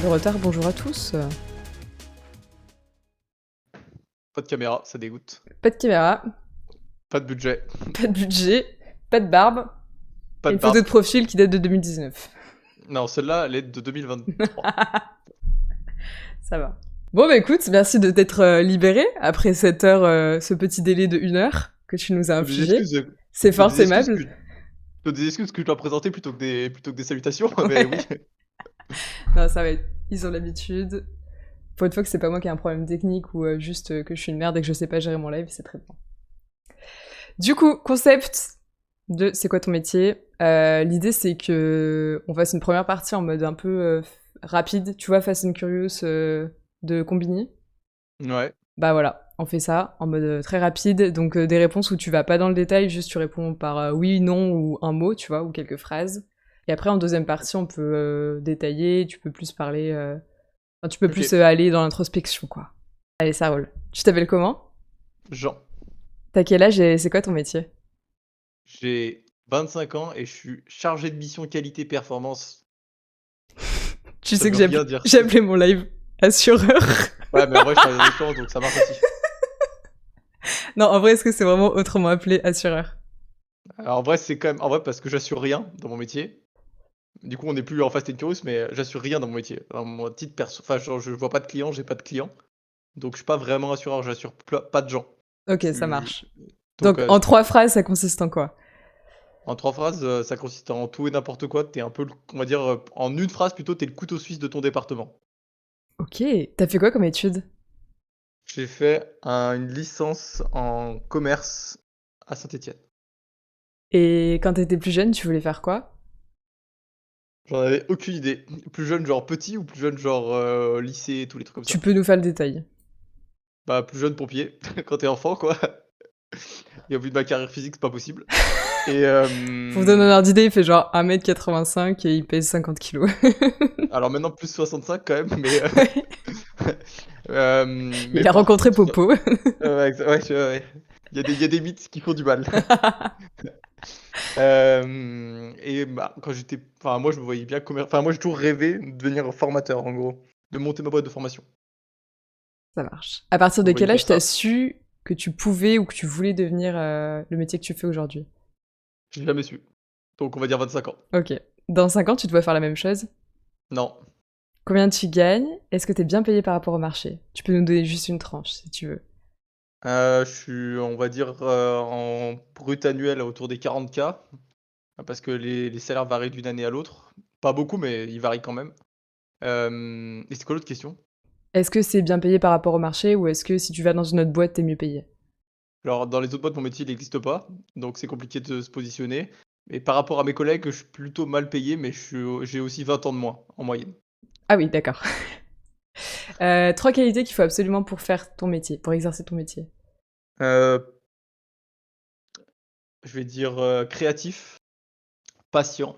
du retard, bonjour à tous. Pas de caméra, ça dégoûte. Pas de caméra, Pas de budget, pas de budget, pas de barbe, pas et de une photo de barbe. profil qui date de 2019. Non, celle-là, elle est de 2023. Ça va. Bon bah écoute, merci de t'être libéré après cette heure, ce petit délai de 1 heure que tu nous as Plutôt des infligé. excuses, C'est plutôt fort des excuses aimable. que plutôt des excuses que je dois présenter plutôt que des salutations, mais oui. Ouais. Non, ça va être... Ils ont l'habitude. Pour une fois que c'est pas moi qui ai un problème technique ou juste que je suis une merde et que je sais pas gérer mon live, c'est très bien. Du coup, concept de c'est quoi ton métier. L'idée c'est que on fasse une première partie en mode un peu rapide, tu vois, Fast and Curious de Combini. Ouais, Bah voilà, on fait ça en mode très rapide, donc des réponses où tu vas pas dans le détail, juste tu réponds par oui, non ou un mot, tu vois, ou quelques phrases. Et après en deuxième partie, on peut détailler, tu peux plus parler, enfin, tu peux ok. plus aller dans l'introspection, quoi. Allez, ça roule. Tu t'appelles comment? Jean, T'as quel âge et c'est quoi ton métier? j'ai 25 ans et je suis chargé de mission qualité performance. Tu Ça sais que veut rien dire. j'ai appelé mon live assureur. Ouais, mais en vrai, je travaille dans l'assurance, donc ça marche aussi. Non, en vrai, est-ce que c'est vraiment autrement appelé assureur? Alors en vrai, c'est quand même en vrai parce que j'assure rien dans mon métier. Du coup, on n'est plus en Fast and Curious, mais j'assure rien dans mon métier. Dans mon titre perso, enfin, genre, je vois pas de clients, j'ai pas de clients, donc je suis pas vraiment assureur, j'assure pas de gens. Ok, Je ça suis marche. donc Donc, en 3 phrases, ça consiste en quoi? en 3 phrases, ça consiste en tout et n'importe quoi. Tu es un peu le on va dire, en une phrase plutôt, tu es le couteau suisse de ton département. Ok, t'as fait quoi comme étude? J'ai fait une licence en commerce à Saint-Étienne. Et quand t'étais plus jeune, tu voulais faire quoi? J'en avais aucune idée. Plus jeune, genre petit ou plus jeune, genre, lycée, tous les trucs comme Tu ça? peux nous faire le détail. Bah, plus jeune pompier, quand tu es enfant, quoi. Et au vu de ma carrière physique, c'est pas possible. Et Pour vous donner un ordre d'idée, il fait genre 1m85 et il pèse 50 kilos. alors maintenant plus 65 quand même, mais Ouais. mais Il a par rencontré contre, Popo. ouais, ouais. Il y a des mythes qui font du mal. Et bah, quand j'étais enfin, moi, je me voyais bien enfin, moi, j'ai toujours rêvé de devenir formateur, en gros, de monter ma boîte de formation. Ça marche. À partir Je me de voyais quel bien âge t'as ça. su que tu pouvais ou que tu voulais devenir le métier que tu fais aujourd'hui? Je l'ai jamais su. Donc on va dire 25 ans. Ok. Dans 5 ans, tu dois faire la même chose? Non, Combien tu gagnes? Est-ce que t'es bien payé par rapport au marché? Tu peux nous donner juste une tranche si tu veux. je suis, on va dire, en brut annuel autour des 40 K, parce que les salaires varient d'une année à l'autre. Pas beaucoup, mais ils varient quand même. Et c'est quoi l'autre question? Est-ce que c'est bien payé par rapport au marché ou est-ce que si tu vas dans une autre boîte, t'es mieux payé? Alors dans les autres boîtes, mon métier, il n'existe pas, donc c'est compliqué de se positionner. Et par rapport à mes collègues, je suis plutôt mal payé, mais j'ai aussi 20 ans de moins, en moyenne. Ah oui, d'accord. 3 qualités qu'il faut absolument pour faire ton métier, pour exercer ton métier. Heu, je vais dire, créatif, patient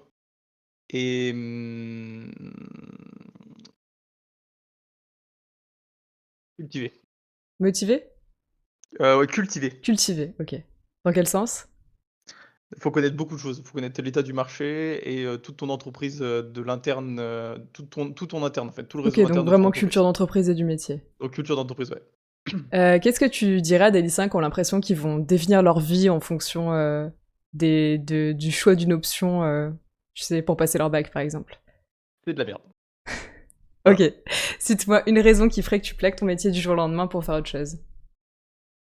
et cultivé. Motivé? Ouais, cultivé. Cultivé, ok. Dans quel sens? Il faut connaître beaucoup de choses. Il faut connaître l'état du marché et toute ton entreprise, de l'interne, tout ton interne, en fait, tout le Ok, réseau donc interne de ton vraiment culture entreprise. d'entreprise et du métier. Donc culture d'entreprise, ouais. Qu'est-ce que tu dirais à des lycéens qui ont l'impression qu'ils vont définir leur vie en fonction du choix d'une option, tu sais, pour passer leur bac, par exemple? C'est de la merde. Ok. Voilà. Cite-moi une raison qui ferait que tu plaques ton métier du jour au lendemain pour faire autre chose.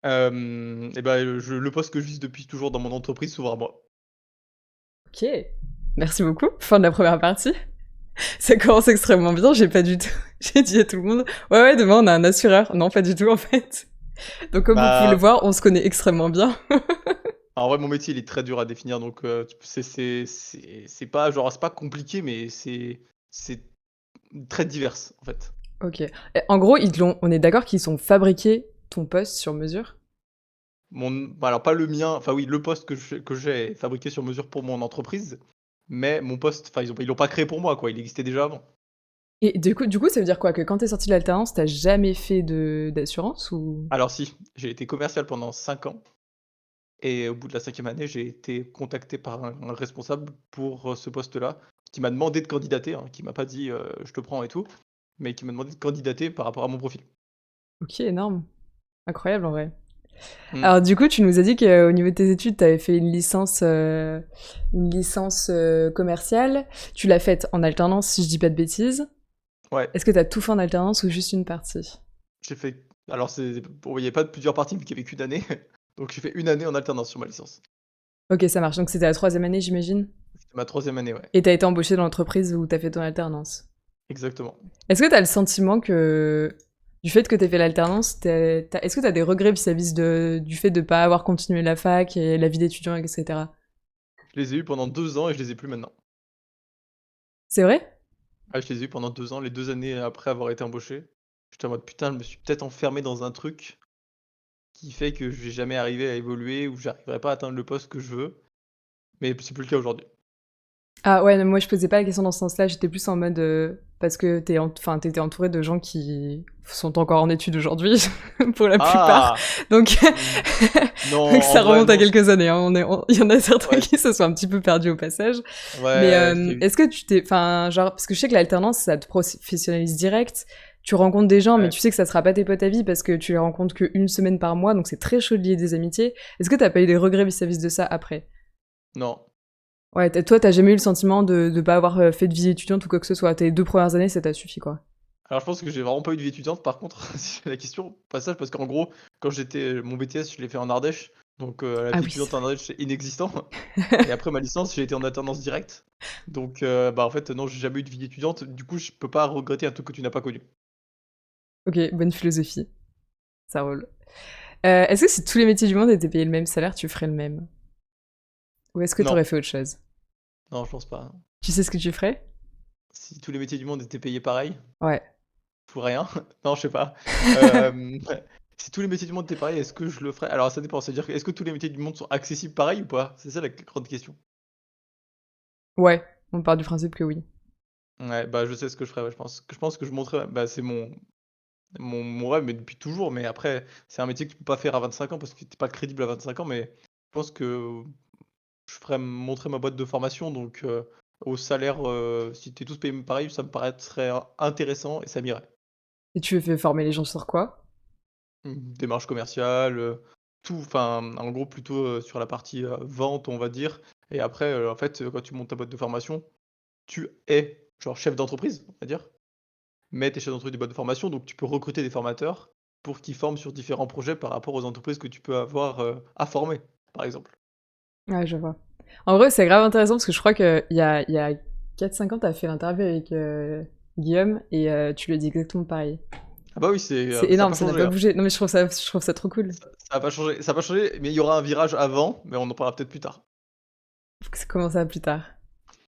Et bah, le poste que je vise depuis toujours dans mon entreprise s'ouvre à moi. Ok. Merci beaucoup. Fin de la première partie. Ça commence extrêmement bien, j'ai pas du tout. J'ai dit à tout le monde, ouais, ouais, demain on a un assureur. Non, pas du tout en fait. Donc, comme vous pouvez le Bah, voir, on se connaît extrêmement bien. en vrai, mon métier, il est très dur à définir, donc c'est pas genre, c'est pas compliqué, mais c'est très divers, en fait. Ok. Et en gros, on est d'accord qu'ils ont fabriqué ton poste sur mesure? Bah, alors pas le mien, enfin oui, le poste que j'ai est fabriqué sur mesure pour mon entreprise, mais mon poste, enfin ils l'ont pas créé pour moi, quoi, il existait déjà avant. Et du coup, ça veut dire quoi? Que quand t'es sorti de l'alternance, t'as jamais fait d'assurance ou? Alors si, j'ai été commercial pendant 5 ans et au bout de la 5e année, j'ai été contacté par un responsable pour, ce poste-là, qui m'a demandé de candidater, hein, qui m'a pas dit: «Je te prends et tout». mais qui m'a demandé de candidater par rapport à mon profil. OK, énorme. Incroyable en vrai. Mmh. Alors du coup, tu nous as dit qu'au niveau de tes études, tu avais fait une licence commerciale. Tu l'as faite en alternance, si je dis pas de bêtises. Ouais, Est-ce que tu as tout fait en alternance ou juste une partie? j'ai fait alors c'est bon, il y a pas de plusieurs parties vu qu'il y avait qu'une année, donc j'ai fait une année en alternance sur ma licence. OK, ça marche. Donc c'était la troisième année, j'imagine? C'était ma troisième année, ouais, Et tu as été embauché dans l'entreprise où tu as fait ton alternance. exactement. Est-ce que tu as le sentiment que du fait que tu fait l'alternance, est-ce que tu as des regrets vis-à-vis du fait de pas avoir continué la fac et la vie d'étudiant, etc.? Je les ai eus pendant 2 ans et je les ai plus maintenant. C'est vrai? Ah, je les ai eus pendant 2 ans, les 2 années après avoir été embauché. J'étais en mode: «Putain, je me suis peut-être enfermé dans un truc qui fait que je vais jamais arriver à évoluer ou j'arriverai pas à atteindre le poste que je veux», mais c'est plus le cas aujourd'hui. Ah ouais, non, moi je posais pas la question dans ce sens-là, j'étais plus en mode parce que t'étais entouré de gens qui sont encore en études aujourd'hui, pour la plupart. Ah! Donc, Mmh, non, donc en ça vrai, remonte à non, quelques années. Hein. Il y en a certains ouais, qui se sont un petit peu perdus au passage. Mais ouais, j'ai eu est-ce que tu t'es. Enfin, genre, parce que je sais que l'alternance, ça te professionnalise direct. Tu rencontres des gens, mais ouais, tu sais que ça sera pas tes potes à vie parce que tu les rencontres qu'une semaine par mois, donc c'est très chaud de lier des amitiés. Est-ce que t'as pas eu des regrets vis-à-vis de ça après? non. Ouais, toi, t'as jamais eu le sentiment de pas avoir fait de vie étudiante ou quoi que ce soit. Tes 2 premières années, ça t'a suffi, quoi. Alors je pense que j'ai vraiment pas eu de vie étudiante par contre, si c'est la question, passage parce qu'en gros, quand j'étais mon BTS, je l'ai fait en Ardèche, donc la Ah vie oui, c'est étudiante en vrai. Ardèche, c'est inexistant et après ma licence, j'ai été en alternance directe, donc bah, en fait, non, j'ai jamais eu de vie étudiante, du coup, je peux pas regretter un truc que tu n'as pas connu. Ok, bonne philosophie. Ça roule. Est-ce que si tous les métiers du monde étaient payés le même salaire, tu ferais le même? Ou est-ce que Non, t'aurais fait autre chose? non, je pense pas. Tu sais ce que tu ferais? Si tous les métiers du monde étaient payés pareil, Ouais. pour rien, non, je sais pas. Hem, si tous les métiers du monde étaient pareils, est-ce que je le ferais? Alors ça dépend, c'est-à-dire que est-ce que tous les métiers du monde sont accessibles pareil ou pas? C'est ça la grande question. Ouais, on part du principe que oui. Ouais, bah, je sais ce que je ferais, ouais, je pense que je montrerais bah, c'est mon rêve, mais depuis toujours, mais après, c'est un métier que tu peux pas faire à 25 ans parce que tu es pas crédible à 25 ans, mais je pense que je ferais montrer ma boîte de formation, donc au salaire, si tu es tous payés pareil, ça me paraîtrait intéressant et ça m'irait. Et tu veux faire former les gens sur quoi? Démarche commerciale, tout, enfin, en gros, plutôt, sur la partie, vente, on va dire et après, en fait, quand tu montes ta boîte de formation, tu es genre chef d'entreprise, on va dire. Mais tu es chef d'entreprise de boîte de formation, donc tu peux recruter des formateurs pour qu'ils forment sur différents projets par rapport aux entreprises que tu peux avoir, à former, par exemple. Ouais, je vois. En vrai, c'est grave intéressant parce que je crois qu'il y a 4-5 ans, t'as fait l'interview avec Guillaume et tu lui as dit exactement pareil. Ah bah oui, C'est ça a énorme, pas ça n'a changé, pas hein. bougé. Non mais je trouve ça trop cool. Ça a pas changé, mais il y aura un virage avant, mais on en parlera peut-être plus tard. Comment ça plus tard?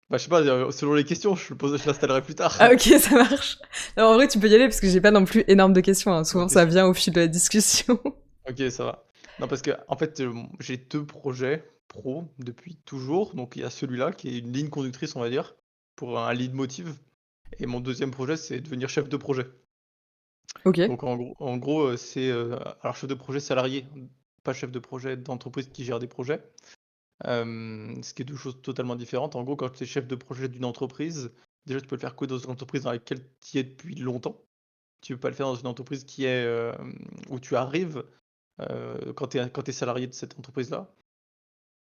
Bah, je sais pas, selon les questions, je l'installerai plus Ah tard. ok, ça marche. Non, en vrai, tu peux y aller parce que j'ai pas non plus énorme de questions. Hein. Souvent, OK, ça vient au fil de la discussion. OK, ça va. Non, parce qu'en fait, j'ai 2 projets pro depuis toujours. Donc il y a celui-là qui est une ligne conductrice, on va dire, pour un leitmotiv et mon deuxième projet, c'est devenir chef de projet. Ok. Donc en gros, c'est, alors chef de projet salarié, pas chef de projet d'entreprise qui gère des projets. Ce qui est 2 choses totalement différentes. En gros, quand tu es chef de projet d'une entreprise, déjà tu peux le faire que dans une entreprise dans laquelle tu y es depuis longtemps. Tu peux pas le faire dans une entreprise qui est, où tu arrives, quand tu es salarié de cette entreprise-là.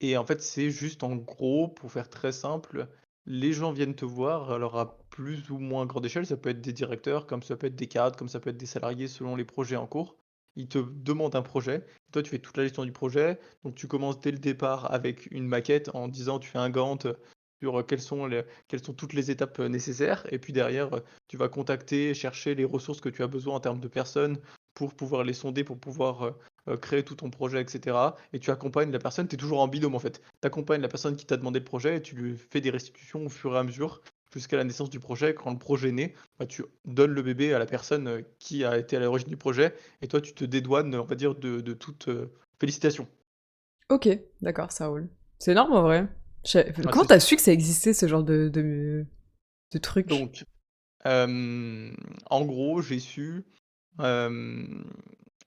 Et en fait, c'est juste en gros, pour faire très simple, les gens viennent te voir, alors à plus ou moins grande échelle, ça peut être des directeurs, comme ça peut être des cadres, comme ça peut être des salariés selon les projets en cours. Ils te demandent un projet, toi tu fais toute la gestion du projet, donc tu commences dès le départ avec une maquette en disant tu fais un Gantt sur quelles sont toutes les étapes nécessaires, et puis derrière tu vas contacter, chercher les ressources que tu as besoin en termes de personnes pour pouvoir les sonder, pour pouvoir créer tout ton projet, et cetera. Et tu accompagnes la personne, tu es toujours en binôme en fait. Tu accompagnes la personne qui t'a demandé le projet et tu lui fais des restitutions au fur et à mesure jusqu'à la naissance du projet. Quand le projet est né, bah, tu donnes le bébé à la personne qui a été à l'origine du projet et toi tu te dédouanes, on va dire, de toute félicitation. Ok, d'accord, ça roule. C'est énorme en vrai. Ouais, Comment t'as su que ça existait ce genre de truc? Donc, en gros, j'ai su. euh,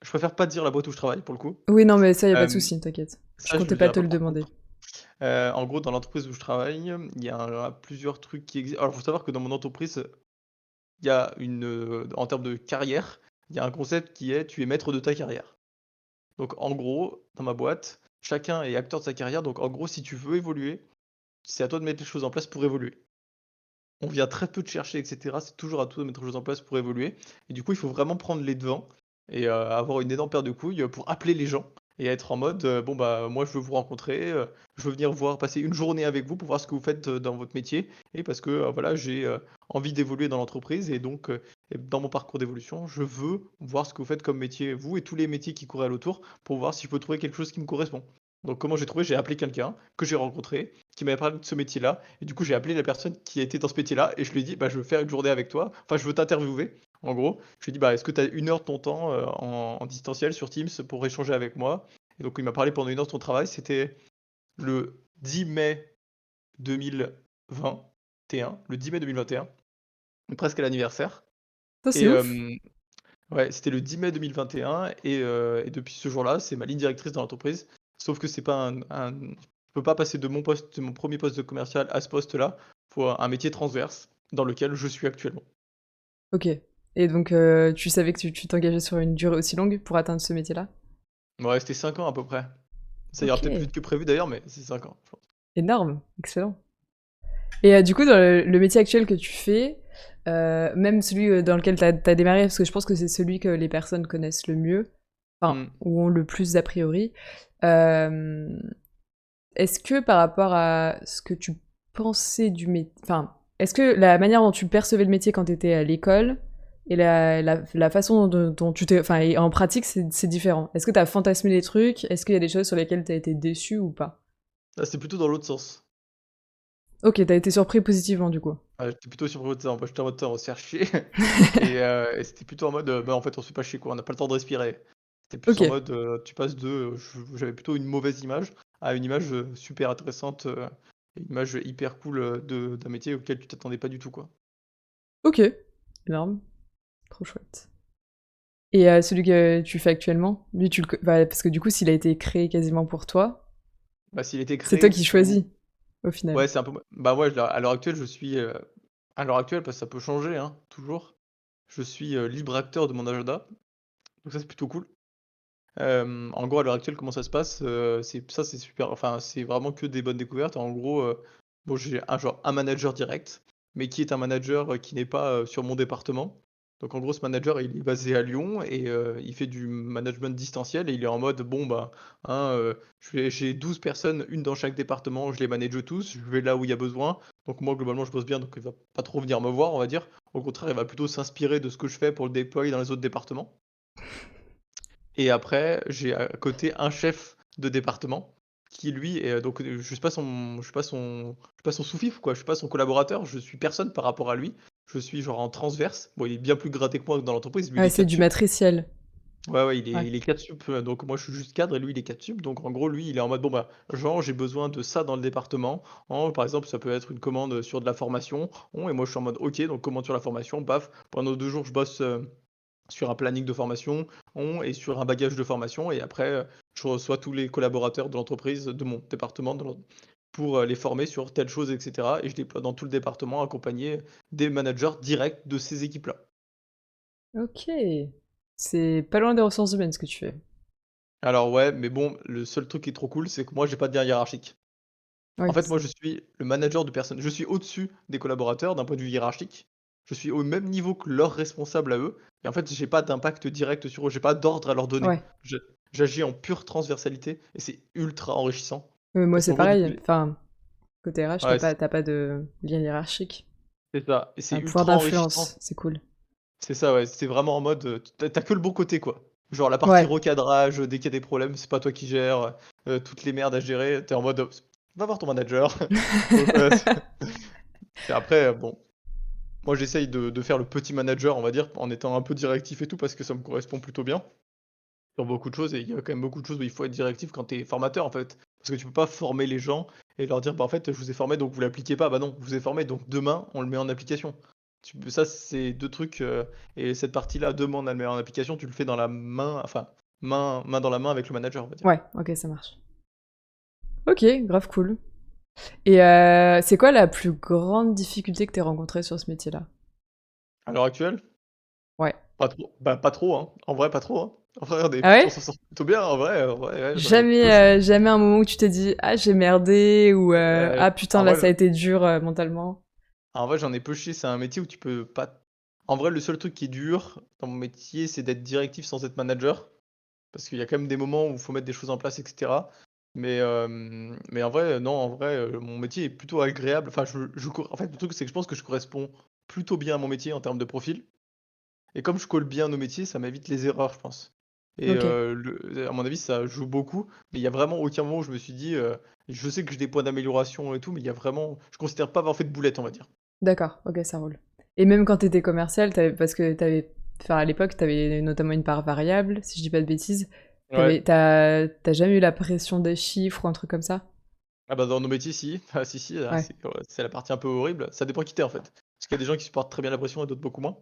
je préfère pas dire la boîte où je travaille pour le coup. Oui, non, mais ça, y a pas de Euh, souci, t'inquiète. Je Ça, je comptais le pas dirai te pas le par demander. contre. En gros, dans l'entreprise où je travaille, il y a plusieurs trucs qui existent. Alors, il faut savoir que dans mon entreprise, il y a en termes de carrière, il y a un concept qui est: tu es maître de ta carrière. Donc en gros, dans ma boîte, chacun est acteur de sa carrière, donc en gros, si tu veux évoluer, c'est à toi de mettre les choses en place pour évoluer. On vient très peu te chercher et cetera, c'est toujours à toi de mettre les choses en place pour évoluer et du coup, il faut vraiment prendre les devants et avoir une énorme paire de couilles, pour appeler les gens et être en mode, «Bon, bah, moi, je veux vous rencontrer, je veux venir voir passer une journée avec vous pour voir ce que vous faites, dans votre métier et parce que, voilà, j'ai, envie d'évoluer dans l'entreprise et donc et dans mon parcours d'évolution, je veux voir ce que vous faites comme métier, vous et tous les métiers qui couraient alentour pour voir si je peux trouver quelque chose qui me correspond». Donc comment j'ai trouvé? J'ai appelé quelqu'un que j'ai rencontré, qui m'avait parlé de ce métier-là et du coup, j'ai appelé la personne qui était dans ce métier-là et je lui ai dit: «Bah, je veux faire une journée avec toi, enfin, je veux t'interviewer». En gros, je lui ai dit: «Bah, est-ce que tu as 1 heure de ton temps, en distanciel sur Teams pour échanger avec moi?» Et donc il m'a parlé pendant 1 heure de son travail. C'était le 10 mai 2021, le 10 mai 2021, donc presque à l'anniversaire Ça, et c'est ouf. ouais, c'était le 10 mai 2021 et depuis ce jour-là, c'est ma ligne directrice dans l'entreprise. Sauf que c'est pas je peux pas passer de mon poste, de mon premier poste de commercial à ce poste-là. Faut un métier transverse dans lequel je suis actuellement. OK. Et donc, tu savais que tu t'engageais sur une durée aussi longue pour atteindre ce métier-là? Ouais, c'était 5 ans à peu près. Ça ira peut-être plus OK, vite que prévu d'ailleurs, mais c'est 5 ans, je pense. énorme, excellent. Et du coup, dans le métier actuel que tu fais, même celui, dans lequel tu as démarré, parce que je pense que c'est celui que les personnes connaissent le mieux, enfin, Mmh. ou ont le plus d'a priori, hem, est-ce que par rapport à ce que tu pensais du métier, enfin, est-ce que la manière dont tu percevais le métier quand tu étais à l'école et la façon dont tu t'es, enfin, et en pratique, c'est différent? Est-ce que tu as fantasmé les trucs? Est-ce qu'il y a des choses sur lesquelles tu as été déçu ou pas? Là, c'est plutôt dans l'autre sens. OK, tu as été surpris positivement, du coup. Ouais, j'étais plutôt surpris de ça. Moi, j'étais en mode: «Putain, on va se faire chier» et c'était plutôt en mode, «Bah, en fait, on se fait pas chier, quoi, on n'a pas le temps de respirer». C'était plus en OK. mode, tu passes de, j'avais plutôt une mauvaise image à une image, super intéressante, et une image hyper cool, d'un métier auquel tu t'attendais pas du tout, quoi. OK, énorme, trop chouette. Et celui que tu fais actuellement, lui tu le co bah, parce que du coup s'il a été créé quasiment pour toi, Bah, s'il était c'est toi créé qui pour choisis, au final? ouais, c'est un peu bah, ouais, là, à l'heure actuelle, je suis, à l'heure actuelle, parce que ça peut changer, hein, toujours, je suis, libre acteur de mon agenda, donc ça, c'est plutôt cool. En gros, à l'heure actuelle, comment ça se passe? C'est super, enfin, c'est vraiment que des bonnes découvertes. En gros, bon, j'ai un manager direct, mais qui est un manager, qui n'est pas, sur mon département. Donc en gros, ce manager, il est basé à Lyon et il fait du management distanciel et il est en mode: «Bon, bah, hein, j'ai 12 personnes, une dans chaque département, je les manage tous, je vais là où il y a besoin». Donc moi, globalement, je bosse bien, donc il va pas trop venir me voir, on va dire. Au contraire, il va plutôt s'inspirer de ce que je fais pour le déployer dans les autres départements. Et après, j'ai à côté un chef de département qui lui est, donc je suis pas son sous-fifre quoi, je suis pas son collaborateur, je suis personne par rapport à lui. Je suis genre en transverse. Bon, il est bien plus gradé que moi dans l'entreprise, lui il Ouais, est c'est 4 du sup. matriciel. Ouais, ouais, Ouais. il est 4 sup, donc moi je suis juste cadre et lui il est 4 sup. Donc en gros, lui il est en mode: «Bon bah, Jean, j'ai besoin de ça dans le département». Par exemple, ça peut être une commande, sur de la formation. Et moi je suis en mode: «OK, donc commande sur la formation», paf. Pendant 2 jours, je bosse, sur un planning de formation, et sur un bagage de formation et après, je reçois tous les collaborateurs de l'entreprise, de mon département pour, les former sur telle chose et cetera et je déploie dans tout le département accompagné des managers directs de ces équipes-là. OK. C'est pas loin des ressources humaines ce que tu fais. Alors ouais, mais bon, le seul truc qui est trop cool, c'est que moi j'ai pas de lien hiérarchique. En Oui, fait, moi je suis le manager de personnes. Je suis au-dessus des collaborateurs d'un point de vue hiérarchique. Je suis au même niveau que leurs responsables à eux et en fait, j'ai pas d'impact direct sur eux, j'ai pas d'ordre à leur donner. ouais. Je J'agis en pure transversalité et c'est ultra enrichissant Moi parce c'est qu'en gros, du coup pareil, les enfin, côté RH, ouais, tu pas de lien hiérarchique. c'est ça et Tu c'est un pouvoir ultra enrichissant. d'influence, c'est cool. C'est ça, ouais, c'est vraiment en mode, tu as que le bon côté, quoi. Genre la partie Ouais. recadrage, dès qu'il y a des problèmes, c'est pas toi qui gères, toutes les merdes à gérer, tu es en mode, «Va voir ton manager». Donc c'est après, bon, moi j'essaye de faire le petit manager, on va dire, en étant un peu directif et tout parce que ça me correspond plutôt bien, sur beaucoup de choses et il y a quand même beaucoup de choses où il faut être directif quand tu es formateur, en fait. Parce que tu peux pas former les gens et leur dire: «Bah, en fait, je vous ai formé donc vous l'appliquez pas». Bah, non, je vous ai formé donc demain, on le met en application. Tu peux Ça, c'est 2 trucs, et cette partie-là, demain, on la met en application, tu le fais dans la main, enfin, main dans la main avec le manager, on va dire. Ouais, OK, ça marche. OK, grave cool. Et c'est quoi la plus grande difficulté que tu rencontrée sur ce métier-là? À l'heure actuelle? Ouais. Pas trop. Bah, pas trop, hein. En vrai, pas trop, hein. En vrai, Ah on ouais? s'en sort plutôt bien, en vrai, ouais, j'en ai peu Jamais, jamais un moment où tu t'es dit: «Ah, j'ai merdé» ou «Ah putain, en là, vrai, ça a été dur, mentalement». j'en ai peu chié, c'est un métier où tu peux pas en vrai, le seul truc qui est dur dans mon métier, c'est d'être directif sans être manager. Parce qu'il y a quand même des moments où il faut mettre des choses en place et cetera. Mais en vrai, non, en vrai, mon métier est plutôt agréable. Enfin, je co en fait, le truc, c'est que je pense que je corresponds plutôt bien à mon métier en termes de profil et comme je colle bien au métier, ça m'évite les erreurs, je pense et OK, à mon avis, ça joue beaucoup, mais il y a vraiment aucun moment où je me suis dit, je sais que j'ai des points d'amélioration et tout, mais il y a vraiment je considère pas avoir fait de boulette, on va dire. d'accord, OK, ça roule. Et même quand t'étais commercial, tu parce que t'avais, enfin, à l'époque, t'avais notamment une part variable, si je dis pas de bêtises. Ouais. Tu jamais eu la pression des chiffres ou un truc comme ça? Ah bah, dans nos métiers, si. Ah si, si, Ouais, c'est la partie un peu horrible. Ça dépend qui tu en fait. Parce qu'il y a des gens qui supportent très bien la pression et d'autres beaucoup moins.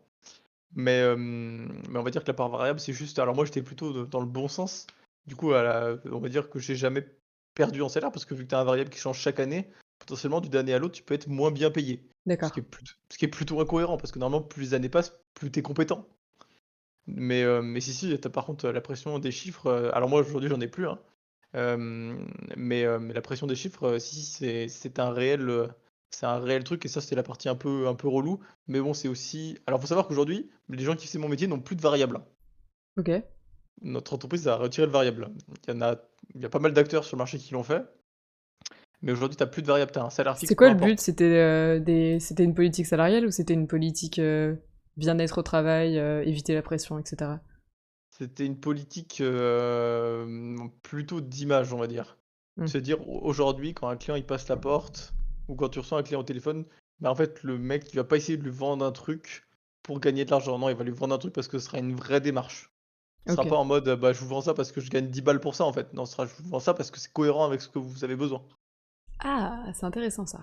Mais on va dire que la part variable, c'est juste alors moi, j'étais plutôt dans le bon sens. Du coup, on va dire que j'ai jamais perdu en salaire parce que vu que tu as un variable qui change chaque année, potentiellement d'une année à l'autre, tu peux être moins bien payé. d'accord. Ce qui est plutôt incohérent parce que normalement, plus les années passent, plus tu es compétent. Mais si, si, tu par contre la pression des chiffres, alors moi aujourd'hui j'en ai plus, hein. Mais la pression des chiffres, si, si, c'est un réel truc et ça, c'est la partie un peu relou. Mais bon, c'est aussi alors faut savoir qu'aujourd'hui, les gens qui faisaient mon métier n'ont plus de variable, hein. OK. Notre entreprise a retiré le variable. Il y a pas mal d'acteurs sur le marché qui l'ont fait, mais aujourd'hui, tu as plus de variable, tu as un salaire fixe, C'était peu quoi le but? importe. C'était une politique salariale ou c'était une politique, bien-être au travail, éviter la pression et cetera? C'était une politique, plutôt d'image, on va dire. Mmh. Se dire aujourd'hui, quand un client il passe la porte ou quand tu reçois un client au téléphone, bah, en fait, le mec, il va pas essayer de lui vendre un truc pour gagner de l'argent. Non, il va lui vendre un truc parce que ce sera une vraie démarche. Ce sera OK. pas en mode, bah, je vous vends ça parce que je gagne 10 balles pour ça, en fait. Non, ce sera je vous vends ça parce que c'est cohérent avec ce que vous avez besoin. Ah! C'est intéressant ça.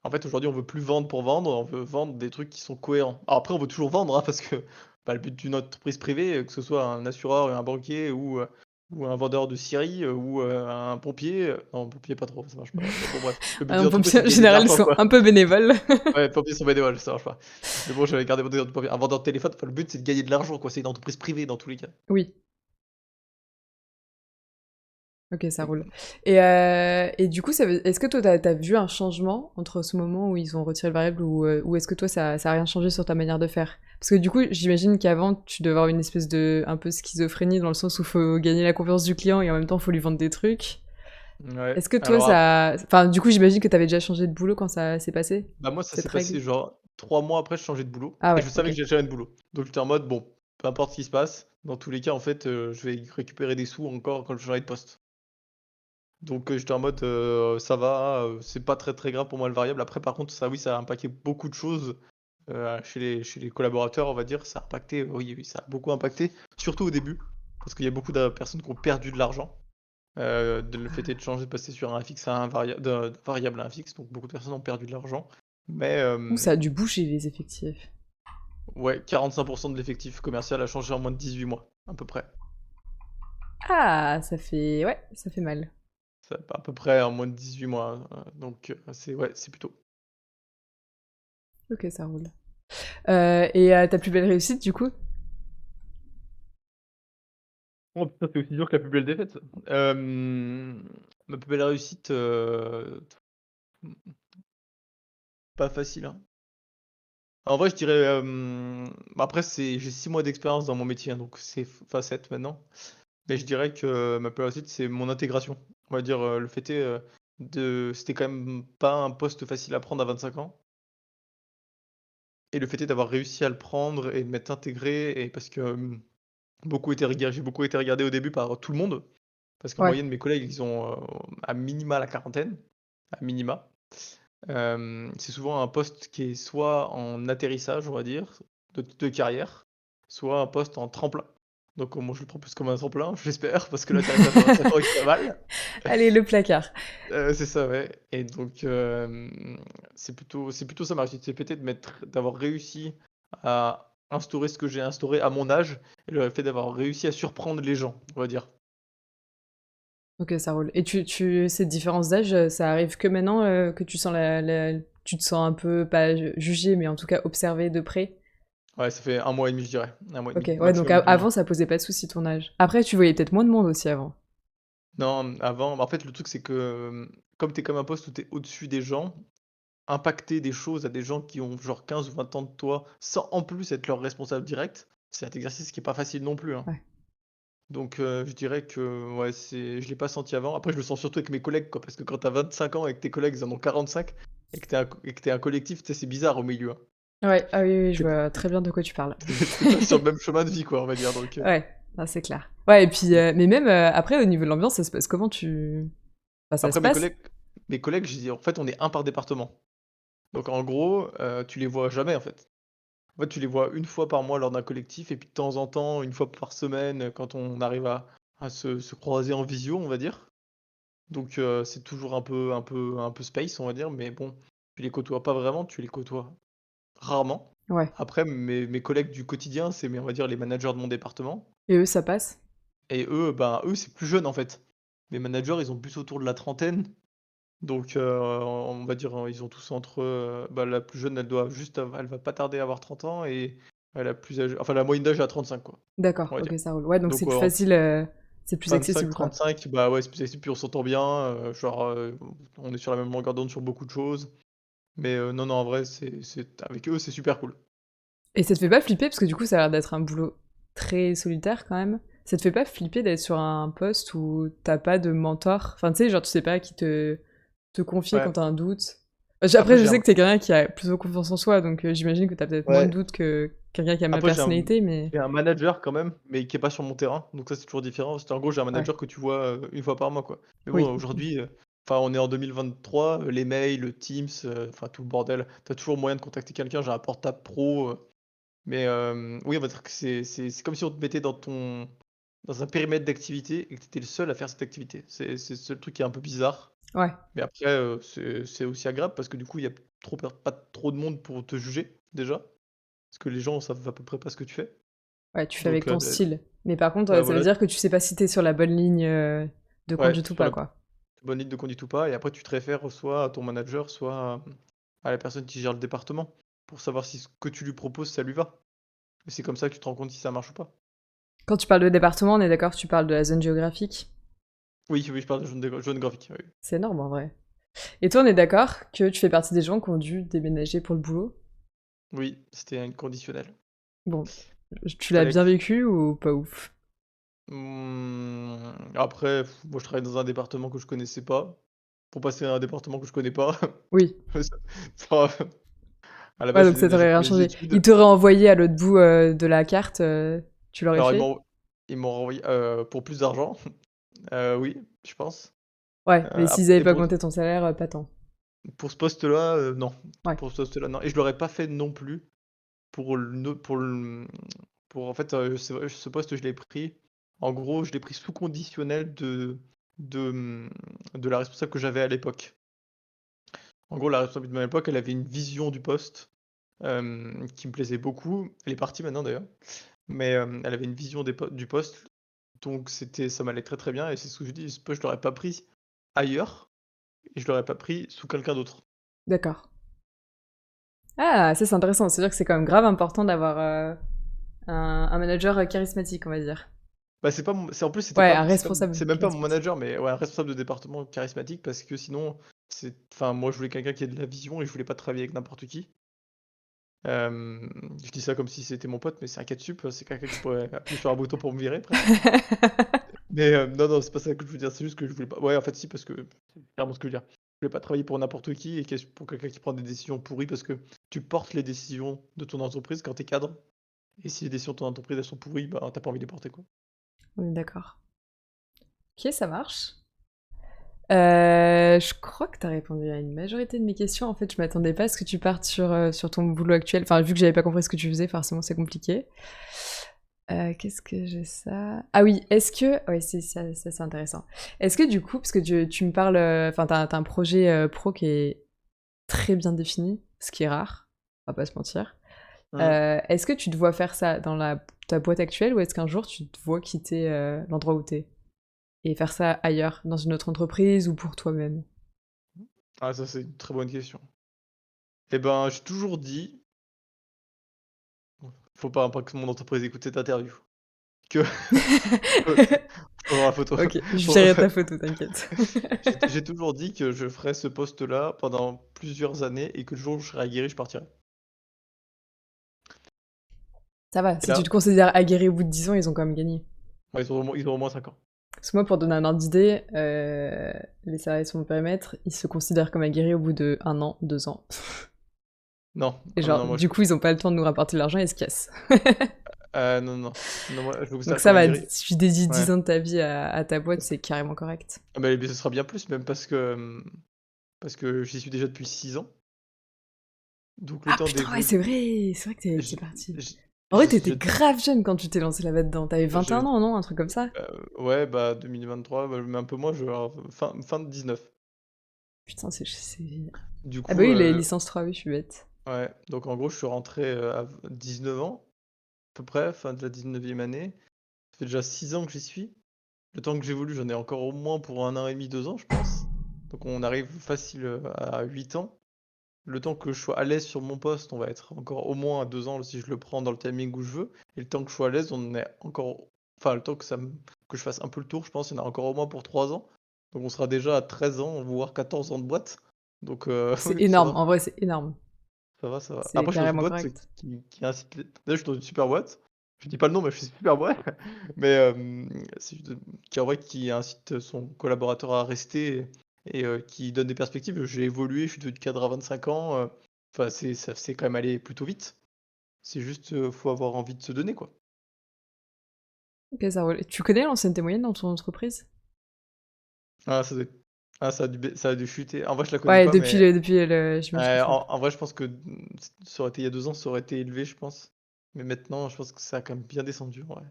En fait, aujourd'hui, on veut plus vendre pour vendre, on veut vendre des trucs qui sont cohérents. Alors après, on veut toujours vendre, hein, parce que, bah, le but d'une entreprise privée, que ce soit un assureur, un banquier ou un vendeur de scieries, un pompier, non, pompier pas trop, ça marche pas, mais bon bref. Le but Ah d'une non, entreprise, pompiers c'est en de gagner de général l'argent, sont quoi. un peu bénévoles. Ouais, pompiers sont bénévoles, ça marche pas. Mais bon, j'avais gardé mon exemple de pompier. Un vendeur de téléphone, enfin, le but, c'est de gagner de l'argent, quoi, c'est une entreprise privée dans tous les cas. Oui. OK, ça roule. Mmh. Et du coup, est-ce que toi, t'as vu un changement entre ce moment où ils ont retiré le variable ou est-ce que toi, ça a rien changé sur ta manière de faire? Parce que du coup, j'imagine qu'avant, tu devais avoir une espèce de un peu schizophrénie dans le sens où faut gagner la confiance du client et en même temps, faut lui vendre des trucs. Ouais, Est-ce que toi, alors ap ça... Enfin, du coup, j'imagine que t'avais déjà changé de boulot quand ça s'est passé, bah, moi, ça cette s'est passé règle? genre 3 mois après, je changeais de boulot Ah et ouais, je savais OK. que j'allais changer de boulot. Donc j'étais en mode: «Bon, peu importe ce qui se passe, dans tous les cas, en fait, je vais récupérer des sous encore quand je changerai de poste». Donc j'étais en mode: «Ça va, c'est pas très, très grave pour moi le variable». Après par contre, ça oui, ça a impacté beaucoup de choses, chez les collaborateurs, on va dire. Ça a impacté, oui, oui, ça a beaucoup impacté, surtout au début, parce qu'il y a beaucoup de personnes qui ont perdu de l'argent. De le fait est de changer, de passer sur un fixe à un de variable à un fixe, donc beaucoup de personnes ont perdu de l'argent. Mais, Ouh, ça a dû bouger les effectifs. ouais, 45 de l'effectif commercial a changé en moins de 18 mois, à peu près. Ah, ça fait... Ouais, ça fait mal. Ça à peu près en moins de 18 mois, donc, c'est ouais, c'est plutôt. OK, ça roule. Et ta plus belle réussite, du coup? Oh putain, c'est aussi dur que la plus belle défaite. Ma plus belle réussite, pas facile, hein. En vrai, je dirais, bah, après j'ai 6 mois d'expérience dans mon métier, hein, donc c'est facette maintenant. Mais je dirais que ma plus belle réussite, c'est mon intégration. On va dire, le fait est, de c'était quand même pas un poste facile à prendre à 25 ans et le fait est d'avoir réussi à le prendre et de m'être intégré et parce que, j'ai beaucoup été regardé au début par tout le monde. Parce qu'en Ouais. moyenne, mes collègues, ils ont, à minima la quarantaine, à minima. C'est souvent un poste qui est soit en atterrissage, on va dire, de carrière, soit un poste en tremplin. Donc moi, je le prends plus comme un tremplin, j'espère, parce que l'atterrissage, ça corrige pas mal. Allez, le placard. C'est ça, ouais et donc c'est plutôt ça ma réussite. C'est peut-être d'avoir réussi à instaurer ce que j'ai instauré à mon âge et le fait d'avoir réussi à surprendre les gens, on va dire. OK, ça roule. Et cette différence d'âge, ça arrive que maintenant, que tu sens tu te sens un peu, pas jugé, mais en tout cas observé de près? Ouais, ça fait 1 mois et demi, je dirais. 1 mois et Ok, demi, ouais, donc maximum 2 mois. avant, ça posait pas de souci ton âge. Après, tu voyais peut-être moins de monde aussi avant. Non, avant, bah, en fait, le truc, c'est que, comme tu es comme un poste où tu es au-dessus des gens, impacter des choses à des gens qui ont genre 15 ou 20 ans de toi, sans en plus être leur responsable direct, c'est un exercice qui est pas facile non plus, hein. Ouais. Donc je dirais que, ouais, je l'ai pas senti avant. Après, je le sens surtout avec mes collègues, quoi, parce que quand tu as 25 ans et que tes collègues, ils en ont 45 et que tu es un collectif, tu sais, c'est bizarre au milieu, hein. Ouais, ah oui, oui, je Tu vois très bien de quoi tu parles. es pas sur le même chemin de vie, quoi, on va dire, donc Ouais, ah, c'est clair. Ouais, et puis, donc mais même après, au niveau de l'ambiance, ça se passe comment tu. Enfin, ça se après passe? mes collègues, je dis en fait, on est un par département. Donc en gros, tu les vois jamais, en fait. En fait, tu les vois une fois par mois lors d'un collectif et puis de temps en temps, une fois par semaine, quand on arrive à se croiser en visio, on va dire. Donc c'est toujours un peu space, on va dire, mais bon, tu les côtoies pas vraiment, tu les côtoies rarement. Ouais. Après mes collègues du quotidien, c'est on va dire les managers de mon département Et eux, ça passe? et eux, ben, eux, c'est plus jeune, en fait. Mes managers, ils ont plus autour de la trentaine, donc on va dire, ils ont tous entre, bah, la plus jeune, elle va pas tarder à avoir 30 ans et la plus âgée enfin la moyenne d'âge est à 35 quoi, D'accord, on va dire. ok, ça roule. Ouais, donc c'est Donc plus facile, c'est plus accessible, quoi. 25-35, bah, ouais, c'est plus accessible, puis on s'entend bien, genre, on est sur la même longueur d'onde sur beaucoup de choses. Mais non, non, en vrai, c'est avec eux, c'est super cool. Et ça te fait pas flipper, parce que du coup, ça a l'air d'être un boulot très solitaire quand même. Ça te fait pas flipper d'être sur un poste où t'as pas de mentor? Enfin, tu sais, genre, tu sais pas qui te confier quand Ouais, t'as un doute. après Après, je j'ai sais un que t'es quelqu'un qui a plutôt confiance en soi, donc j'imagine que t'as peut-être moins de ouais, doutes que quelqu'un qui a ma après personnalité, mais j'ai un manager quand même, mais qui est pas sur mon terrain, donc ça, c'est toujours différent. C'est en gros, j'ai un ouais. manager que tu vois, 1 fois par mois, quoi. Mais bon, Oui. aujourd'hui, enfin, on est en 2023, les mails, le Teams, enfin tout le bordel, tu as toujours moyen de contacter quelqu'un. J'ai un portable pro, mais oui, on va dire que c'est comme si on te mettait dans un périmètre d'activité et que tu étais le seul à faire cette activité. C'est le seul truc qui est un peu bizarre. Ouais. Mais après, c'est aussi agréable parce que du coup, il y a pas trop de monde pour te juger, déjà. Parce que les gens savent à peu près pas ce que tu fais. Ouais, tu fais avec Donc ton style. Mais par contre, ouais, ça veut voilà, dire que tu sais pas si t'es sur la bonne ligne de ouais, conduite ou sur pas, la quoi. bonne ligne de conduite ou pas et après tu te réfères soit à ton manager, soit à la personne qui gère le département pour savoir si ce que tu lui proposes, ça lui va. Et c'est comme ça que tu te rends compte si ça marche ou pas. Quand tu parles de département, on est d'accord, tu parles de la zone géographique? Oui, oui, je parle de jaune graphique, oui. C'est énorme en vrai. Et toi, on est d'accord que tu fais partie des gens qui ont dû déménager pour le boulot? Oui, c'était une conditionnelle. Bon, tu l'as Fallait bien que vécu ou pas ouf? après, moi je travaille dans un département que je connaissais pas, pour passer à un département que je connais pas. Oui. Ça enfin, à la Ouais, base, je donc suis ça déménagé t'aurait rien pour les changé. études. Ils t'auraient envoyé à l'autre bout de la carte, tu l'aurais Alors fait? ils m'ont renvoyé, pour plus d'argent, oui, je pense. Ouais, mais Ap s'ils avaient et pas compté ton salaire, pas tant. pour ce poste-là, non. Ouais. Pour ce poste-là, non et je l'aurais pas fait non plus pour le no pour le, pour en fait, ce poste, je l'ai pris en gros, je l'ai pris sous conditionnel de, de la responsable que j'avais à l'époque. En gros, la responsable de mon époque, elle avait une vision du poste, qui me plaisait beaucoup. Elle est partie maintenant d'ailleurs, mais elle avait une vision du poste, donc ça m'allait très, très bien et c'est ce que je dis, ce poste, je l'aurais pas pris ailleurs et je l'aurais pas pris sous quelqu'un d'autre. D'accord. Ah, ça c'est intéressant. C'est-à-dire que c'est quand même grave important d'avoir un manager charismatique, on va dire. Bah, c'est pas mon c'est en plus, c'était Ouais, pas un c'est pas responsable c'est même pas mon charismatique. manager, mais ouais, un responsable de département charismatique parce que sinon, enfin, moi, je voulais quelqu'un qui ait de la vision et je voulais pas travailler avec n'importe qui. Je dis ça comme si c'était mon pote, mais c'est un catch sup, c'est quelqu'un qui pourrait appuyer sur un bouton pour me virer presque. Mais non, non, c'est pas ça que je veux dire, c'est juste que je voulais pas ouais, en fait, si, parce que c'est clairement ce que je veux dire. Je voulais pas travailler pour n'importe qui et pour quelqu'un qui prend des décisions pourries parce que tu portes les décisions de ton entreprise quand tu es cadre et si les décisions de ton entreprise, elles sont pourries, bah, tu pas envie de les porter, quoi. On est d'accord. Ok, ça marche. Je crois que tu as répondu à une majorité de mes questions. En fait, je m'attendais pas à ce que tu partes sur ton boulot actuel. Enfin, vu que j'avais pas compris ce que tu faisais, forcément, c'est compliqué. Qu'est-ce que j'ai ça? Ah oui, est-ce que... Oui, ça c'est intéressant. Est-ce que du coup, parce que tu me parles... Enfin, t'as un projet pro qui est très bien défini, ce qui est rare, on va pas se mentir. Mmh. Est-ce que tu te vois faire ça dans ta boîte actuelle ou est-ce qu'un jour tu te vois quitter l'endroit où t'es et faire ça ailleurs, dans une autre entreprise ou pour toi-même? Ah ça, c'est une très bonne question. Et ben, j'ai toujours dit Faut pas que mon entreprise écoute cette interview. Que faut faut voir la photo. OK, je Faut verrai ta photo, t'inquiète. j'ai toujours dit que je ferais ce poste-là pendant plusieurs années et que le jour où je serai aguerri, je partirai. Ça va, Et si tu là, te considères aguerri au bout de 10 ans, ils ont quand même gagné. ouais, ils ont au moins 5 ans. Parce que moi, pour donner un ordre d'idée, les salariés sur mon périmètre, ils se considèrent comme aguerris au bout de 1 an, 2 ans. Non, Et oh non, genre, non, moi je du coup, ils ont pas le temps de nous rapporter de l'argent et ils se cassent. non, non. Non, moi je me Donc considère ça comme va, aguerri. si tu dédies Ouais. 10 ans de ta vie à ta boîte, Parce c'est carrément correct. ah bah, ce sera bien plus même parce que j'y suis déjà depuis 6 ans. Donc le Ah temps putain, ouais, d'évoluer, c'est vrai que t'es je es parti. j En vrai, j'y suis t'étais déjà grave jeune quand tu t'es lancé là-dedans. T'avais je 21 ans, non? Un truc comme ça? ouais, bah, 2023, bah, mais un peu moins, je fin de 19. Putain, c'est... Du Ah bah coup, oui, les licences 3, oui, je suis bête. ouais, donc en gros, je suis rentré, à 19 ans, à peu près, fin de la 19e année. Ça fait déjà 6 ans que j'y suis. Le temps que j'évolue, j'en ai encore au moins pour 1 an et demi, 2 ans, je pense. Donc on arrive facile, à 8 ans. Le temps que je sois à l'aise sur mon poste, on va être encore au moins à 2 ans si je le prends dans le timing où je veux. Et le temps que je sois à l'aise, on est encore enfin le temps que je fasse un peu le tour, je pense, il y en a encore au moins pour 3 ans. Donc on sera déjà à 13 ans, voire 14 ans de boîte. Donc C'est oui, ça énorme, va, en vrai, c'est énorme. ça va, ça va. C'est Après je suis dans une carrément boîte correct. qui incite les d'ailleurs je suis dans une super boîte. Je dis pas le nom, mais je suis une super boîte. Mais c'est juste qui en vrai qui incite son collaborateur à rester et qui donne des perspectives. J'ai évolué, je suis devenu cadre à 25 ans, enfin c'est quand même allé plutôt vite. C'est juste, faut avoir envie de se donner, quoi. Ok, ça roule. Tu connais l'ancienneté moyenne dans ton entreprise? Ah ça doit être ça a dû chuter. En vrai, je la connais Ouais, pas, mais depuis le j'imagine que ça. en vrai, je pense que, ça aurait été il y a 2 ans, ça aurait été élevé, je pense. Mais maintenant, je pense que ça a quand même bien descendu, en vrai.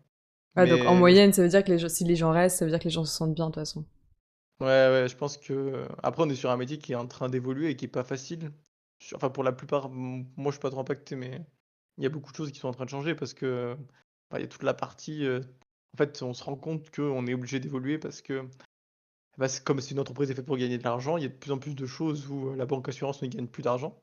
Ouais, donc en Mais je moyenne, ça veut dire que si les gens restent, ça veut dire que les gens se sentent bien, de toute façon. ouais, ouais, je pense que après, on est sur un métier qui est en train d'évoluer et qui est pas facile. Enfin, pour la plupart, moi, je suis pas trop impacté, mais il y a beaucoup de choses qui sont en train de changer parce que, bah, il y a toute la partie, en fait, on se rend compte qu'on est obligé d'évoluer parce que, bah, c'est comme si une entreprise est faite pour gagner de l'argent, il y a de plus en plus de choses où, la banque assurance ne gagne plus d'argent.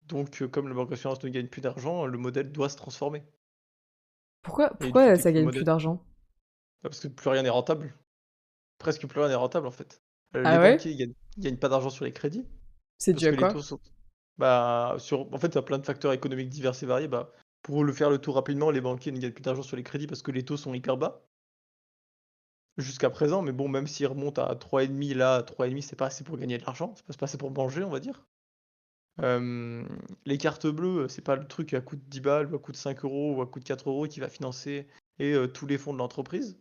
Donc, comme la banque assurance ne gagne plus d'argent, le modèle doit se transformer et il faut Pourquoi que ça le gagne plus modèle d'argent? bah, parce que plus rien n'est rentable. Presque plus rien n'est rentable, en fait. Les Ah ouais? banquiers gagnent pas d'argent sur les crédits C'est parce dû à que les quoi? taux sont bah, en fait, il y a plein de facteurs économiques divers et variés. Bah, pour le faire le tour rapidement, les banquiers ne gagnent plus d'argent sur les crédits parce que les taux sont hyper bas, jusqu'à présent. Mais bon, même s'ils remontent à 3,5 là, 3,5 c'est pas assez pour gagner de l'argent, c'est pas assez pour manger, on va dire. Les cartes bleues, c'est pas le truc à coût de 10 balles ou à coût de 5 € ou à coût de 4 € qui va financer tous les fonds de l'entreprise.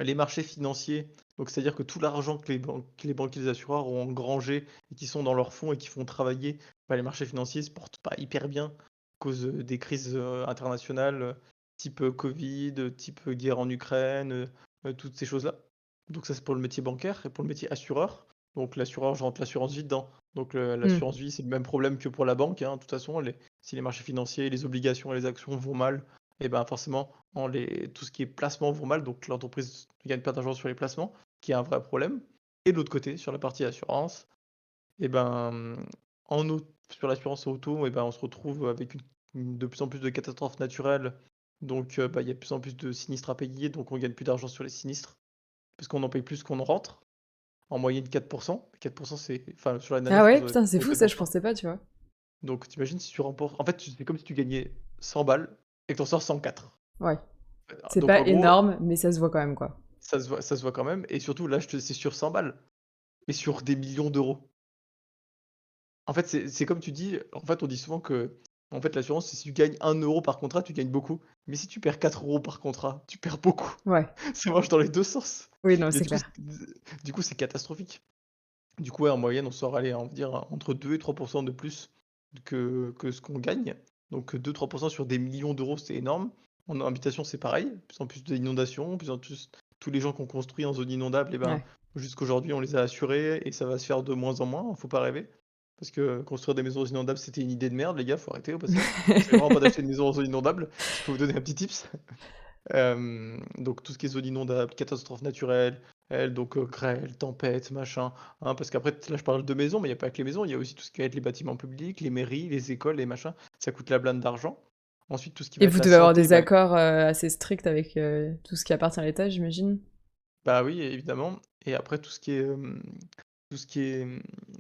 Les marchés financiers, donc c'est-à-dire que tout l'argent que les banquiers et les assureurs ont engrangé et qui sont dans leurs fonds et qui font travailler, bah, les marchés financiers se portent pas hyper bien à cause, des crises, internationales, type, Covid, type, guerre en Ukraine, toutes ces choses-là. Donc ça, c'est pour le métier bancaire et pour le métier assureur. Donc l'assureur, je rentre l'assurance vie dedans. Donc Hmm. l'assurance vie, c'est le même problème que pour la banque, hein. De toute façon, si les marchés financiers, les obligations et les actions vont mal, et ben forcément, tout ce qui est placement vont mal, donc l'entreprise ne gagne pas d'argent sur les placements, qui est un vrai problème. Et de l'autre côté, sur la partie assurance, et ben, sur l'assurance auto, et ben, on se retrouve avec de plus en plus de catastrophes naturelles. Donc, bah, il y a de plus en plus de sinistres à payer, donc on gagne plus d'argent sur les sinistres, parce qu'on en paye plus qu'on en rentre. En moyenne 4%. 4%, c'est, enfin, sur l'année dernière, Ah je ouais? pense, Putain, c'est on fou, était ça, dans je ça. pensais pas, tu vois. Donc, t'imagines si tu remportes. En fait, c'est comme si tu gagnais 100 balles et que t'en sors 104. Ouais. C'est Donc, pas en gros, énorme, mais ça se voit quand même, quoi. ça se voit quand même et surtout là, c'est sur 100 balles, mais sur des millions d'euros. En fait, c'est comme tu dis, en fait, on dit souvent que, en fait, l'assurance, c'est si tu gagnes 1 € par contrat, tu gagnes beaucoup. Mais si tu perds 4 € par contrat, tu perds beaucoup. Ouais. Ça marche dans les 2 sens Oui, non, et c'est clair. du coup, c'est catastrophique. Du coup, ouais, en moyenne, on sort, allez, on va dire entre 2 et 3 de plus que ce qu'on gagne. Donc 2-3 sur des millions d'euros, c'est énorme. En habitation, c'est pareil. De plus en plus d'inondations, de plus en plus tous les gens qui ont construit en zone inondable, et ben, Ouais. jusqu'aujourd'hui, on les a assurés et ça va se faire de moins en moins, faut pas rêver. Parce que construire des maisons inondables, c'était une idée de merde, les gars, faut arrêter au passage. Je vous conseille vraiment pas d'acheter une maison en zone inondable, si je peux vous donner un petit tips. Donc tout ce qui est zone inondable, catastrophes naturelles, donc grêle, tempête, machin, hein, parce qu'après là je parle de maisons, mais il y a pas que les maisons, il y a aussi tout ce qui va être les bâtiments publics, les mairies, les écoles, les machins, ça coûte la blinde d'argent. Ensuite, tout ce qui Et va être vous la devez avoir santé, des bah accords assez stricts avec tout ce qui appartient à l'État, j'imagine? bah, oui, évidemment et après tout ce qui est,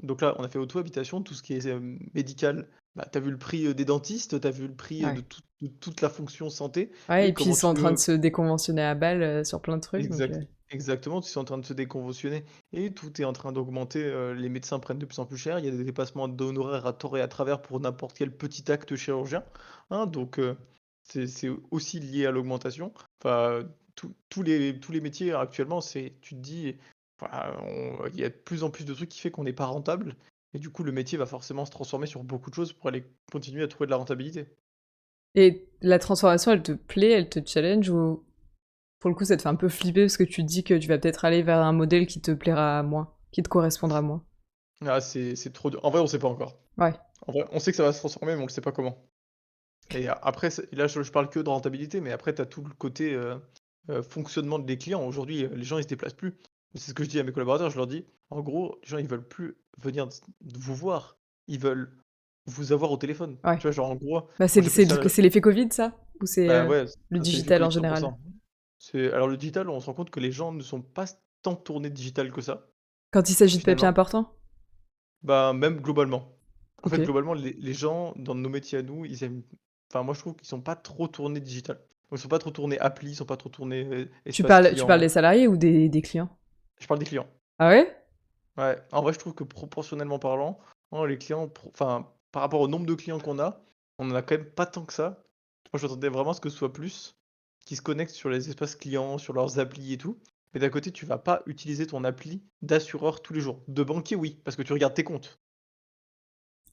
donc là, on a fait auto-habitation, tout ce qui est, médical, bah, tu as vu le prix, des dentistes, tu as vu le prix, Ouais. de toute la fonction santé Ouais, et et puis ils comment sont en tu train de veux se déconventionner à balle sur plein de trucs, donc exactement, ils sont en train de se déconventionner et tout est en train d'augmenter, les médecins prennent de plus en plus cher, il y a des dépassements d'honoraires à tort et à travers pour n'importe quel petit acte chirurgien, hein, donc c'est aussi lié à l'augmentation. Enfin, tous les métiers actuellement, c'est tu te dis, enfin, il y a de plus en plus de trucs qui fait qu'on n'est pas rentable et du coup, le métier va forcément se transformer sur beaucoup de choses pour aller continuer à trouver de la rentabilité. et la transformation, elle te plaît, elle te challenge ou pour le coup, ça te fait un peu flipper parce que tu te dis que tu vas peut-être aller vers un modèle qui te plaira moins, qui te correspondra moins? Ah, c'est trop dur. En vrai, on sait pas encore. Ouais, En vrai, on sait que ça va se transformer, mais on ne sait pas comment. Et après, là, je parle que de rentabilité, mais après, tu as tout le côté fonctionnement des clients. Aujourd'hui, les gens, ils se déplacent plus. C'est ce que je dis à mes collaborateurs. Je leur dis, en gros, les gens, ils veulent plus venir vous voir. Ils veulent vous avoir au téléphone. ouais. Tu vois, genre, en gros, Bah, moi, j'appelle ça, c'est l'effet Covid, ça? Ou c'est bah ouais, le ça, c'est l'effet digital en Covid général? 100%. Alors, le digital, on se rend compte que les gens ne sont pas tant tournés digital que ça, Quand il s'agit de papier finalement. important? Bah, même globalement. En fait, OK. globalement, les gens dans nos métiers à nous, ils aiment enfin, moi, je trouve qu'ils sont pas trop tournés digital. Ils sont pas trop tournés appli, ils sont pas trop tournés, espace Tu parles client. des salariés ou des clients? Je parle des clients. Ah ouais? Ouais, en vrai, je trouve que proportionnellement parlant, non, les clients enfin, par rapport au nombre de clients qu'on a, on en a quand même pas tant que ça. Moi, je m'attendais vraiment à ce que ce soit plus, qui se connectent sur les espaces clients, sur leurs applis et tout. Mais d'un côté, tu vas pas utiliser ton appli d'assureur tous les jours. De banquier, oui, parce que tu regardes tes comptes.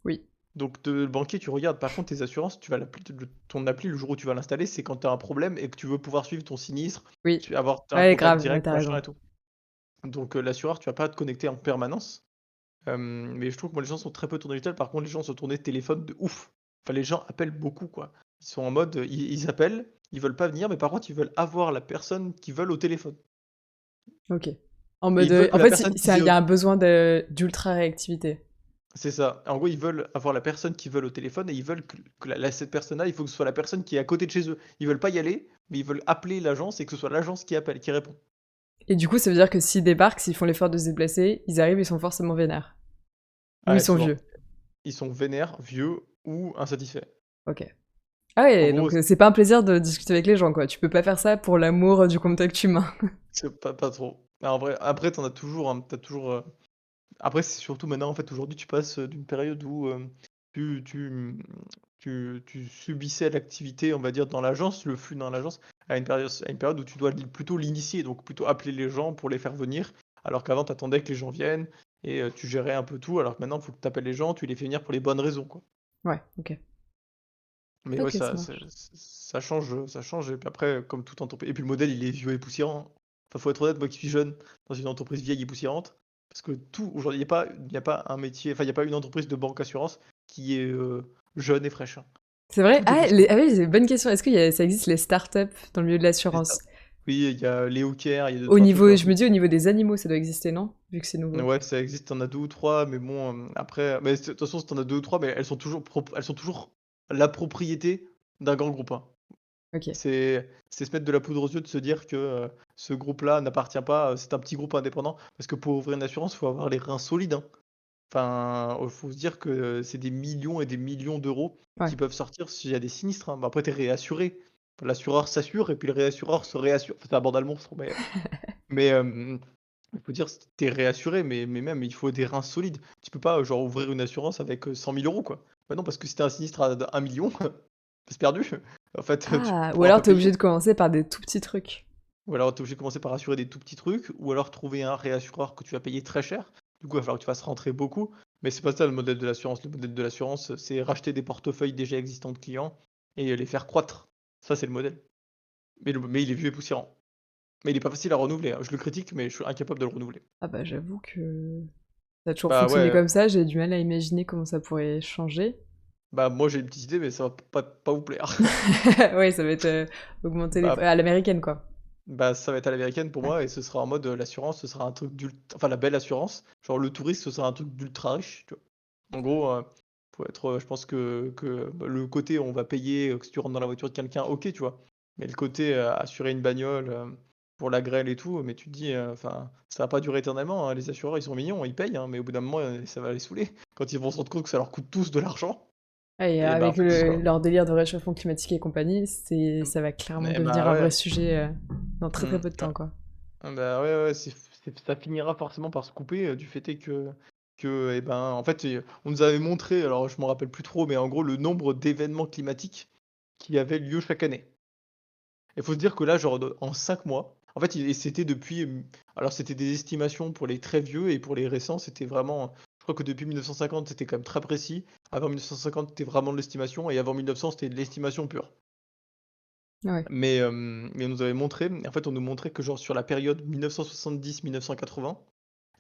Oui. Donc le banquier, tu regardes. Par contre, tes assurances, tu vas ton appli, le jour où tu vas l'installer, c'est quand tu as un problème et que tu veux pouvoir suivre ton sinistre, Oui. tu avoir tu un Ouais, contact grave, ouais, direct, tu machin raison. et tout. Donc l'assureur, tu vas pas te connecter en permanence. Mais je trouve que moi, les gens sont très peu tournés digital. Par contre, les gens sont tournés téléphone de ouf. Enfin, les gens appellent beaucoup, quoi. Ils sont en mode, ils appellent, ils veulent pas venir, mais par contre, ils veulent avoir la personne qu'ils veulent au téléphone. OK. En Et mode, ils veulent que en la fait, personne il y a un besoin d'ultra réactivité. c'est ça. En gros, ils veulent avoir la personne qu'ils veulent au téléphone et ils veulent que cette personne-là, il faut que ce soit la personne qui est à côté de chez eux. Ils veulent pas y aller, mais ils veulent appeler l'agence et que ce soit l'agence qui appelle, qui répond. Et du coup, ça veut dire que s'ils débarquent, s'ils font l'effort de se déplacer, ils arrivent, ils sont forcément vénères. Ou ils Ouais, sont souvent. vieux. Ils sont vénères, vieux ou insatisfaits. OK. Ah En ouais, gros, donc c'est pas un plaisir de discuter avec les gens, quoi. Tu peux pas faire ça pour l'amour du contact humain. c'est pas trop. Mais en vrai, après, t'en as toujours, hein, t'as toujours. Après, c'est surtout maintenant, en fait, aujourd'hui, tu passes d'une période où tu, tu, mmh, tu subissais l'activité, on va dire, dans l'agence, le flux dans l'agence, à une période où tu dois plutôt l'initier, donc plutôt appeler les gens pour les faire venir, alors qu'avant, tu attendais que les gens viennent et tu gérais un peu tout, alors que maintenant, il faut que tu appelles les gens, tu les fais venir pour les bonnes raisons, quoi. Ouais, OK. Mais ouais, OK, ça marche. ça change, et puis après, comme toute entreprise, et puis le modèle, il est vieux et poussiérant. Enfin, faut être honnête, moi qui suis jeune, dans une entreprise vieille et poussiérante, parce que tout, aujourd'hui, il y a pas un métier, enfin, il y a pas une entreprise de banque assurance qui est jeune et fraîche, hein. C'est vrai? Tout est poussiéreux. Ah oui, c'est une bonne question. Est-ce ça existe les startups dans le milieu de C'est ça. l'assurance? Oui, il y a les Hawker, il y a deux Au trois trucs niveau, comme je ça. me dis au niveau des animaux, ça doit exister, non? Vu que c'est nouveau. Ouais, ça existe, t'en as 2 ou 3, mais bon, après, mais de toute façon, si tu as 2 ou 3, mais elles sont toujours la propriété d'un grand groupe, hein. OK. C'est se mettre de la poudre aux yeux de se dire que, ce groupe-là n'appartient pas, c'est un petit groupe indépendant. Parce que pour ouvrir une assurance, il faut avoir les reins solides, hein. Enfin, faut se dire que c'est des millions et des millions d'euros Ouais. qui peuvent sortir s'il y a des sinistres, hein. Bah, après tu es réassuré. L'assureur s'assure et puis le réassureur se réassure. Enfin, c'est un bordel monstre, mais il faut dire tu es réassuré, mais même il faut des reins solides. Tu peux pas, genre, ouvrir une assurance avec, 100 000 €, quoi. Bah, non, parce que si tu as un sinistre à 1 000 000, c'est perdu. En fait, tu Ah! Ou pourras alors pas tu es obligé payer. de commencer par des tout petits trucs. Ou alors tu es obligé de commencer par assurer des tout petits trucs, ou alors trouver un réassureur que tu vas payer très cher. Du coup, il va falloir que tu fasses rentrer beaucoup, mais c'est pas ça le modèle de l'assurance. Le modèle de l'assurance, c'est racheter des portefeuilles déjà existants de clients et les faire croître. Ça, c'est le modèle. Mais il est vieux et poussiérant. Mais il est pas facile à renouveler, hein. Je le critique, mais je suis incapable de le renouveler. Ah bah, j'avoue que ça a toujours Bah, fonctionné ouais, comme ça, j'ai du mal à imaginer comment ça pourrait changer. bah, moi j'ai une petite idée, mais ça va pas vous plaire. Ouais, ça va être, augmenter les Bah à l'américaine, quoi. bah, ça va être à l'américaine pour Ouais. moi et ce sera en mode, l'assurance, ce sera un truc enfin la belle assurance, genre le touriste, ce sera un truc d'ultra riche, tu vois? En gros, Faut être, je pense que bah, le côté on va payer, que si tu rentres dans la voiture de quelqu'un, OK, tu vois? Mais le côté, assurer une bagnole, pour la grêle et tout, mais tu te dis, enfin, ça va pas durer éternellement, hein. Les assureurs, ils sont mignons, ils payent, hein, mais au bout d'un moment, ça va les saouler. Quand ils vont se rendre compte que ça leur coûte tous de l'argent Ah, et et ben, en avec fait, ils sont leur délire de réchauffement climatique et compagnie, ça va clairement et devenir bah, un ouais, vrai sujet dans très très mmh, peu de ouais. temps, quoi. Ah bah, ouais, ouais, ça finira forcément par se couper, du fait est que et ben, en fait, on nous avait montré, alors je m'en rappelle plus trop, mais en gros, le nombre d'événements climatiques qui avaient lieu chaque année. Il faut se dire que là, genre en 5 mois, en fait, et c'était depuis, alors c'était des estimations pour les très vieux et pour les récents, c'était vraiment, je crois que depuis 1950, c'était quand même très précis. Avant 1950, c'était vraiment de l'estimation et avant 1900, c'était de l'estimation pure. Ouais. Mais on nous avait montré, en fait, on nous montrait que genre sur la période 1970-1980,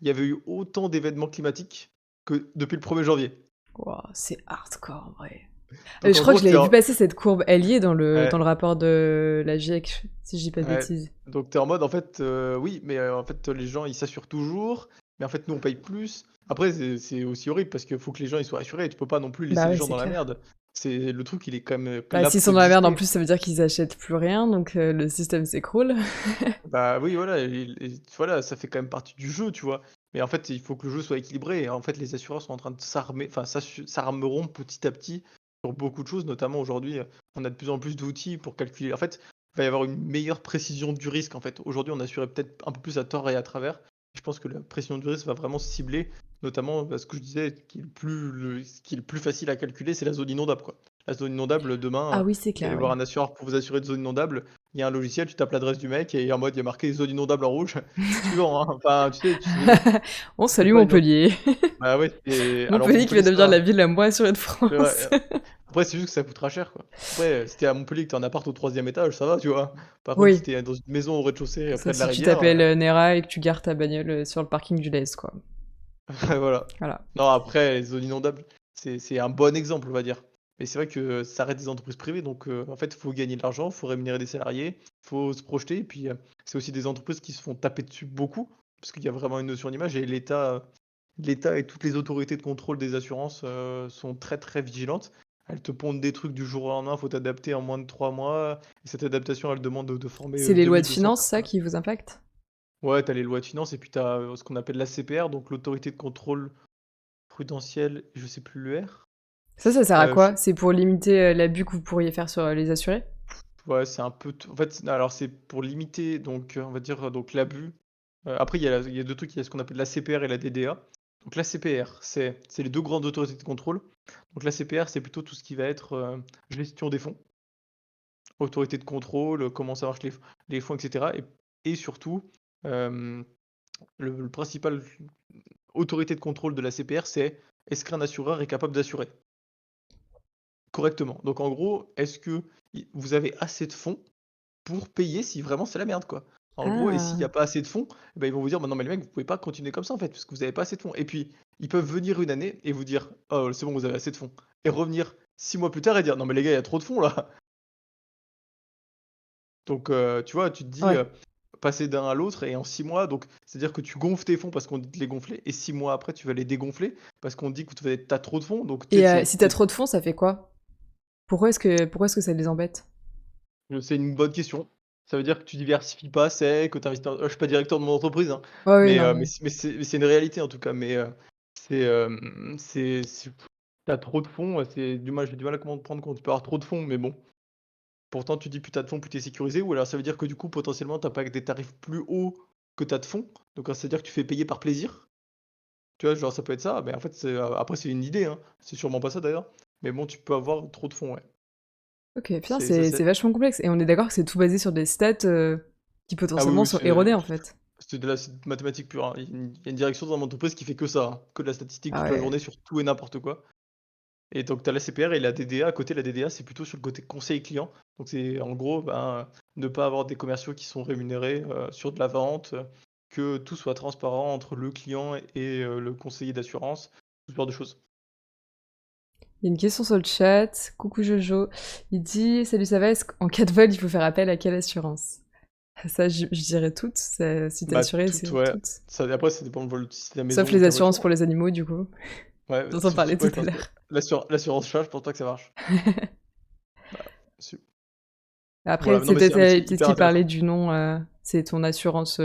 il y avait eu autant d'événements climatiques que depuis le 1er janvier. Wouah, c'est hardcore en vrai. Donc Je en crois gros, que je l'avais vu passer cette courbe. Elle y est ouais, dans le rapport de la GIEC, si je dis pas de ouais, bêtises. donc tu es en mode en fait, oui, mais en fait, les gens ils s'assurent toujours, mais en fait nous on paye plus. Après c'est aussi horrible parce qu'il faut que les gens ils soient assurés, tu peux pas non plus laisser Bah les ouais, gens c'est dans la clair. merde. C'est le truc, il est quand même, Bah, là s'ils pour sont dans la merde, en exister. plus, ça veut dire qu'ils achètent plus rien, donc le système s'écroule. Bah, oui, voilà, et voilà, ça fait quand même partie du jeu, tu vois? Mais en fait, il faut que le jeu soit équilibré et en fait, les assureurs sont en train de s'armer, enfin, s'armeront petit à petit sur beaucoup de choses, notamment aujourd'hui, on a de plus en plus d'outils pour calculer. En fait, il va y avoir une meilleure précision du risque, en fait. Aujourd'hui, on assurait peut-être un peu plus à tort et à travers. Je pense que la précision du risque va vraiment se cibler, notamment, ce que je disais, ce qui est le plus facile à calculer, c'est la zone inondable, quoi. La zone inondable, Ah demain, oui, c'est vous allez clair, voir oui. un assureur pour vous assurer de zone inondable. Il y a un logiciel, tu tapes l'adresse du mec et en mode, il y a marqué zone inondable en rouge, suivant, hein. Enfin, tu sais ce que je veux dire? On C'est salue pas une ent Montpellier. bah, ouais, c'est alors Montpellier qui va Montpellier, ça devenir la va, ville la moins assurée de c'est vrai, France. après c'est juste que ça coûtera cher, quoi. Après, si tu es à Montpellier, que tu as un appart au 3e étage, ça va, tu vois? Par contre, si Oui, tu es dans une maison au rez-de-chaussée, ça près de la si tu rivière, t'appelles Nera et que tu gares ta bagnole sur le parking du Lez, quoi. voilà. Voilà. Non, après, les zones inondables, c'est un bon exemple, on va dire. Mais c'est vrai que ça reste des entreprises privées, donc en fait, il faut gagner de l'argent, il faut rémunérer des salariés, il faut se projeter et puis, c'est aussi des entreprises qui se font taper dessus beaucoup, parce qu'il y a vraiment une notion d'image et l'État et toutes les autorités de contrôle des assurances, sont très, très vigilantes. Elles te pondent des trucs du jour au lendemain, il faut t'adapter en moins de 3 mois et cette adaptation, elle demande de former, C'est les lois 2 de 200 finances, ça, personnes. qui vous impacte? Ouais, tu as les lois de finances et puis tu as, ce qu'on appelle l'ACPR, donc l'autorité de contrôle prudentiel, je sais plus le R. Ça sert à Je quoi? C'est pour limiter l'abus que vous pourriez faire sur les assurés? Ouais, c'est un peu t en fait, alors c'est pour limiter donc, on va dire, donc l'abus. Après il y a 2 trucs, il y a ce qu'on appelle la CPR et la DDA. Donc la CPR, c'est les 2 grandes autorités de contrôle. Donc la CPR, c'est plutôt tout ce qui va être, gestion des fonds, autorité de contrôle, comment ça marche les fonds et cetera, et surtout, hem, le principal autorité de contrôle de la CPR, c'est est-ce qu'un assureur est capable d'assurer correctement? Donc en gros, est-ce que vous avez assez de fonds pour payer si vraiment c'est la merde, quoi. En gros, et s'il y a Ah! pas assez de fonds, eh ben, ils vont vous dire: «Bah, non, mais les mecs, vous pouvez pas continuer comme ça, en fait, parce que vous avez pas assez de fonds», et puis, ils peuvent venir une année et vous dire: «Oh, c'est bon, vous avez assez de fonds», et revenir 6 mois plus tard et dire: «Non, mais les gars, il y a trop de fonds, là». Donc tu vois, tu te dis, Ouais. passer d'un à l'autre et en 6 mois, donc c'est-à-dire que tu gonfles tes fonds parce qu'on dit de les gonfler et 6 mois après, tu vas les dégonfler parce qu'on dit que tu as trop de fonds, donc tu Et sais, c'est si t'as trop de fonds, ça fait quoi? Pourquoi est-ce que ça les embête? c'est une bonne question. Ça veut dire que tu diversifies pas assez, que tu investis je suis pas directeur de mon entreprise, hein, Ouais, oui, non, mais mais c'est une réalité en tout cas, c'est tu trop de fonds, j'ai du mal à comprendre quand tu peux avoir trop de fonds, mais bon. Pourtant tu dis plus tu de fonds, plus tu sécurisé, ou alors ça veut dire que du coup potentiellement tu pas que des tarifs plus hauts que tu de fonds, donc c'est-à-dire que tu fais payer par plaisir. Tu vois? Genre ça peut être ça, mais en fait après c'est une idée, hein, c'est sûrement pas ça d'ailleurs, mais bon tu peux avoir trop de fonds, ouais. OK, putain, C'est ça c'est c'est vachement complexe et on est d'accord que c'est tout basé sur des stats, qui Ah oui, potentiellement oui, sont erronées, en fait? c'est de mathématiques pures, hein. Il y a une direction dans mon entreprise qui fait que ça, hein, que de la statistique Ah toute la ouais. journée sur tout et n'importe quoi, et donc tu as la CPR et la DDA. À côté, la DDA, c'est plutôt sur le côté conseil client. Donc c'est en gros, ben, ne pas avoir des commerciaux qui sont rémunérés, sur de la vente, que tout soit transparent entre le client et le conseiller d'assurance, tout ce genre de choses. Il y a une question sur le chat. Coucou Jojo. Il dit: «Salut, ça va? Est-ce qu'en cas de vol, il faut faire appel à quelle assurance?» Ça, je dirais toutes, si tu Bah, assuré, toutes, c'est ouais. toutes. Ça après ça dépend le vol, si c'est la Sauf maison ou les ta assurances voiture. pour les animaux, du coup. Ouais, dont on parlait tout ouais, je à pense que l'heure. l'assurance charge pour toi que ça marche. Bah, su Après, voilà, non mais c'est peut-être hyper qu'il parlait intéressant. du nom, c'est ton assurance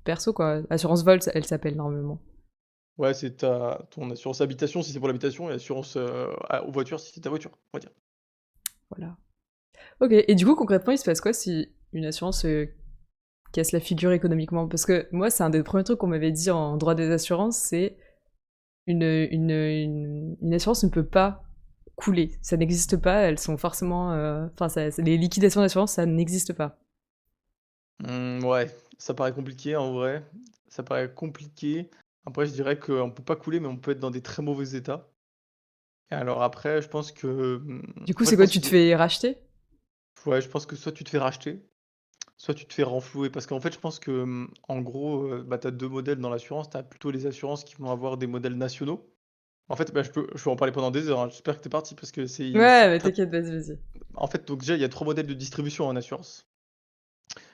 perso, quoi. Assurance vol, elle s'appelle normalement. Ouais, c'est ta ton assurance habitation si c'est pour l'habitation et assurance, aux voitures si c'est ta voiture, on va dire. Voilà. Ok, et du coup, concrètement, il se passe quoi si une assurance casse la figure économiquement? Parce que moi, c'est un des premiers trucs qu'on m'avait dit en droit des assurances, c'est une assurance ne peut pas couler. Ça n'existe pas, elles sont forcément... Enfin, les liquidations d'assurance, ça n'existe pas. Ouais, ça paraît compliqué en vrai. Ça paraît compliqué. Après, je dirais qu'on peut pas couler, mais on peut être dans des très mauvais états. Et alors après, je pense que, Du coup, en fait, c'est je quoi, pense tu qu'il te faut fais racheter? ouais, je pense que soit tu te fais racheter, soit tu te fais renflouer. Parce qu'en fait, je pense que, en gros, bah, tu as 2 modèles dans l'assurance. Tu as plutôt les assurances qui vont avoir des modèles nationaux. En fait, bah, je peux en parler pendant des heures, hein. J'espère que tu es parti parce que Ouais, c'est mais très t'inquiète, vas-y, vas-y. en fait, donc déjà, il y a 3 modèles de distribution en assurance.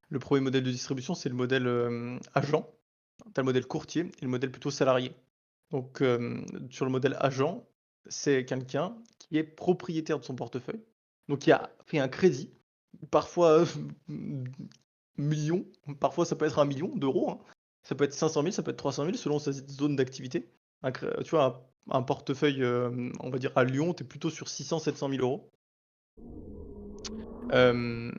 Le premier modèle de distribution, c'est le modèle, agent. Tu as le modèle courtier et le modèle plutôt salarié. Donc, sur le modèle agent, c'est quelqu'un qui est propriétaire de son portefeuille, donc qui a fait un crédit, parfois, millions, parfois ça peut être 1 million d'euros, hein. Ça peut être 500 000, ça peut être 300 000 selon sa zone d'activité. Tu vois, un portefeuille, on va dire à Lyon, tu es plutôt sur 600 000 à 700 000 euros. Hem,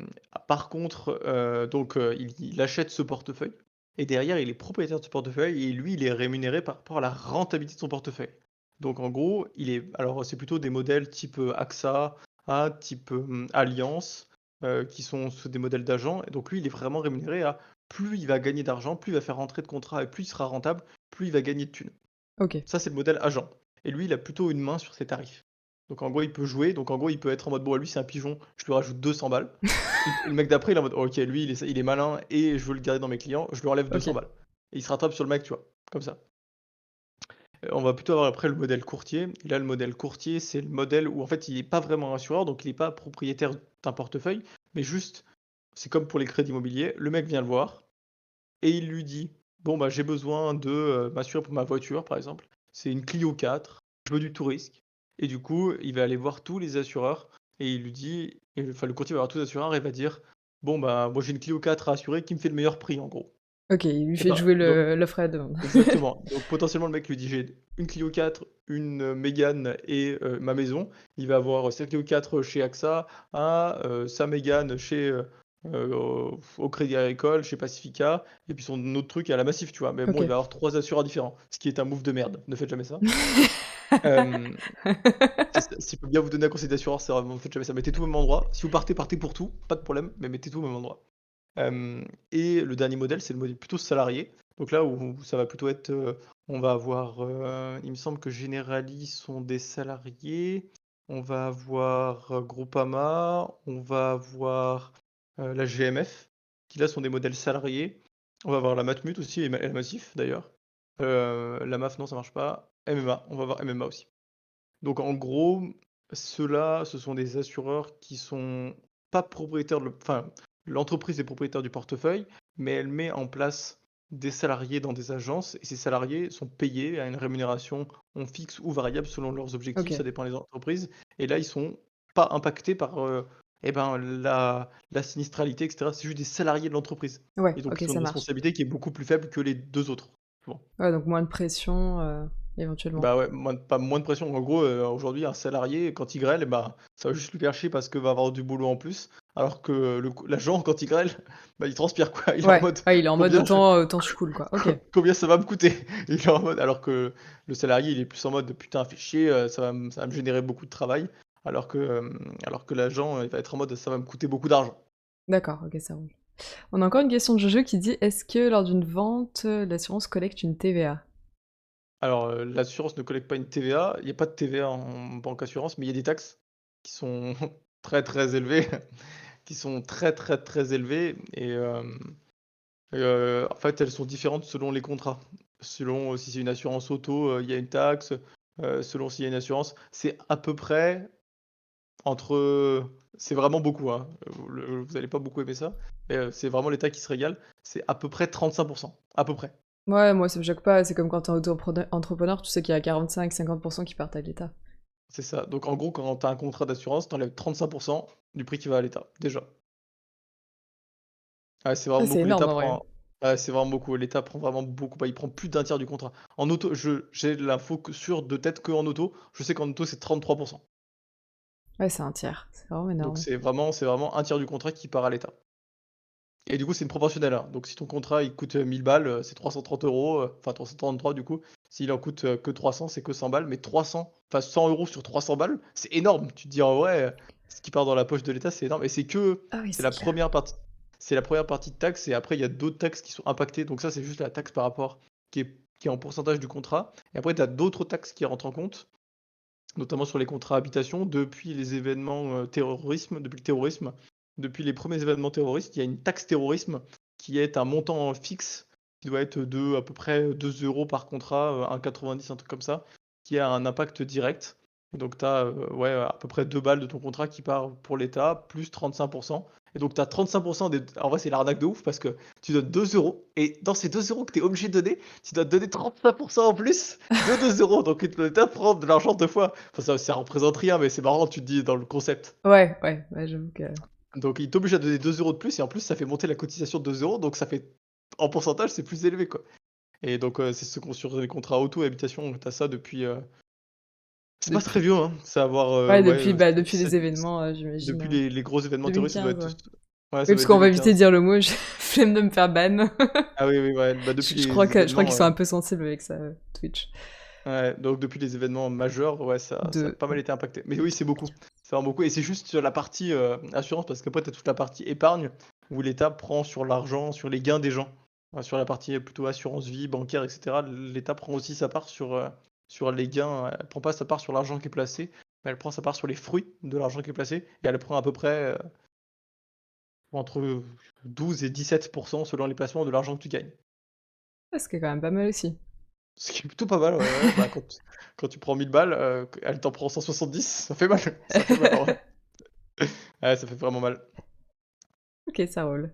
Par contre, donc, il achète ce portefeuille et derrière, il est propriétaire de ce portefeuille et lui, il est rémunéré par rapport à la rentabilité de son portefeuille. Donc en gros, alors c'est plutôt des modèles type, AXA, type, Allianz, qui sont des modèles d'agents et donc lui, il est vraiment rémunéré à plus il va gagner d'argent, plus il va faire rentrer de contrats et plus il sera rentable, plus il va gagner de thunes. Ok. Ça, c'est le modèle agent et lui, il a plutôt une main sur ses tarifs. Donc en gros, il peut jouer, donc en gros, il peut être en mode: «Bon, lui, c'est un pigeon, je lui rajoute 200 balles». Et le mec d'après, il est en mode: «OK, lui, il est malin et je veux le garder dans mes clients, je lui enlève Ok. 200 balles». Et il se rattrape sur le mec, tu vois? Comme ça. On va plutôt avoir après le modèle courtier. Et là, le modèle courtier, c'est le modèle où en fait, il est pas vraiment assureur, donc il est pas propriétaire d'un portefeuille, mais juste, c'est comme pour les crédits immobiliers, le mec vient le voir et il lui dit: «Bon, bah, j'ai besoin de, m'assurer pour ma voiture», par exemple. C'est une Clio 4, je veux du tout risque et du coup, il va aller voir tous les assureurs et il lui dit enfin, le courtier va voir tous les assureurs et va dire: «Bon, bah, moi, j'ai une Clio 4 à assurer qui me fait le meilleur prix», en gros. Ok, il lui Et fait bah, jouer donc l'offre et la demande. exactement. Donc potentiellement, le mec lui dit: «J'ai une Clio 4, une, Mégane et ma maison». Il va avoir sa Clio 4 chez AXA, sa Mégane chez, au Crédit Agricole, chez Pacifica et puis son autre truc à la Massif, tu vois? Mais bon, il Ok. va avoir 3 assureurs différents, ce qui est un move de merde. Ne faites jamais ça. Hem, c'est ça si je peux bien vous donner un conseil d'assureur, c'est vraiment ne faites jamais ça. Mettez tout au même endroit. Si vous partez, partez pour tout, pas de problème, mais mettez tout au même endroit. Et le dernier modèle, c'est le modèle plutôt salarié. Donc là où ça va plutôt être, on va avoir, il me semble que Generali sont des salariés. On va avoir, Groupama, on va avoir, la GMF, qui là sont des modèles salariés. On va avoir la Matmut aussi et la Massif d'ailleurs. La MAF non, ça marche pas. MMA, on va avoir MMA aussi. Donc en gros, ceux-là, ce sont des assureurs qui sont pas propriétaires enfin, l'entreprise est propriétaire du portefeuille, mais elle met en place des salariés dans des agences et ces salariés sont payés à une rémunération en fixe ou variable selon leurs objectifs, ça Ok. dépend des entreprises et là, ils sont pas impactés par, la sinistralité et cetera. C'est juste des salariés de l'entreprise Ouais, et donc ok, ils ont ça une marche. responsabilité qui est beaucoup plus faible que les 2 autres, souvent. Ouais, donc moins de pression, éventuellement. Bah, ouais, moins de pression. En gros, aujourd'hui, un salarié, quand il grêle, bah, ça va juste lui faire chier parce qu'il va avoir du boulot en plus. Alors que l'agent, quand il grêle, bah, il transpire, quoi. Il est en Ouais, mode: ouais, il est en mode «Combien je autant je cool, quoi. Ok. combien ça va me coûter?» Il est en mode alors que le salarié, il est plus en mode: «Putain, fait chier, ça va me générer beaucoup de travail». Alors que l'agent, il va être en mode: «Ça va me coûter beaucoup d'argent». D'accord, ok, ça roule. On a encore une question de Jojo qui dit: «Est-ce que lors d'une vente, l'assurance collecte une TVA?» Alors, l'assurance ne collecte pas une TVA. Il y a pas de TVA en banque assurance, mais il y a des taxes qui sont très, très élevées, qui sont très, très, très élevées en fait, elles sont différentes selon les contrats. Selon, si c'est une assurance auto, il y a une taxe, selon s'il y a une assurance. C'est à peu près entre, c'est vraiment beaucoup, hein, vous allez pas beaucoup aimer ça, mais c'est vraiment l'État qui se régale. C'est à peu près 35 à peu près. Ouais, moi ça me choque pas, c'est comme quand t'es auto-entrepreneur, tu sais qu'il y a 45-50% qui partent à l'État. C'est ça. Donc en gros, quand tu as un contrat d'assurance, tu enlèves 35% du prix qui va à l'État, déjà. Ouais, c'est Ah, vraiment c'est beaucoup. énorme L'État en vrai. prend ouais, c'est vraiment beaucoup. L'État prend vraiment beaucoup, bah, il prend plus d'un tiers du contrat. En auto, j'ai l'info que sûre de tête qu'en auto. Je sais qu'en auto, c'est 33%. Ouais, c'est un tiers, c'est vraiment Donc énorme. c'est vraiment un tiers du contrat qui part à l'État. Et du coup, c'est une proportionnelle, hein. Donc si ton contrat, il coûte, 1 000 balles, c'est 330 €, enfin 333 du coup. S'il en coûte, que 300, c'est que 100 balles, mais 300, enfin 100 € sur 300 balles, c'est énorme. Tu te dis: «En vrai, ce qui part dans la poche de l'État, c'est énorme» et Ah oui, c'est c'est la clair. première partie c'est la première partie de taxe et après il y a d'autres taxes qui sont impactées. Donc ça, c'est juste la taxe par rapport qui est en pourcentage du contrat et après tu as d'autres taxes qui rentrent en compte, notamment sur les contrats habitation, depuis les événements, depuis le terrorisme, depuis les premiers événements terroristes, il y a une taxe terrorisme qui est un montant fixe qui doit être de à peu près 2 € par contrat, 1,90 un truc comme ça, qui a un impact direct. Et donc tu as, ouais, à peu près 2 balles de ton contrat qui part pour l'État, plus 35 et donc tu as 35 des en vrai, c'est l'arnaque de ouf parce que tu donnes 2 € et dans ces 2 € que tu es obligé de donner, tu dois donner 35 en plus de 2 €. Donc l'État prend de l'argent 2 fois. Enfin, ça représente rien, mais c'est marrant, tu te dis dans le concept. Ouais, ouais, ouais, j'avoue que Donc il t'oblige à donner 2 € de plus et en plus, ça fait monter la cotisation de 2 €, donc ça fait en pourcentage, c'est plus élevé, quoi. Et donc c'est ce qu'on sur les contrats auto et habitation, tu as ça depuis, c'est pas très depuis vieux, hein, c'est avoir, ouais, ouais, depuis, bah, depuis les 7 événements, j'imagine, depuis les gros événements terroristes, ça doit 2015, être ouais. ouais, Oui, ça doit parce être qu'on va éviter de 2015. dire le mot, j'ai flemme de me faire ban. Ah oui, oui, ouais, bah, depuis Je crois les que je crois qu'ils événements, sont un peu sensibles avec ça, Twitch. ouais, donc depuis les événements majeurs, ouais, ça a De pas mal été impacté. Mais oui, c'est beaucoup. C'est vraiment beaucoup et c'est juste sur la partie, assurance parce qu'après tu as toute la partie épargne où l'État prend sur l'argent, sur les gains des gens. Sur la partie, plutôt assurance vie, bancaire et cetera, l'État prend aussi sa part sur les gains, elle prend pas sa part sur l'argent qui est placé, mais elle prend sa part sur les fruits de l'argent qui est placé et elle prend à peu près, entre 12 et 17% selon les placements de l'argent que tu gagnes. ah, ce qui est quand même pas mal aussi. Ce qui est plutôt pas mal, ouais, ouais, bah, quand tu prends 1 000 balles, elle t'en prend 170, ça fait mal, ça fait mal en vrai. Ouais, ça fait vraiment mal. OK, ça roule.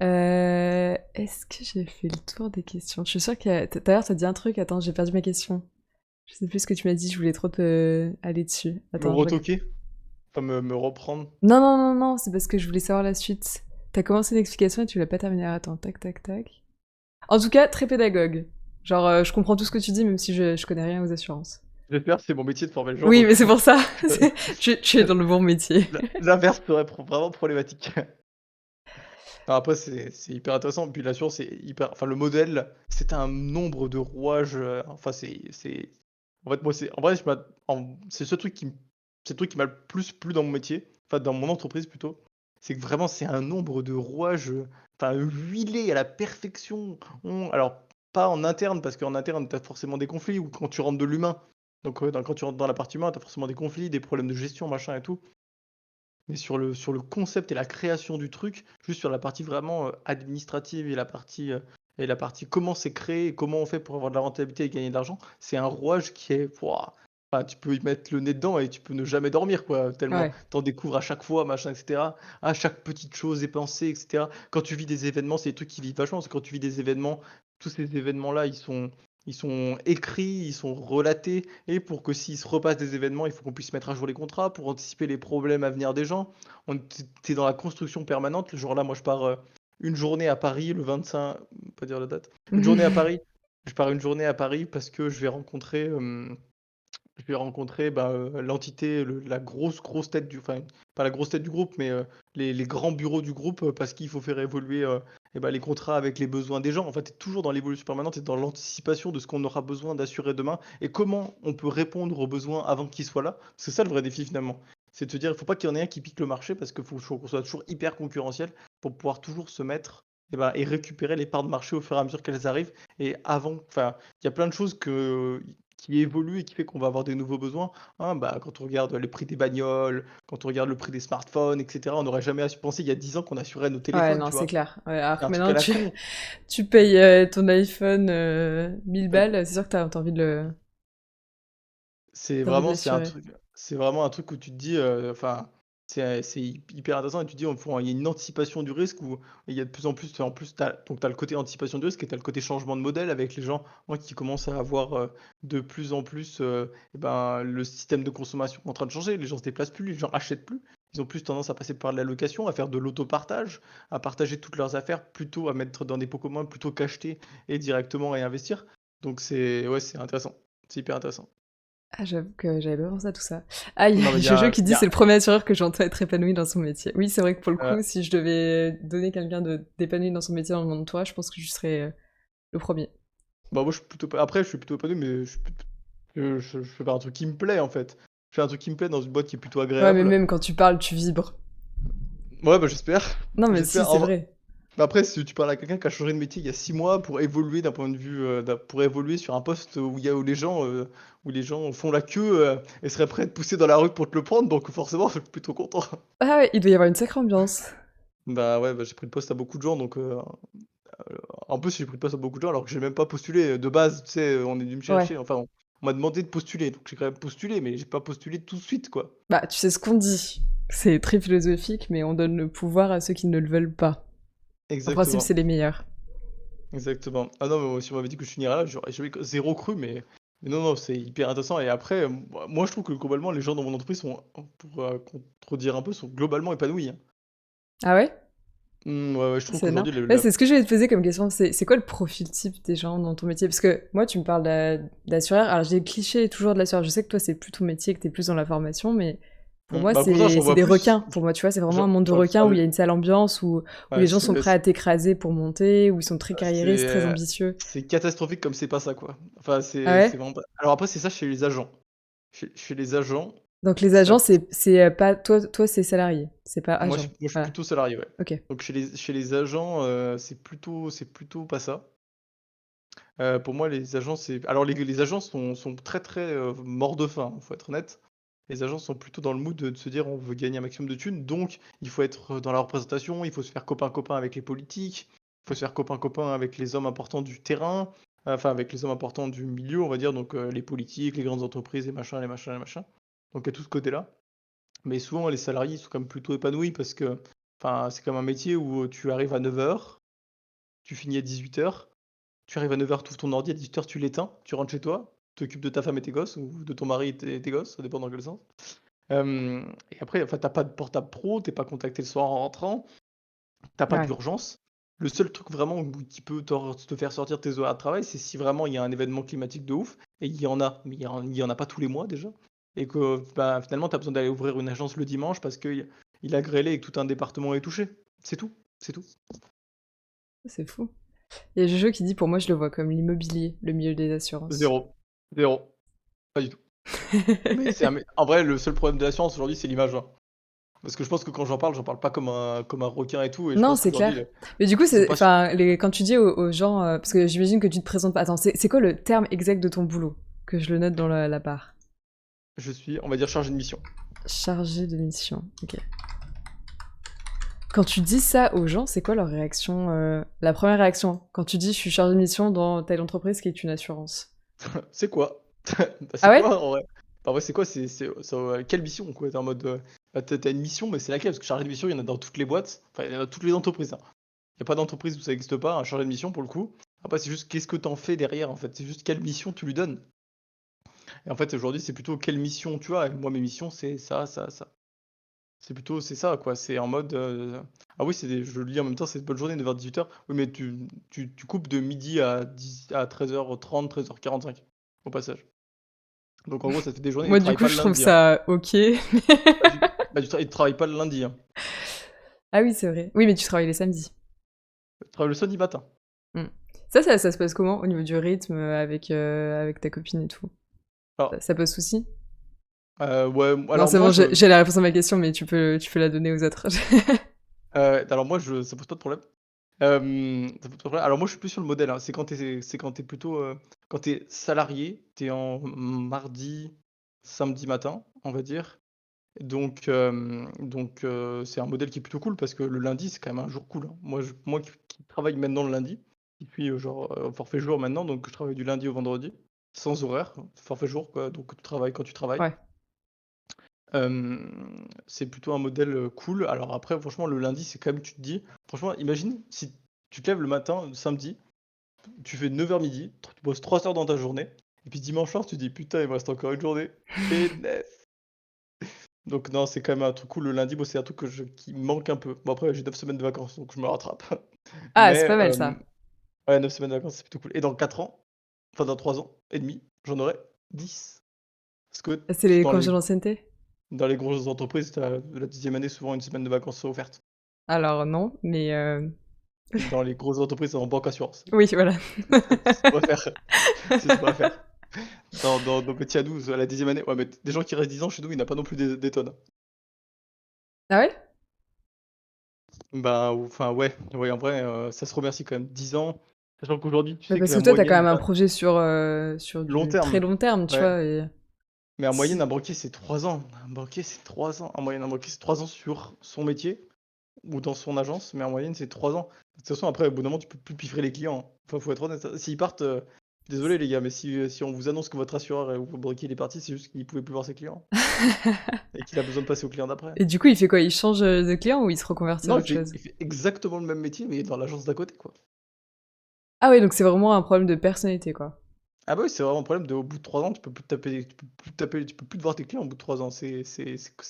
Est-ce que j'ai fait le tour des questions? Je suis sûre que tout à l'heure, tu dit un truc, attends, j'ai perdu ma question. Je sais plus ce que tu m'as dit, je voulais trop te aller dessus. Me Attends, je regarde. retoquer, enfin me reprendre. Non, non, non, non, c'est parce que je voulais savoir la suite. T'as commencé une explication et tu l'as pas terminée. Attends, tac, tac, tac. En tout cas, très pédagogue. Genre, je comprends tout ce que tu dis, même si je connais rien aux assurances. J'espère, c'est mon métier de former les gens, Oui, mais donc c'est pour ça. Tu es dans le bon métier. l'inverse serait vraiment problématique. Alors après, c'est hyper intéressant, puis l'assurance, c'est hyper enfin le modèle, c'est un nombre de rouages, enfin c'est en fait, moi, c'est en vrai, je m'a en c'est le truc qui m'a le plus plu dans mon métier, enfin dans mon entreprise plutôt. C'est que vraiment, c'est un nombre de rouages, enfin huilés à la perfection. Alors pas en interne, parce qu'en interne, tu as forcément des conflits ou quand tu rentres de l'humain. Donc, quand tu rentres dans la partie humain, tu as forcément des conflits, des problèmes de gestion, machin et tout. Mais sur le concept et la création du truc, juste sur la partie vraiment, administrative et la partie comment c'est créé, comment on fait pour avoir de la rentabilité et gagner de l'argent, c'est un rouage qui est wouah! Enfin, tu peux y mettre le nez dedans et tu peux ne jamais dormir quoi, tellement Ouais. tu en découvres à chaque fois, machin et cetera. À chaque petite chose est pensée et cetera. Quand tu vis des événements, c'est des trucs qui vivent vachement, parce que quand tu vis des événements, tous ces événements-là, ils sont écrits, ils sont relatés et pour que s'il se repasse des événements, il faut qu'on puisse mettre à jour les contrats pour anticiper les problèmes à venir des gens. Tu dans la construction permanente. Le jour là, moi, je pars, une journée à Paris le 25, pas dire la date. Une journée à Paris. Je pars une journée à Paris parce que je vais rencontrer, bah, l'entité, la grosse tête enfin, pas la grosse tête du groupe, mais les grands bureaux du groupe, parce qu'il faut faire évoluer, et bah, les contrats avec les besoins des gens. En fait, tu es toujours dans l'évolution permanente et dans l'anticipation de ce qu'on aura besoin d'assurer demain et comment on peut répondre aux besoins avant qu'ils soient là. C'est ça le vrai défi finalement. C'est de se dire, il faut pas qu'il y en ait un qui pique le marché parce qu'il faut qu'on soit toujours hyper concurrentiel pour pouvoir toujours se mettre et récupérer les parts de marché au fur et à mesure qu'elles arrivent et avant enfin, il y a plein de choses qui évolue et qui fait qu'on va avoir des nouveaux besoins. Hein, bah, quand on regarde le prix des bagnoles, quand on regarde le prix des smartphones, et cetera, on n'aurait jamais pensé il y a 10 ans qu'on assurait nos Ouais, téléphones, non, tu c'est vois? clair. Ouais, alors C'est que un truc à maintenant, la tu, con. tu payes ton iPhone 1000 Heu, balles, c'est sûr que t'as envie de c'est t'as envie de vraiment c'est un l'assurer. truc c'est vraiment un truc où tu te dis, enfin C'est hyper intéressant et tu dis, il y a une anticipation du risque où il y a de plus en plus, tu as le côté anticipation du risque et tu as le côté changement de modèle avec les gens, moi, qui commencent à avoir, de plus en plus, le système de consommation est en train de changer. Les gens se déplacent plus, les gens achètent plus. Ils ont plus tendance à passer par la location, à faire de l'autopartage, à partager toutes leurs affaires, plutôt à mettre dans des pots communs, plutôt qu'acheter et directement réinvestir. Donc c'est intéressant. C'est hyper intéressant. Ah, j'avoue que j'avais pas pensé à tout ça. Ah, il y Non, a mais Jojo qui il dit y c'est a le premier assureur que j'entends être épanoui dans son métier. Oui, c'est vrai que pour le heu coup, si je devais donner quelqu'un d'épanoui dans son métier dans le monde de toi, je pense que je serais le premier. Moi je suis plutôt pas après je suis plutôt épanoui, mais je suis plut je fais pas un truc qui me plaît, en fait. Je fais un truc qui me plaît dans une boîte qui est plutôt Ouais, mais agréable. même quand tu parles, tu vibres. Ouais, bah, j'espère, Non, mais si, j'espère. c'est vrai. Bah, après, si tu parles à quelqu'un qui a changé de métier il y a 6 mois pour évoluer d'un point de vue, pour évoluer sur un poste où les gens font la queue, et seraient prêts à te pousser dans la rue pour te le prendre, donc forcément, je suis plutôt content. Ah ouais, il doit y avoir une sacrée ambiance. Bah, ouais, bah, j'ai pris le poste à beaucoup de gens, donc en plus, j'ai pris le poste à beaucoup de gens alors que j'ai même pas postulé. De base, tu sais, on est venu me Ouais. chercher, enfin, on m'a demandé de postuler, donc j'ai quand même postulé, mais j'ai pas postulé tout de suite, quoi. Bah, tu sais ce qu'on dit. C'est très philosophique, mais on donne le pouvoir à ceux qui ne le veulent pas. En principe, c'est Exactement, les meilleurs. exactement. Ah non, mais moi, si on m'avait dit que je finirais là, j'aurais zéro cru, mais non, non, c'est hyper intéressant et après, moi, je trouve que globalement, les gens dans mon entreprise sont, pour, contredire un peu, sont globalement épanouis, hein. Ah ouais? Ouais, ouais, je trouve C'est énorme. qu'aujourd'hui le Ouais, la c'est ce que je vais te poser comme question. C'est quoi le profil type des gens dans ton métier? Parce que moi, tu me parles d'assureur. Alors, j'ai le cliché toujours de l'assureur. Je sais que toi, c'est plus ton métier, que t'es plus dans la formation, mais pour moi, bah, au contraire, j'en c'est vois des plus, requins. Pour moi, tu vois, c'est vraiment un genre monde de genre requins où il y a une sale ambiance, où les ouais, gens sont prêts à t'écraser pour monter, où ils sont très carriéristes, très c'est ambitieux. c'est catastrophique comme c'est pas ça, quoi. Enfin, Ah c'est ouais? vraiment pas alors après, c'est ça chez les agents. Chez les agents, Donc, les c'est un agents, c'est pas toi, c'est salarié. C'est pas agent. moi, je suis Voilà. plutôt salarié, ouais. Ok. Donc chez les agents, c'est plutôt pas ça. Pour moi, les agents, c'est alors les agents sont très, très, morts de faim, faut être honnête. Les agents sont plutôt dans le mood de se dire: «On veut gagner un maximum de thunes», donc il faut être, dans la représentation, il faut se faire copain-copain avec les politiques, il faut se faire copain-copain avec les hommes importants du terrain, enfin avec les hommes importants du milieu, on va dire, donc les politiques, les grandes entreprises, les machins, les machins, les machins. Donc il y a tout ce côté-là. Mais souvent, les salariés, ils sont quand même plutôt épanouis parce que, enfin, c'est comme un métier où, tu arrives à 9 heures, tu finis à 18 heures. Tu arrives à 9 heures, tu ouvres ton ordi, à 18 heures, tu l'éteins, tu rentres chez toi, tu t'occupes de ta femme et tes gosses ou de ton mari et tes gosses, ça dépend dans quel sens. Et après, enfin, tu pas de portable pro, tu pas contacté le soir en rentrant, t'as pas Ouais. d'urgence. Le seul truc vraiment qui peut te faire sortir de tes horaires de travail, c'est si vraiment il y a un événement climatique de ouf et il y en a, mais il y en a pas tous les mois déjà et que, bah, finalement, tu as besoin d'aller ouvrir une agence le dimanche parce qu'il a grêlé et que tout un département est touché. C'est tout, c'est tout. C'est fou. Il y a Jojo qui dit pour moi, je le vois comme l'immobilier, le milieu des assurances. Zéro, zéro, pas du tout. Mais c'est un mé en vrai, le seul problème de l'assurance aujourd'hui, c'est l'image, hein. Parce que je pense que quand j'en parle pas comme un requin et tout et je Non, pense c'est qu'aujourd'hui, clair. Mais du coup, ils sont pas su enfin, quand tu dis aux gens, parce que j'imagine que tu te présentes pas. Attends, c'est quoi le terme exact de ton boulot? Que je le note dans la barre. je suis, on va dire, chargé de mission. Chargé de mission. Ok. Quand tu dis ça aux gens, c'est quoi leur réaction? La première réaction, quand tu dis je suis chargé de mission dans telle entreprise qui est une assurance. C'est quoi? Bah, Ah c'est ouais? quoi en vrai? Bah, en vrai, c'est quoi? Quelle mission, quoi? Tu es en mode, bah, tu une mission, mais c'est laquelle? Parce que chargé de mission, il y en a dans toutes les boîtes, enfin, il y en a dans toutes les entreprises, hein. Il y a pas d'entreprise où ça existe pas, un chargé de mission pour le coup. Après, c'est juste qu'est-ce que tu en fais derrière, en fait? C'est juste quelle mission tu lui donnes. Et en fait, aujourd'hui, c'est plutôt quelle mission tu as et moi, mes missions, c'est ça, ça, ça. C'est ça, quoi. C'est en mode, ah oui, je le lis en même temps, c'est une bonne journée, 9h-18 heures. Oui, mais tu coupes de midi à 13h30, 13h45 au passage. Donc en gros, ça fait des journées et tu Moi, du travailles coup, pas le je trouve lundi, hein. ça ok. Tu travailles pas le lundi, hein. Ah oui, c'est vrai. Oui, mais tu travailles les samedis. Tu travailles le samedi matin. Hmm. Ça se passe comment au niveau du rythme avec ta copine et tout? Alors, Ça pose souci? ouais, Non, alors c'est moi bon, je j'ai la réponse à ma question, mais tu peux la donner aux autres. alors moi je ça pose pas de problème. Ça pose pas de problème. Alors moi, je suis plus sur le modèle, hein. C'est quand tu es plutôt, quand tu es salarié, tu es en mardi, samedi matin, on va dire. C'est un modèle qui est plutôt cool parce que le lundi, c'est quand même un jour cool, hein. Moi qui travaille maintenant le lundi, qui suis, au forfait jour maintenant, donc je travaille du lundi au vendredi, sans horaire, forfait jour quoi, donc tu travailles quand tu travailles. Ouais. C'est plutôt un modèle, cool. Alors après, franchement, le lundi, c'est quand même tu te dis franchement, imagine si tu te lèves le matin, le samedi, tu fais 9h-12:00, tu bosses 3 heures dans ta journée et puis dimanche soir, tu te dis: «Putain, il me reste encore une journée. Punaise!» Donc non, c'est quand même un truc cool le lundi. Moi, c'est un truc qui me manque un peu. Bon après, j'ai 9 semaines de vacances, donc je me rattrape. Ah, c'est Mais pas mal ça. ouais, 9 semaines de vacances, c'est plutôt cool et dans 4 ans, enfin dans 3 ans et demi, j'en aurai 10. Parce que C'est les dans congés les d'ancienneté? dans les grosses entreprises, tu as la 10e année, souvent une semaine de vacances offerte. Alors non, mais Dans les grosses entreprises en banque assurance. oui, voilà. Si tu préfères, si tu préfères. Dans nos métiers à nous, à la 10e année, ouais, mais des gens qui restent 10 ans chez nous, il y en a pas non plus des tonnes. Ah ouais? Bah, ou enfin, ouais, ouais, en vrai, ça se remercie quand même. 10 ans, sachant qu'aujourd'hui, tu Bah, sais que parce la que toi, tu as quand moyenne même un d'un projet sur long du très terme, long terme, tu ouais, vois? Et mais en moyenne, si un banquier, c'est 3 ans. Un banquier, c'est 3 ans. En moyenne, un banquier, c'est 3 ans sur son métier ou dans son agence, mais en moyenne, c'est 3 ans. De toute façon, après, au bout d'un moment, tu peux plus piffrer les clients, hein. Enfin, faut être honnête, hein. S'ils partent, désolé les gars, mais si on vous annonce que votre assureur ou votre banquier, il est parti, c'est juste qu'il pouvait plus voir ses clients et qu'il a besoin de passer aux clients d'après. et du coup, il fait quoi? Il change, de client ou il se reconvertit à Non, autre chose? il fait exactement le même métier, mais dans l'agence d'à côté, quoi. Ah ouais, donc c'est vraiment un problème de personnalité, quoi. Ah bah oui, c'est vraiment un problème de au bout de 3 ans, tu peux plus te voir tes clients au bout de 3 ans. C'est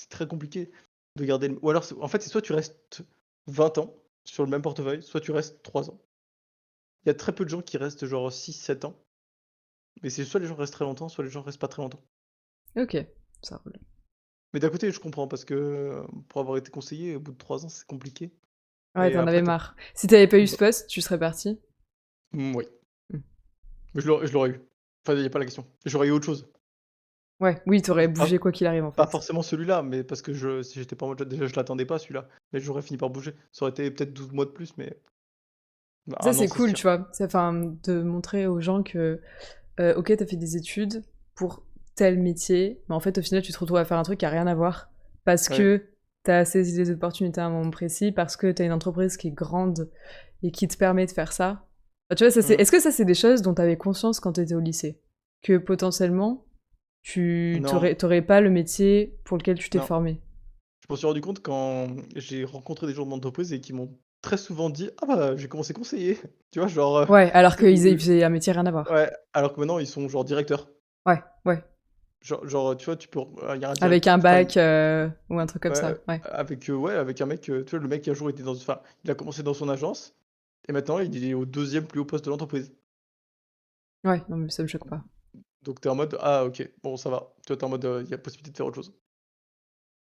très compliqué de garder le ou alors c'est en fait, c'est soit tu restes 20 ans sur le même portefeuille, soit tu restes 3 ans. Il y a très peu de gens qui restent genre 6 7 ans, mais c'est soit les gens restent très longtemps, soit les gens restent pas très longtemps. OK, ça roule. Mais d'un côté, je comprends parce que, pour avoir été conseiller, au bout de 3 ans, c'est compliqué Ouais, et tu en après avais tu marre. Si tu avais pas eu ce bah, poste, tu serais parti? oui, Mmh. mais je l'aurais eu. Enfin, il y a pas la question. J'aurais eu autre chose. Ouais, oui, tu aurais Pas bougé quoi qu'il arrive, en pas fait. forcément celui-là, mais parce que si j'étais pas en mode déjà je l'attendais pas celui-là, mais j'aurais fini par bouger. Ça aurait été peut-être 12 mois de plus, mais bah, Ça, 1 an, c'est c'est cool, sûr. tu vois? C'est enfin, de montrer aux gens que, OK, tu as fait des études pour tel métier, mais en fait, au final, tu te retrouves à faire un truc qui a rien à voir parce Ouais, que tu as saisi des opportunités à un moment précis, parce que tu as une entreprise qui est grande et qui te permet de faire ça. Bah, tu vois, ça, c'est mmh. est-ce que ça, c'est des choses dont tu avais conscience quand tu étais au lycée? Que potentiellement, tu Non, t'aurais pas le métier pour lequel tu t'es non. formé? Je m'en suis rendu compte quand j'ai rencontré des gens de mon entreprise et qui m'ont très souvent dit: «Ah bah, j'ai commencé conseiller». Tu vois? Genre, Ouais, alors tu sais, qu'ils faisaient un métier rien à voir. ouais, alors que maintenant ils sont genre directeurs. Ouais, ouais. Genre, tu vois, il y a un Avec direct un enfin, bac, ou un truc comme ouais, ça, ouais. ouais, avec un mec, tu vois, le mec qui un jour était enfin, il a commencé dans son agence et maintenant il est au 2e plus haut poste de l'entreprise. Ouais, non, mais ça me choque pas. Donc tu es en mode: «Ah OK, bon ça va». Tu vois, tu es en mode, il y a possibilité de faire autre chose.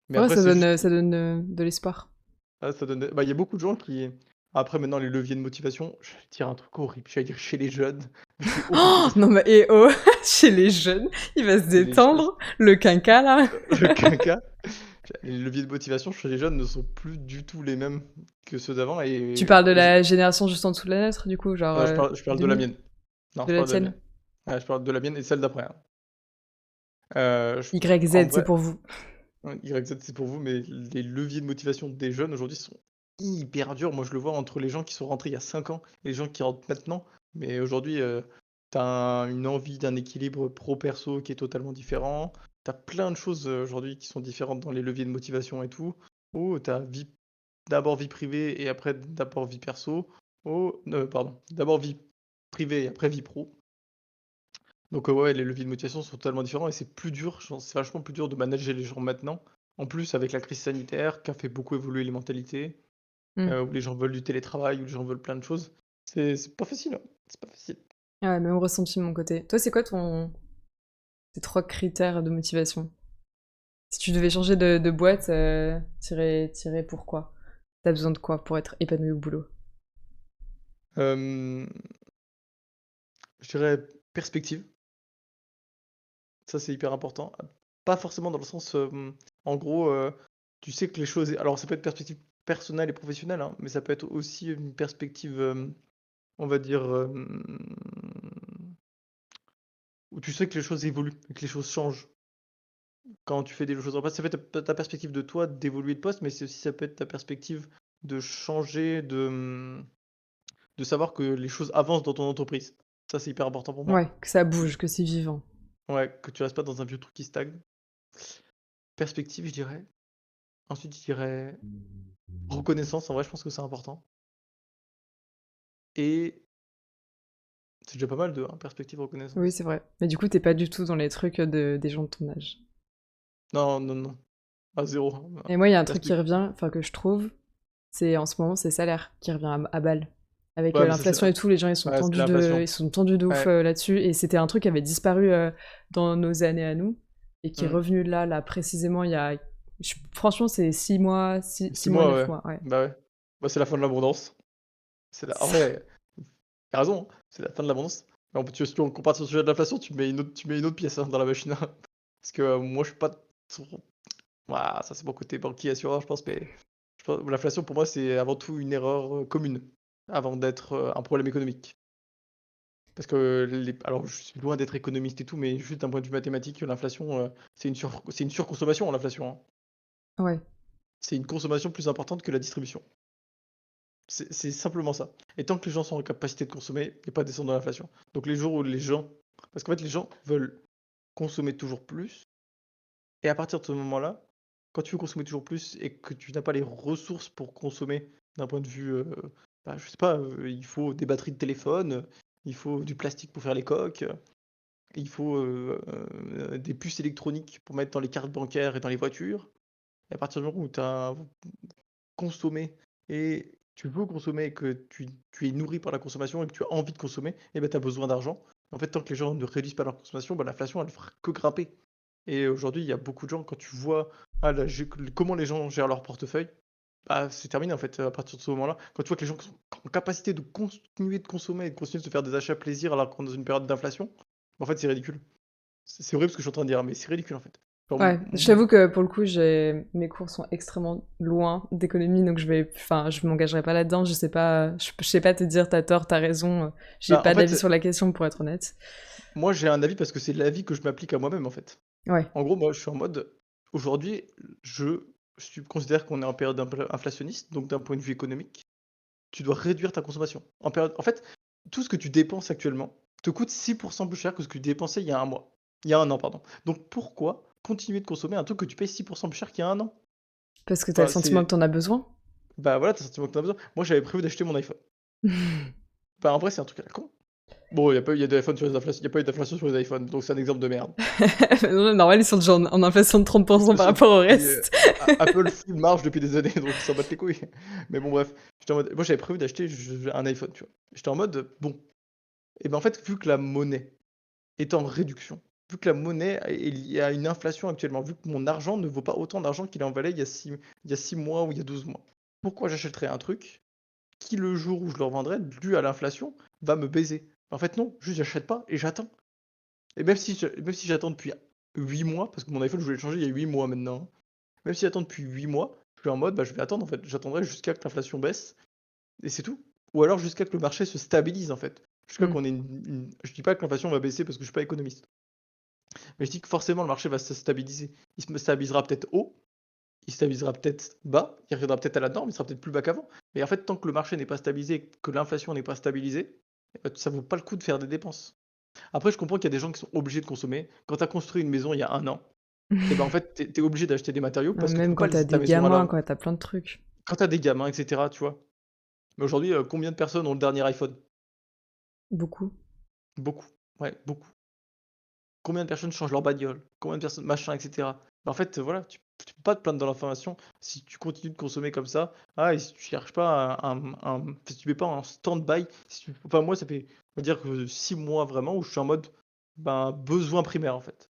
Mais Ouais, après c'est juste ça donne, de l'espoir. ça donne bah, il y a beaucoup de gens qui après maintenant les leviers de motivation, je vais dire un truc horrible, j'allais dire chez les jeunes, mais c'est horrible de Oh dire ça. non mais eh oh! Chez les jeunes, il va se C'est les jeunes, détendre, le quinquas là. le quinquas, les leviers de motivation chez les jeunes ne sont plus du tout les mêmes que ceux d'avant Tu et parles de je la génération juste en dessous de la nôtre du coup, genre, je parle de la 2000? mienne. Non, De je la parle de la tienne? mienne. Ouais, je parle de la mienne et celle d'après, hein. Je en YZ, c'est vrai pour vous. ouais, YZ, c'est pour vous, mais les leviers de motivation des jeunes aujourd'hui sont hyper durs. Moi, je le vois entre les gens qui sont rentrés il y a 5 ans et les gens qui rentrent maintenant. Mais aujourd'hui, tu as une envie d'un équilibre pro-perso qui est totalement différent. Tu as plein de choses, aujourd'hui qui sont différentes dans les leviers de motivation et tout. Ou tu as d'abord vie privée et après d'abord vie perso. Oh, pardon, d'abord vie privée et après vie pro. Donc, ouais, les leviers de motivation sont totalement différents et c'est plus dur, je pense c'est vachement plus dur de manager les gens maintenant. En plus, avec la crise sanitaire qui a fait beaucoup évoluer les mentalités, Mmh. où les gens veulent du télétravail, où les gens veulent plein de choses. C'est pas facile, hein, c'est pas facile. Ouais, même ressenti de mon côté. Toi, c'est quoi tes 3 critères de motivation? Si tu devais changer de boîte, tu irais pour quoi? Tu as besoin de quoi pour être épanoui au boulot? Hem, je dirais perspective, ça c'est hyper important. Pas forcément dans le sens, en gros, tu sais que les choses alors ça peut être perspective personnelle et professionnelle, hein, mais ça peut être aussi une perspective, on va dire, où tu sais que les choses évoluent et que les choses changent. Quand tu fais des choses en place, ça peut être ta perspective de toi d'évoluer de poste, mais c'est aussi ça peut être ta perspective de changer, de savoir que les choses avancent dans ton entreprise. Ça, c'est hyper important pour moi. Ouais, que ça bouge, que c'est vivant. Ouais, que tu restes pas dans un vieux truc qui stagne. perspective, je dirais. Ensuite, je dirais reconnaissance, en vrai, je pense que c'est important et c'est déjà pas mal de perspective, Oui, reconnaissance. c'est vrai. Mais du coup, tu pas du tout dans les trucs, des gens de ton âge. Non, non, non, à 0. Et moi, il y a un truc qui Perspec revient, enfin que je trouve, c'est en ce moment, c'est salaire qui revient à balle. Avec, Ouais, mais ça, c'est l'inflation et tout, les gens ouais, c'est l'inflation. ils sont tendus de ouf, Ouais, là-dessus et c'était un truc qui avait disparu, dans nos années à nous et qui est mmh. revenu là, précisément il y a franchement, c'est 6 mois, 6 6 mois, mois, 9 ouais. mois, ouais. Bah, ouais. Bah, c'est la fin de l'abondance. C'est la En Ça vrai, tu raison, hein, c'est la fin de l'abondance. Mais si on compare sur le sujet de l'inflation, tu mets une autre pièce, hein, dans la machine, hein. Parce que, moi, je suis pas trop ouah, ça, c'est mon côté banquier assureur, je pense, mais je pense l'inflation, pour moi, c'est avant tout une erreur, commune, avant d'être, un problème économique. Parce que les alors je suis loin d'être économiste et tout, mais juste d'un point de vue mathématique, l'inflation, c'est une surconsommation, l'inflation, hein. ouais. C'est une consommation plus importante que la distribution. C'est simplement ça. Et tant que les gens sont en capacité de consommer, il y a pas de descente dans l'inflation. Donc les jours où les gens parce qu'en fait, les gens veulent consommer toujours plus et à partir de ce moment-là, quand tu veux consommer toujours plus et que tu n'as pas les ressources pour consommer d'un point de vue, bah, je sais pas, il faut des batteries de téléphone, il faut du plastique pour faire les coques, il faut, des puces électroniques pour mettre dans les cartes bancaires et dans les voitures. Et à partir du moment où tu as consommé et tu veux consommer et que tu es nourri par la consommation et que tu as envie de consommer, et ben tu as besoin d'argent. En fait, tant que les gens ne réduisent pas leur consommation, bah, l'inflation, elle fera que grimper. Et aujourd'hui, il y a beaucoup de gens, quand tu vois, la gé comment les gens gèrent leur portefeuille, bah, c'est terminé, en fait, à partir de ce moment-là. Quand tu vois que les gens sont en capacité de continuer de consommer et de continuer de se faire des achats plaisir alors qu'on est dans une période d'inflation, en fait, c'est ridicule. C'est horrible ce que je suis en train de dire, mais c'est ridicule, en fait. Genre, Ouais, je t'avoue que pour le coup, mes cours sont extrêmement loin d'économie, donc je m'engagerai pas là-dedans. Je sais pas te dire t'as tort, t'as raison. J'ai bah, en pas d'avis fait, sur la question pour être honnête. moi, j'ai un avis parce que c'est l'avis que je m'applique à moi-même, en fait. Ouais. En gros, moi, je suis en mode, aujourd'hui, je considère qu'on est en période inflationniste, donc d'un point de vue économique, tu dois réduire ta consommation. En fait, tout ce que tu dépenses actuellement te coûte 6% plus cher que ce que tu dépensais il y a un mois. Il y a un an, pardon. Donc pourquoi continuer de consommer un truc que tu payes 6% plus cher qu'il y a un an? Parce que t'as le Enfin, sentiment c'est que t'en as besoin. bah voilà, t'as le sentiment que t'en as besoin. Moi, j'avais prévu d'acheter mon iPhone. Bah, en vrai, c'est un truc à la con. Bon, il y a des iPhones sur les inflations, il y a pas eu d'inflation sur les iPhones, donc c'est un exemple de merde. Non, normal, ils sont déjà en inflation de 30% par rapport au Puis, reste. Apple full marge depuis des années, donc ils s'en battent les couilles. Mais bon, bref, j'étais en mode moi, j'avais prévu d'acheter un iPhone, tu vois? J'étais en mode, bon et ben, en fait, vu que la monnaie est en réduction, vu que la monnaie est liée à une inflation actuellement, vu que mon argent ne vaut pas autant d'argent qu'il en valait il y a 6 mois ou il y a 12 mois. Pourquoi j'achèterais un truc qui, le jour où je le revendrai, dû à l'inflation, va me baiser? En fait, non, juste j'achète pas et j'attends. Et même si j'attends depuis 8 mois, parce que mon iPhone, je voulais le changer il y a 8 mois maintenant, hein. Même si j'attends depuis 8 mois, je suis en mode, bah, je vais attendre en fait. J'attendrai jusqu'à que l'inflation baisse et c'est tout. Ou alors jusqu'à que le marché se stabilise en fait. Jusqu'à Hmm. qu'on ait je dis pas que l'inflation va baisser parce que je suis pas économiste. Mais je dis que forcément le marché va se stabiliser. Il se stabilisera peut-être haut, il se stabilisera peut-être bas, il reviendra peut-être à la norme, il sera peut-être plus bas qu'avant. Mais en fait, tant que le marché n'est pas stabilisé, que l'inflation n'est pas stabilisée, ça vaut pas le coup de faire des dépenses. Après, je comprends qu'il y a des gens qui sont obligés de consommer. Quand tu as construit une maison il y a un an, et ben en fait, tu es obligé d'acheter des matériaux parce que tu Même peux pas quand t'as laisser ta des maison à gamins, l'homme. quand t'as plein de trucs. Quand tu as des gamins et cetera, tu vois? Mais aujourd'hui, combien de personnes ont le dernier iPhone? Beaucoup. Beaucoup, ouais, beaucoup. Combien de personnes changent leur bagnole? Combien de personnes machin et cetera? Bah, en fait, voilà, tu peux pas te plaindre dans l'information si tu continues de consommer comme ça. Ah et si tu cherches pas si tu mets pas en stand-by, si tu enfin moi ça fait, on va dire que 6 mois vraiment où je suis en mode, ben, besoin primaire en fait.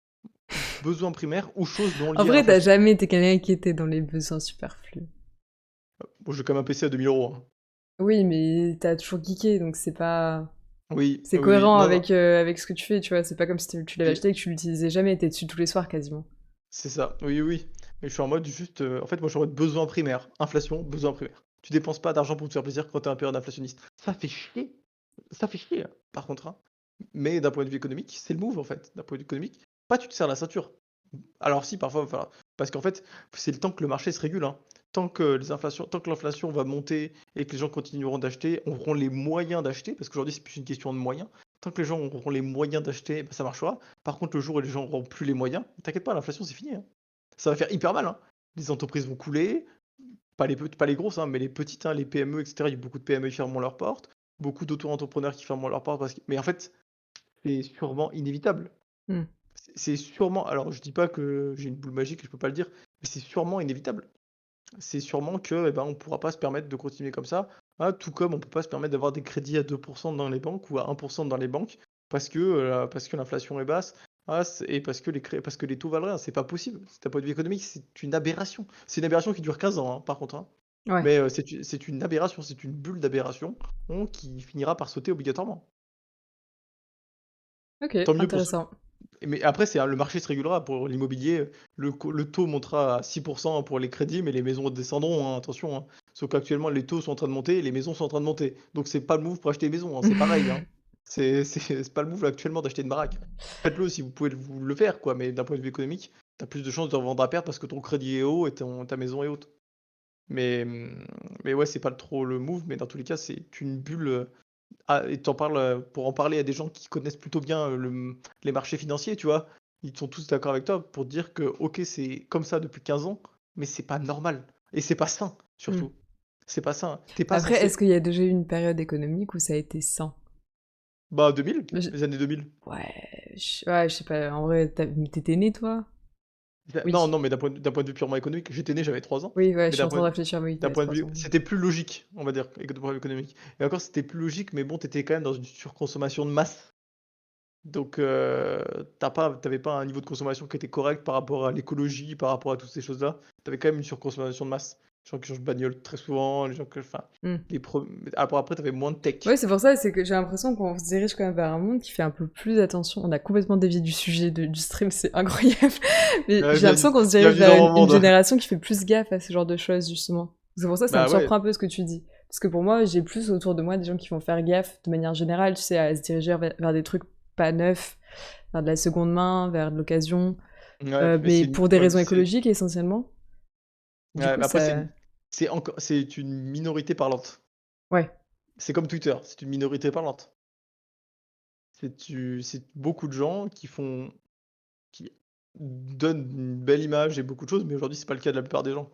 Besoin primaire ou choses non En liées à vrai, t'as l'inflation. jamais été quelqu'un qui était dans les besoins superflus. Bon, j'ai quand même un PC à 2 000 €, hein. Oui, mais t'as toujours geeké, donc c'est pas. Oui, C'est oui, oui. cohérent Non, non, avec ce que tu fais, tu vois. C'est pas comme si tu l'avais et acheté et que tu l'utilisais jamais, t'es dessus tous les soirs quasiment. c'est ça, oui, oui. Mais je suis en mode juste, en fait, moi, je suis en mode besoin primaire, inflation, besoin primaire. Tu dépenses pas d'argent pour te faire plaisir quand tu es en période inflationniste. Ça fait chier, hein, par contre, hein. Mais d'un point de vue économique, c'est le move, en fait. D'un point de vue économique, pas tu te serres la ceinture. Alors si, parfois, va parce qu'en fait, c'est le temps que le marché se régule, hein. Tant que l'inflation va monter et que les gens continueront d'acheter, auront les moyens d'acheter, parce qu'aujourd'hui, c'est plus une question de moyens. Tant que les gens auront les moyens d'acheter, bah, ça marchera. Par contre, le jour où les gens auront plus les moyens, t'inquiète pas, l'inflation, c'est fini, hein. Ça va faire hyper mal, hein. Les entreprises vont couler, pas les grosses, hein, mais les petites, hein, les PME et cetera. Il y a beaucoup de PME qui fermeront leurs portes, beaucoup d'auto-entrepreneurs qui fermeront leurs portes parce que mais en fait, c'est sûrement inévitable. Mmh. C'est sûrement alors je dis pas que j'ai une boule magique et je peux pas le dire, mais c'est sûrement inévitable. C'est sûrement que, eh ben, on pourra pas se permettre de continuer comme ça. Ah, tout comme on peut pas se permettre d'avoir des crédits à 2 dans les banques ou à 1 dans les banques parce que l'inflation est basse. Ah, et parce que les taux valent rien. C'est pas possible. C'est un point de vue économique, c'est une aberration. C'est une aberration qui dure 15 ans, hein, par contre, hein. Ouais. Mais, c'est une aberration, c'est une bulle d'aberration, qui finira par sauter obligatoirement. OK, Tant mieux pour ceux intéressant. mais après, le marché se régulera. Pour l'immobilier, le taux montera à 6 pour les crédits, mais les maisons descendront, hein, attention, hein. Sauf qu'actuellement, les taux sont en train de monter et les maisons sont en train de monter. Donc c'est pas le move pour acheter une maison, hein, c'est pareil, hein. C'est pas le move actuellement d'acheter une baraque. Faites-le si vous pouvez vous le faire, quoi, mais d'un point de vue économique, tu as plus de chances de revendre à perte parce que ton crédit est haut et ta maison est haute. Mais, mais ouais, c'est pas trop le move, mais dans tous les cas, c'est une bulle, ah et tu parles, pour en parler à des gens qui connaissent plutôt bien, les marchés financiers, tu vois? Ils sont tous d'accord avec toi pour dire que, OK, c'est comme ça depuis 15 ans, mais c'est pas normal et c'est pas sain, Mmh. surtout. C'est pas sain. Tu pas Après, est-ce censé qu'il y a déjà eu une période économique où ça a été sain? bah, 2000, Mais je les années 2000. ouais, je sais pas, en vrai, tu étais né, toi? Non, Oui. non, mais d'un point de vue purement économique, j'étais né, j'avais 3 ans, Oui, ouais, je mais suis en train de réfléchir, oui, tu d'un avais point de 3 vue ans. c'était plus logique, on va dire, d'un point de vue économique et encore, c'était plus logique, mais bon, tu étais quand même dans une surconsommation de masse. Donc, tu avais pas un niveau de consommation qui était correct par rapport à l'écologie, par rapport à toutes ces choses-là. Tu avais quand même une surconsommation de masse. Les gens qui changent de bagnole très souvent, les gens que enfin, Mmh. les pre après tu avais moins de Ouais, tech. c'est pour ça, c'est que j'ai l'impression qu'on se dirige quand même vers un monde qui fait un peu plus attention. On a complètement dévié du sujet du stream, c'est incroyable. Mais j'ai l'impression qu'on se dirige Bienvenue vers dans mon une monde. génération qui fait plus gaffe à ce genre de choses, justement. C'est pour ça que ça me Bah, ouais, surprend un peu ce que tu dis. Parce que pour moi, j'ai plus autour de moi des gens qui vont faire gaffe de manière générale, tu sais, à se diriger vers des trucs pas neufs, vers de la seconde main, vers de l'occasion, ouais, mais mais c'est une pour des ouais, raisons écologiques essentiellement. Du ouais, coup, mais après ça. c'est une minorité parlante. Ouais. C'est comme Twitter, c'est une minorité parlante. C'est beaucoup de gens qui donnent une belle image et beaucoup de choses, mais aujourd'hui, c'est pas le cas de la plupart des gens.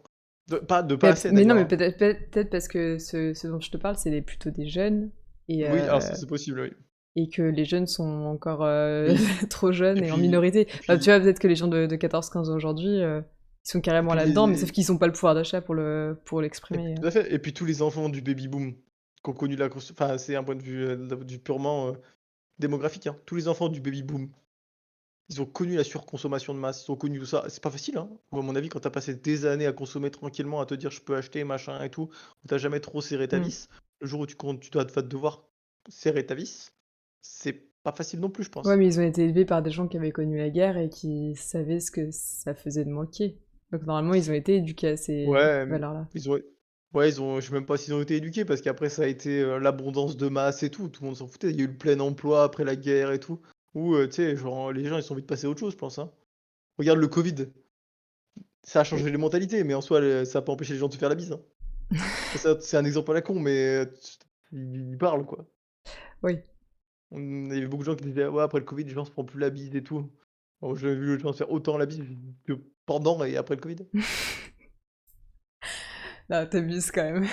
Pas assez Mais non, d'ailleurs, mais hein. peut-être parce que ce dont je te parle, c'est plutôt des jeunes. Et, Oui, alors ça, c'est possible, oui. et que les jeunes sont encore Oui. trop jeunes Et et en puis minorité. et Enfin, tu puis vois, peut-être que les gens de 14-15 ans aujourd'hui, ils sont et carrément puis là-dedans, mais sauf les qu'ils n'ont pas le pouvoir d'achat pour et puis l'exprimer. tout à fait, et puis tous les enfants du baby boom qui ont connu enfin, c'est un point de vue, du purement, démographique, hein. Tous les enfants du baby boom, ils ont connu la surconsommation de masse, ils ont connu tout ça. C'est pas facile, hein. Moi, à mon avis, quand tu as passé des années à consommer tranquillement, à te dire: «Je peux acheter, machin et tout», où tu as jamais trop serré ta Mm. vis, le jour où tu vas devoir serrer ta vis, c'est pas facile non plus, je Ouais, pense. mais ils ont été élevés par des gens qui avaient connu la guerre et qui savaient ce que ça faisait de manquer. Donc normalement, ils ont été éduqués à ces Ouais, valeurs-là. ils ont ils ont je sais même pas s'ils ont été éduqués parce qu'après ça a été, l'abondance de masse et tout le monde s'en foutait. Il y a eu le plein emploi après la guerre et tout, où, tu sais, genre, les gens, ils ont envie de passer à autre chose, je pense, hein. Regarde le covid, ça a Oui. changé les mentalités, mais en soi, ça a pas empêché les gens de se faire la bise, hein. Ça, c'est un exemple à la con, mais, il parle, quoi. Oui. Il y avait beaucoup de gens qui disaient: «Ouais, après le covid, les gens se font plus la bise et tout». Bon, j'ai vu les gens se faire autant la bise que pendant et après le covid. Non, t'abuses quand même.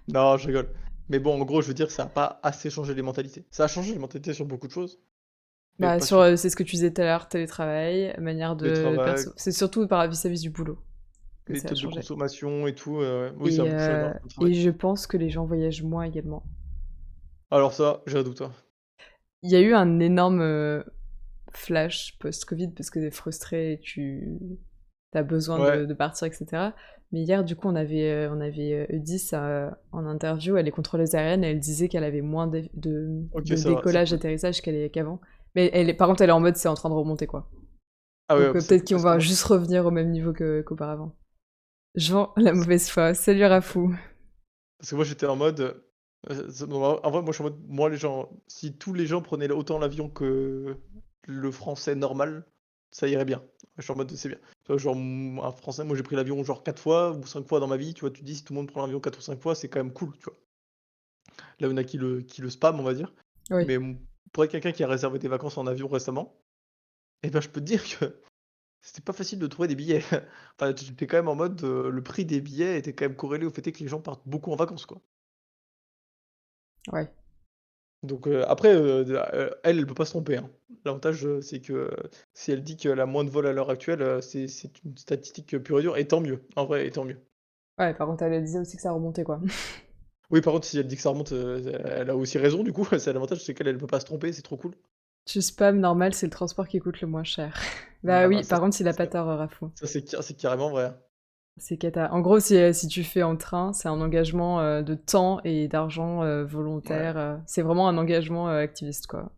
Non, je rigole. Mais bon, en gros, je veux dire, ça a pas assez changé les mentalités. Ça a changé les mentalités sur beaucoup de choses, mais Bah, pas sur c'est ce que tu disais tout à l'heure, télétravail, manière le de travail, perso. C'est surtout par vis-à-vis du boulot que ça a méthode de changé. consommation et tout, oui, ça a beaucoup changé dans le travail. Et je pense que les gens voyagent moins également. Alors ça, j'ai un doute, hein. Il y a eu un énorme flash post-Covid parce que t'es frustré et tu as besoin Ouais, de partir, etc. Mais hier, du coup, on avait Eudis en interview, elle est contrôleuse aérienne et elle disait qu'elle avait moins OK, de ça va, c'est décollage, cool. atterrissage qu'avant. Mais par contre, elle est en mode c'est en train de remonter, quoi. Ah ouais, Donc c'est peut-être cool qu'on parce que va moi juste revenir au même niveau qu'auparavant. Jean, la mauvaise foi. Salut Rafou. j'étais en mode, en vrai, moi, je suis en mode, moi, les gens si tous les gens prenaient autant l'avion que le français normal, ça irait bien. Je suis en mode: «C'est bien». Tu vois, genre, un français, moi, j'ai pris l'avion genre 4 fois ou 5 fois dans ma vie, tu vois? Tu te dis: «Si tout le monde prend l'avion 4 ou 5 fois, c'est quand même cool», tu vois? Là, il y en a qui le spam, on va dire. Oui. Mais pour être quelqu'un qui a réservé des vacances en avion récemment, eh ben, je peux te dire que c'était pas facile de trouver des billets. Enfin, tu étais quand même en mode, le prix des billets était quand même corrélé au fait est que les gens partent beaucoup en vacances, quoi. Ouais. Donc après, elle, elle peut pas se tromper, hein. L'avantage, c'est que, si elle dit qu'elle a moins de vols à l'heure actuelle, c'est une statistique, pure et dure et tant mieux, en vrai et tant mieux. Ouais, par contre, elle disait aussi que ça remontait, quoi. Oui, par contre, si elle dit que ça remonte, elle a aussi raison du coup, c'est l'avantage, c'est qu'elle, elle peut pas se tromper, c'est trop cool. Tu spam normal, c'est le transport qui coûte le moins cher. Bah Non, non, oui, par contre, il a pas tort, Rafou. c'est carrément vrai, hein. C'est cata. En gros, si tu fais en train, c'est un engagement de temps et d'argent Ouais volontaire. C'est vraiment un engagement activiste, quoi.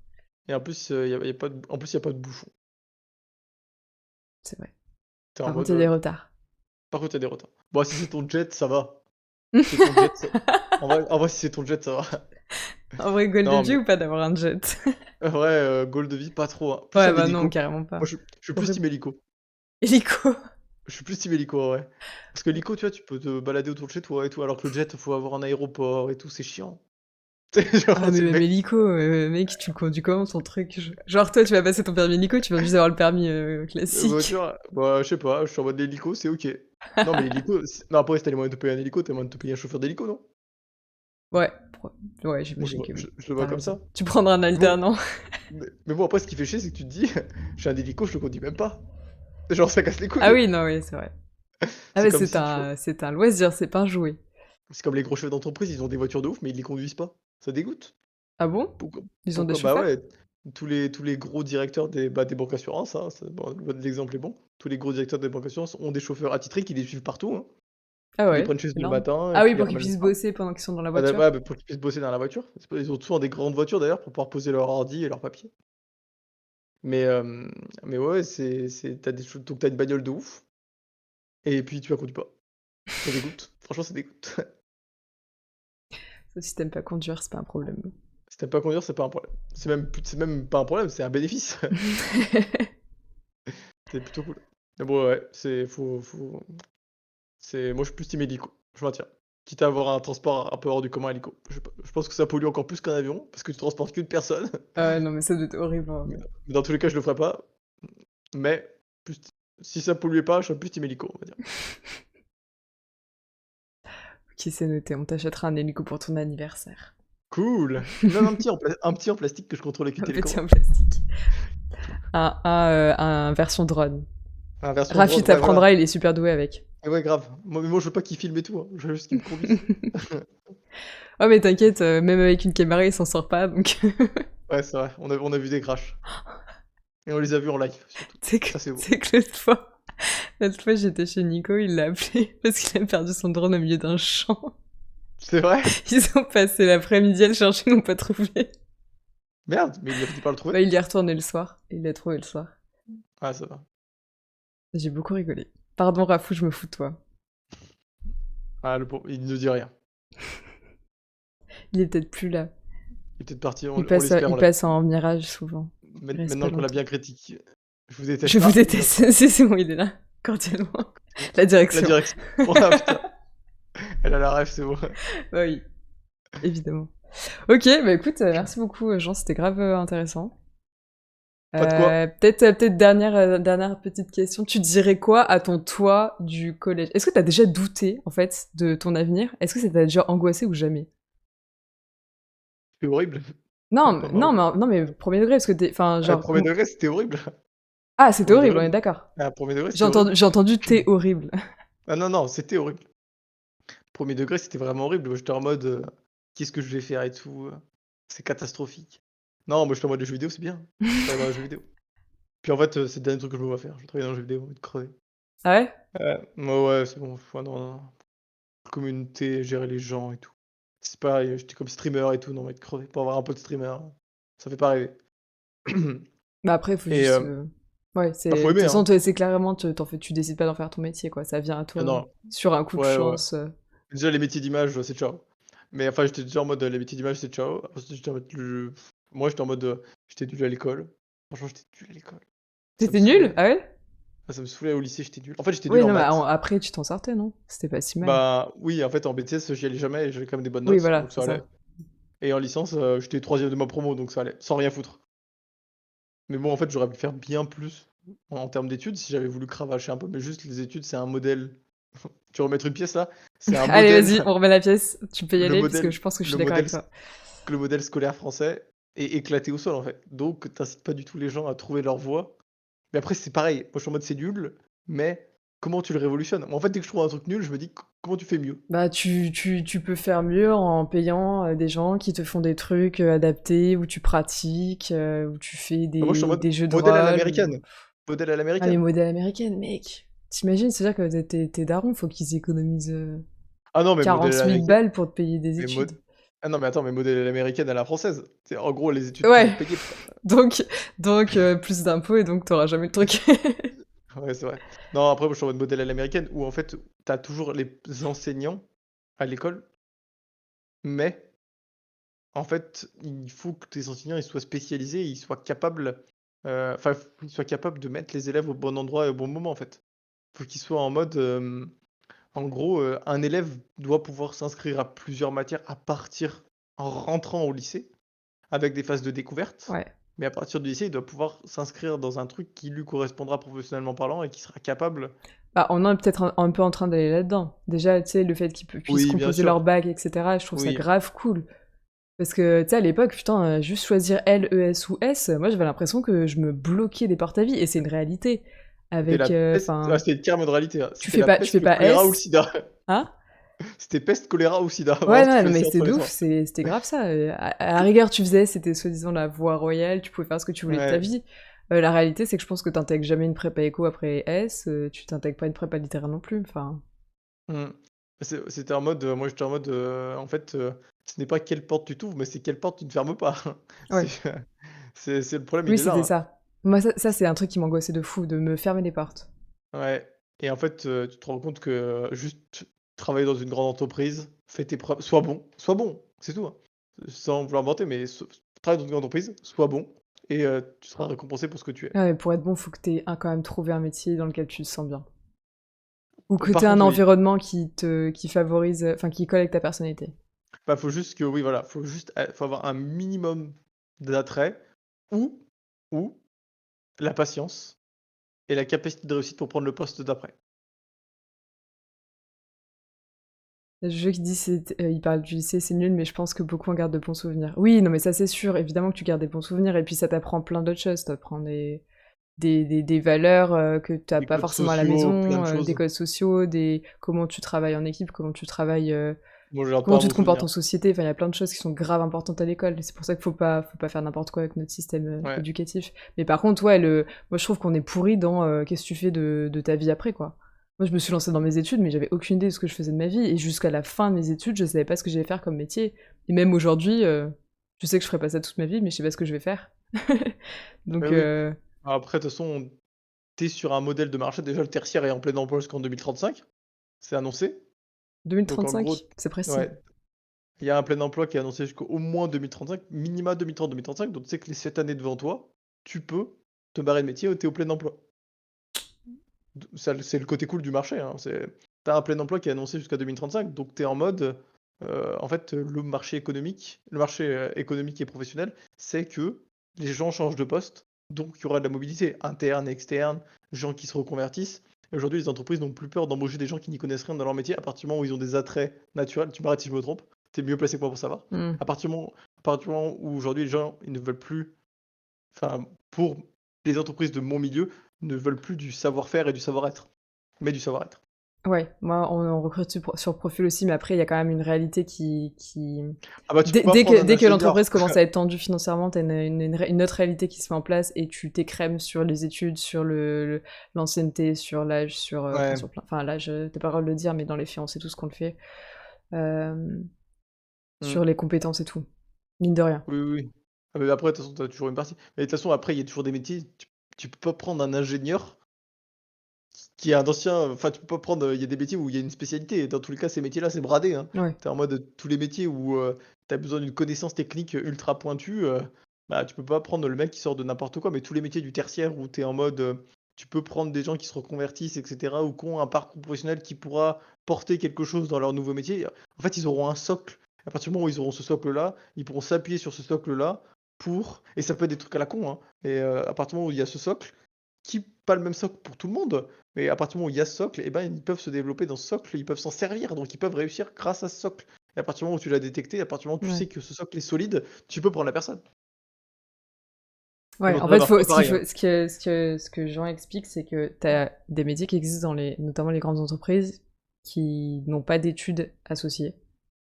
et en plus, y a pas de en plus, il y a pas de bouchon. C'est vrai. Tu es en Par contre, mode, il y a des retards. par contre, il y a des retards. Bon, si c'est ton jet, ça va. Si c'est ton jet, ça en vrai, si c'est ton jet, ça va. En vrai, goal de Non, vie mais ou pas d'avoir un jet? en vrai, goal de vie, pas trop, hein. Plus Ouais, un bah non, hélico. carrément Moi, pas. je suis plus Horrible. team hélico. Hélico. Je suis plus team hélico, ouais. Parce que l'hélico, tu vois, tu peux te balader autour de chez toi et tout, alors que le jet, faut avoir un aéroport et tout, c'est chiant. Tu sais, genre, Ah, mais c'est le même mec hélico, mec, tu le conduis comment ton truc? Genre, toi, tu vas passer ton permis hélico, tu viens juste d'avoir le permis classique. voiture, bah, je sais pas, je suis en mode l'hélico, c'est OK. Non, mais l'hélico, non, après, si tu les moyens de te payer un hélico, tu as moyen de te payer un chauffeur d'hélico, non? Ouais, ouais, Moi, j'imagine que oui. je le T'as vois comme raison. ça. Tu prendras un Mais bon alternant. mais bon, après, ce qui fait chier, c'est que tu te dis: «J'ai un hélico, je le conduis même pas». Genre, ça casse les Ah couilles. oui, non, oui, c'est vrai. Ah C'est mais comme si, tu vois? c'est un loisir, c'est pas un jouet. C'est comme les gros chefs d'entreprise, ils ont des voitures de ouf, mais ils les conduisent pas. Ça dégoûte. Ah bon? Pourquoi Ils ont des pourquoi? Bah, chauffeurs? ouais, tous les gros directeurs des banques assurances, hein, c'est bon, l'exemple est bon. Tous les gros directeurs des banques assurances ont des chauffeurs attitrés qui les suivent partout, hein. Ah Qui les ouais, prennent chez eux le énorme. matin et Ah oui, qui les pour qu'ils ramènent le puissent soir. bosser pendant qu'ils sont dans la Ah bah, voiture? ouais, bah, pour qu'ils puissent bosser dans la voiture. C'est pas ils ont souvent des grandes voitures d'ailleurs pour pouvoir poser leur ordi et leurs papiers. Mais, mais ouais, c'est tu des choses donc tu une bagnole de ouf et puis tu la conduis pas. Ça dégoûte. Franchement, ça dégoûte. Sauf si tu pas conduire, c'est pas un problème. Si tu pas conduire, c'est pas un problème. C'est même pas un problème, c'est un bénéfice. C'est plutôt cool. Mais bon, ouais, c'est faut c'est moi, je suis plus team hélico, je maintiens. Quitte à avoir un transport un peu hors du commun hélico. Je pense que ça pollue encore plus qu'un avion, parce que tu transportes qu'une personne, Ah ouais, non mais ça doit être horrible en mais vrai. mais dans tous les cas, je le ferai pas, mais plus si ça polluait pas, je serais plus team hélico, on va dire. OK, c'est noté, on t'achètera un hélico pour ton anniversaire. Cool! Même un petit en plastique que je contrôle avec une Un petit télécommande. en plastique. Un version drone. Ah, version Rafi drone, ouais, voilà. t'apprendra, il est super doué avec. Et ouais, grave. Moi, je veux pas qu'il filme et tout, hein, je veux juste qu'il me conduise. Oh mais t'inquiète, même avec une caméra, il s'en sort pas donc Ouais, c'est vrai, on a vu des crashs et on les a vus en live, surtout. tu sais que Ça, c'est beau. tu sais que l'autre fois j'étais chez Nico, il l'a appelé parce qu'il a perdu son drone au milieu d'un champ. C'est vrai? Ils ont passé l'après-midi à le chercher, ils l'ont pas trouvé. Merde, mais il a fini par le trouver? Bah, il y est retourné le soir. Il l'a trouvé le soir. Ah, ça va. J'ai beaucoup rigolé. Pardon, Rafou, je me fous de toi. Ah, le pauvre, il ne dit rien. Il est peut-être plus là. Il est peut-être parti, on l'espère, Il passe en mirage souvent. Il reste pas maintenant qu'on l'a longtemps. bien critiqué. Je vous Je déteste. vous Ah, il vient de déteste. C'est bon, il est là. Cordialement. La la direction. direction. Ah putain, elle a la ref, c'est bon. Bah oui, évidemment. Ok, bah écoute, merci beaucoup, Jean, c'était grave intéressant. Pas de quoi. Peut-être dernière petite question. Tu dirais quoi à ton toi du collège? Est-ce que t'as déjà douté, en fait, de ton avenir? Est-ce que ça t'a déjà angoissé ou jamais? C'est horrible. Non, Pas mal. non, non, mais premier degré, parce que t'es, enfin, Ah, genre, 1er degré, c'était horrible. ah, c'était 1er horrible, degré, on est d'accord. ah, 1er degré, c'était horrible. J'ai entendu t'es horrible. Ah non, non, c'était horrible. 1er degré, c'était vraiment horrible. Moi, j'étais en mode, «Qu'est-ce que je vais faire et tout, c'est catastrophique». Non, moi, j'étais en mode: «Les jeux vidéo, c'est bien. Je travaille dans les jeux vidéo». Puis en fait, c'est le dernier truc que je me vois faire. Je vais travailler dans les jeux vidéo, envie de crever. Ah ouais? Ouais, ouais, c'est bon, ouais, non, non. Communauté, gérer les gens et tout. C'est pareil, j'étais comme streamer et tout, non, mais de crever pour avoir un peu de streamer, ça fait pas rêver. Bah après, faut Et juste, ouais, bah, c'est, faut de toute aimer, façon, hein. toi, c'est clairement, tu décides pas d'en faire ton métier, quoi. Ça vient à Ah toi, non, sur un coup de ouais, ouais. chance. Déjà les métiers d'image, c'est ciao. Mais enfin, j'étais déjà en mode, les métiers d'image, c'est ciao. Ensuite, j'étais en mode moi, j'étais en mode, j'étais nul à l'école. Franchement, j'étais nul à l'école. Ça me T'étais nul? saoulait. Ah ouais? Ah, ça me saoulait au lycée, j'étais nul. En fait, j'étais nul Oui, en non, mais maths. après, tu t'en sortais, non? C'était pas si mal. Bah, oui, en fait, en BTS, j'y allais jamais et j'avais quand même des bonnes Oui, notes, voilà, donc c'est ça allait. ça. Et en licence, j'étais 3e de ma promo, donc ça allait, sans rien foutre. Mais bon, en fait, j'aurais pu faire bien plus. en termes d'études, si j'avais voulu cravacher un peu, mais juste les études, c'est un modèle. Tu veux remettre une pièce là? C'est un Allez, modèle, vas-y, on remet la pièce. Tu peux y le aller parce que modèle, je pense que je suis le d'accord modèle, avec toi. le modèle scolaire français est éclaté au sol en fait. Donc, t'incites pas du tout les gens à trouver leur voie. Mais après, c'est pareil. Moi, je suis en mode c'est nul, mais comment tu le révolutionnes? Moi, en fait, dès que je trouve un truc nul, je me dis comment tu fais mieux? Bah, tu peux faire mieux en payant des gens qui te font des trucs adaptés, où tu pratiques, où tu fais Bah, moi, je suis en mode des jeux de modèle à rôle. l'américaine. Modèle à Ah, mais l'américaine. modèle américaine, mec. T'imagines, c'est-à-dire que tes darons, faut qu'ils économisent Ah non, mais modèle à 40 000 l'américaine. balles pour te payer des Mais études. ah non, mais attends, mais modèle à l'américaine à la française. C'est en gros les études Ouais, toujours payées. donc, plus d'impôts et donc t'auras jamais le truc. Ouais, c'est vrai. Non, après, moi, je suis en mode modèle à l'américaine où en fait, t'as toujours les enseignants à l'école, mais en fait, il faut que tes enseignants ils soient spécialisés, ils soient capables, enfin, faut qu'ils soient capables de mettre les élèves au bon endroit et au bon moment, en fait. Faut qu'ils soient en mode, en gros, un élève doit pouvoir s'inscrire à plusieurs matières à partir en rentrant au lycée, avec des phases de découverte. Ouais. Mais à partir du lycée, il doit pouvoir s'inscrire dans un truc qui lui correspondra professionnellement parlant et qui sera capable. Bah, on est peut-être un peu en train d'aller là-dedans. Déjà, tu sais, le fait qu'ils puissent Oui, bien composer leur sûr. bac, etc., je trouve ça Oui. grave cool. Parce que, tu sais, à l'époque, putain, juste choisir L, E, S ou S, moi j'avais l'impression que je me bloquais des portes à vie, et c'est une réalité. C'était la Avec, peste. Ah, enfin, c'était le terme de réalité, hein. tu C'était fais la pas, tu fais peste, le pas choléra ou le S, sida. hein? C'était peste, choléra ou sida. Vraiment, Ouais, tu non, mais choisissais c'était entre de les ouf, trois. c'était grave ça. À la rigueur, tu faisais, c'était soi-disant la voie royale, tu pouvais faire ce que tu voulais de ta Ouais. vie. La réalité, c'est que je pense que t'intègres jamais une prépa éco après S, tu t'intègres pas une prépa littéraire non plus, enfin. Mmh. C'était en mode, moi j'étais en mode, en fait, ce n'est pas quelle porte tu t'ouvres, mais c'est quelle porte tu ne fermes pas. C'est Ouais. c'est le problème, Oui, il est là, c'était hein. ça. Moi, ça c'est un truc qui m'angoissait de fou, de me fermer des portes. Ouais, et en fait, tu te rends compte que juste travailler dans une grande entreprise, fais tes preuves, sois bon, c'est tout, hein. Sans vouloir vanter, mais travaille dans une grande entreprise, sois bon et tu seras récompensé pour ce que tu es. Ouais, mais pour être bon, faut que t'aies quand même trouvé un métier dans lequel tu te sens bien. Ou que Par t'aies un contre, oui, environnement qui favorise, enfin qui colle avec ta personnalité. bah, faut juste que oui, voilà, faut juste, faut avoir un minimum d'attrait ou ou la patience et la capacité de réussite pour prendre le poste d'après. Le jeu qui dit il parle du lycée, c'est nul, mais je pense que beaucoup en gardent de bons souvenirs. Oui, non, mais ça c'est sûr, évidemment que tu gardes des bons souvenirs, et puis ça t'apprend plein d'autres choses, ça t'apprend des valeurs que t'as Des pas codes forcément à la sociaux, plein maison, de des choses. codes sociaux, comment tu travailles en équipe, comment tu travailles, Moi, je garde pas comment un tu bon te comportes souvenir. en société, enfin il y a plein de choses qui sont grave importantes à l'école, et c'est pour ça qu'il faut pas faire n'importe quoi avec notre système Ouais. éducatif. Mais par contre, ouais, moi je trouve qu'on est pourri dans qu'est-ce que tu fais de ta vie après, quoi. Moi, je me suis lancée dans mes études, mais j'avais aucune idée de ce que je faisais de ma vie. Et jusqu'à la fin de mes études, je savais pas ce que j'allais faire comme métier. Et même aujourd'hui, je sais que je ferai pas ça toute ma vie, mais je sais pas ce que je vais faire. Bah, Donc, oui. Après, de toute façon, tu es sur un modèle de marché. Déjà, le tertiaire est en plein emploi jusqu'en 2035. C'est annoncé. Donc, en gros, 2035, c'est précis. ouais, il y a un plein emploi qui est annoncé jusqu'au au moins 2035, minima 2030-2035. Donc, tu sais que les 7 années devant toi, tu peux te barrer de métier, tu es au plein emploi. Ça, c'est le côté cool du marché, hein. Tu as un plein emploi qui est annoncé jusqu'à 2035. Donc, tu es en mode, en fait, le marché économique et professionnel, c'est que les gens changent de poste. Donc, il y aura de la mobilité interne, externe, gens qui se reconvertissent. Et aujourd'hui, les entreprises n'ont plus peur d'embaucher des gens qui n'y connaissent rien dans leur métier à partir du moment où ils ont des attraits naturels. Tu m'arrêtes si je me trompe, tu es mieux placé que moi pour savoir. Hmm. À partir du moment où aujourd'hui les gens ils ne veulent plus, enfin, pour les entreprises de mon milieu, ne veulent plus du savoir-faire et du savoir-être, mais du savoir-être. Ouais, moi, on recrute sur profil aussi, mais après, il y a quand même une réalité Ah bah tu peux Dès, pas dès prendre que, un dès que ingénieur. l'entreprise commence à être tendue financièrement, t'as une autre réalité qui se met en place et tu t'écrèmes sur les études, sur l'ancienneté, sur l'âge, enfin, Ouais. enfin, l'âge, t'as pas le droit de le dire, mais dans les faits, on sait tous qu'on le fait. Euh, Mmh. sur les compétences et tout. Mine de rien. Oui, oui, oui. Ah mais après de toute façon, tu as toujours une partie. Mais de toute façon après il y a toujours des métiers, tu peux pas prendre un ingénieur qui est un ancien, enfin tu peux pas prendre, il y a des métiers où il y a une spécialité et dans tous les cas ces métiers-là, c'est bradé, hein. Ouais. Tu es en mode, tous les métiers où, tu as besoin d'une connaissance technique, ultra pointue, bah, tu peux pas prendre le mec qui sort de n'importe quoi. Mais tous les métiers du tertiaire où tu es en mode, tu peux prendre des gens qui se reconvertissent et cetera ou qui ont un parcours professionnel qui pourra porter quelque chose dans leur nouveau métier. En fait, ils auront un socle. À partir du moment où ils auront ce socle-là, ils pourront s'appuyer sur ce socle-là et ça peut être des trucs à la con, hein, mais à partir du moment où il y a ce socle, qui pas le même socle pour tout le monde, mais à partir du moment où il y a ce socle, et ben, ils peuvent se développer dans ce socle, ils peuvent s'en servir, donc ils peuvent réussir grâce à ce socle. Et à partir du moment où tu l'as détecté, à partir du moment où tu Ouais. sais que ce socle est solide, tu peux prendre la personne. Et Ouais, en l'entrepreneuriat fait, marche faut, pas ce qu'il pareil, faut, hein. ce que Jean explique, c'est que t'as des métiers qui existent dans notamment les grandes entreprises, qui n'ont pas d'études associées,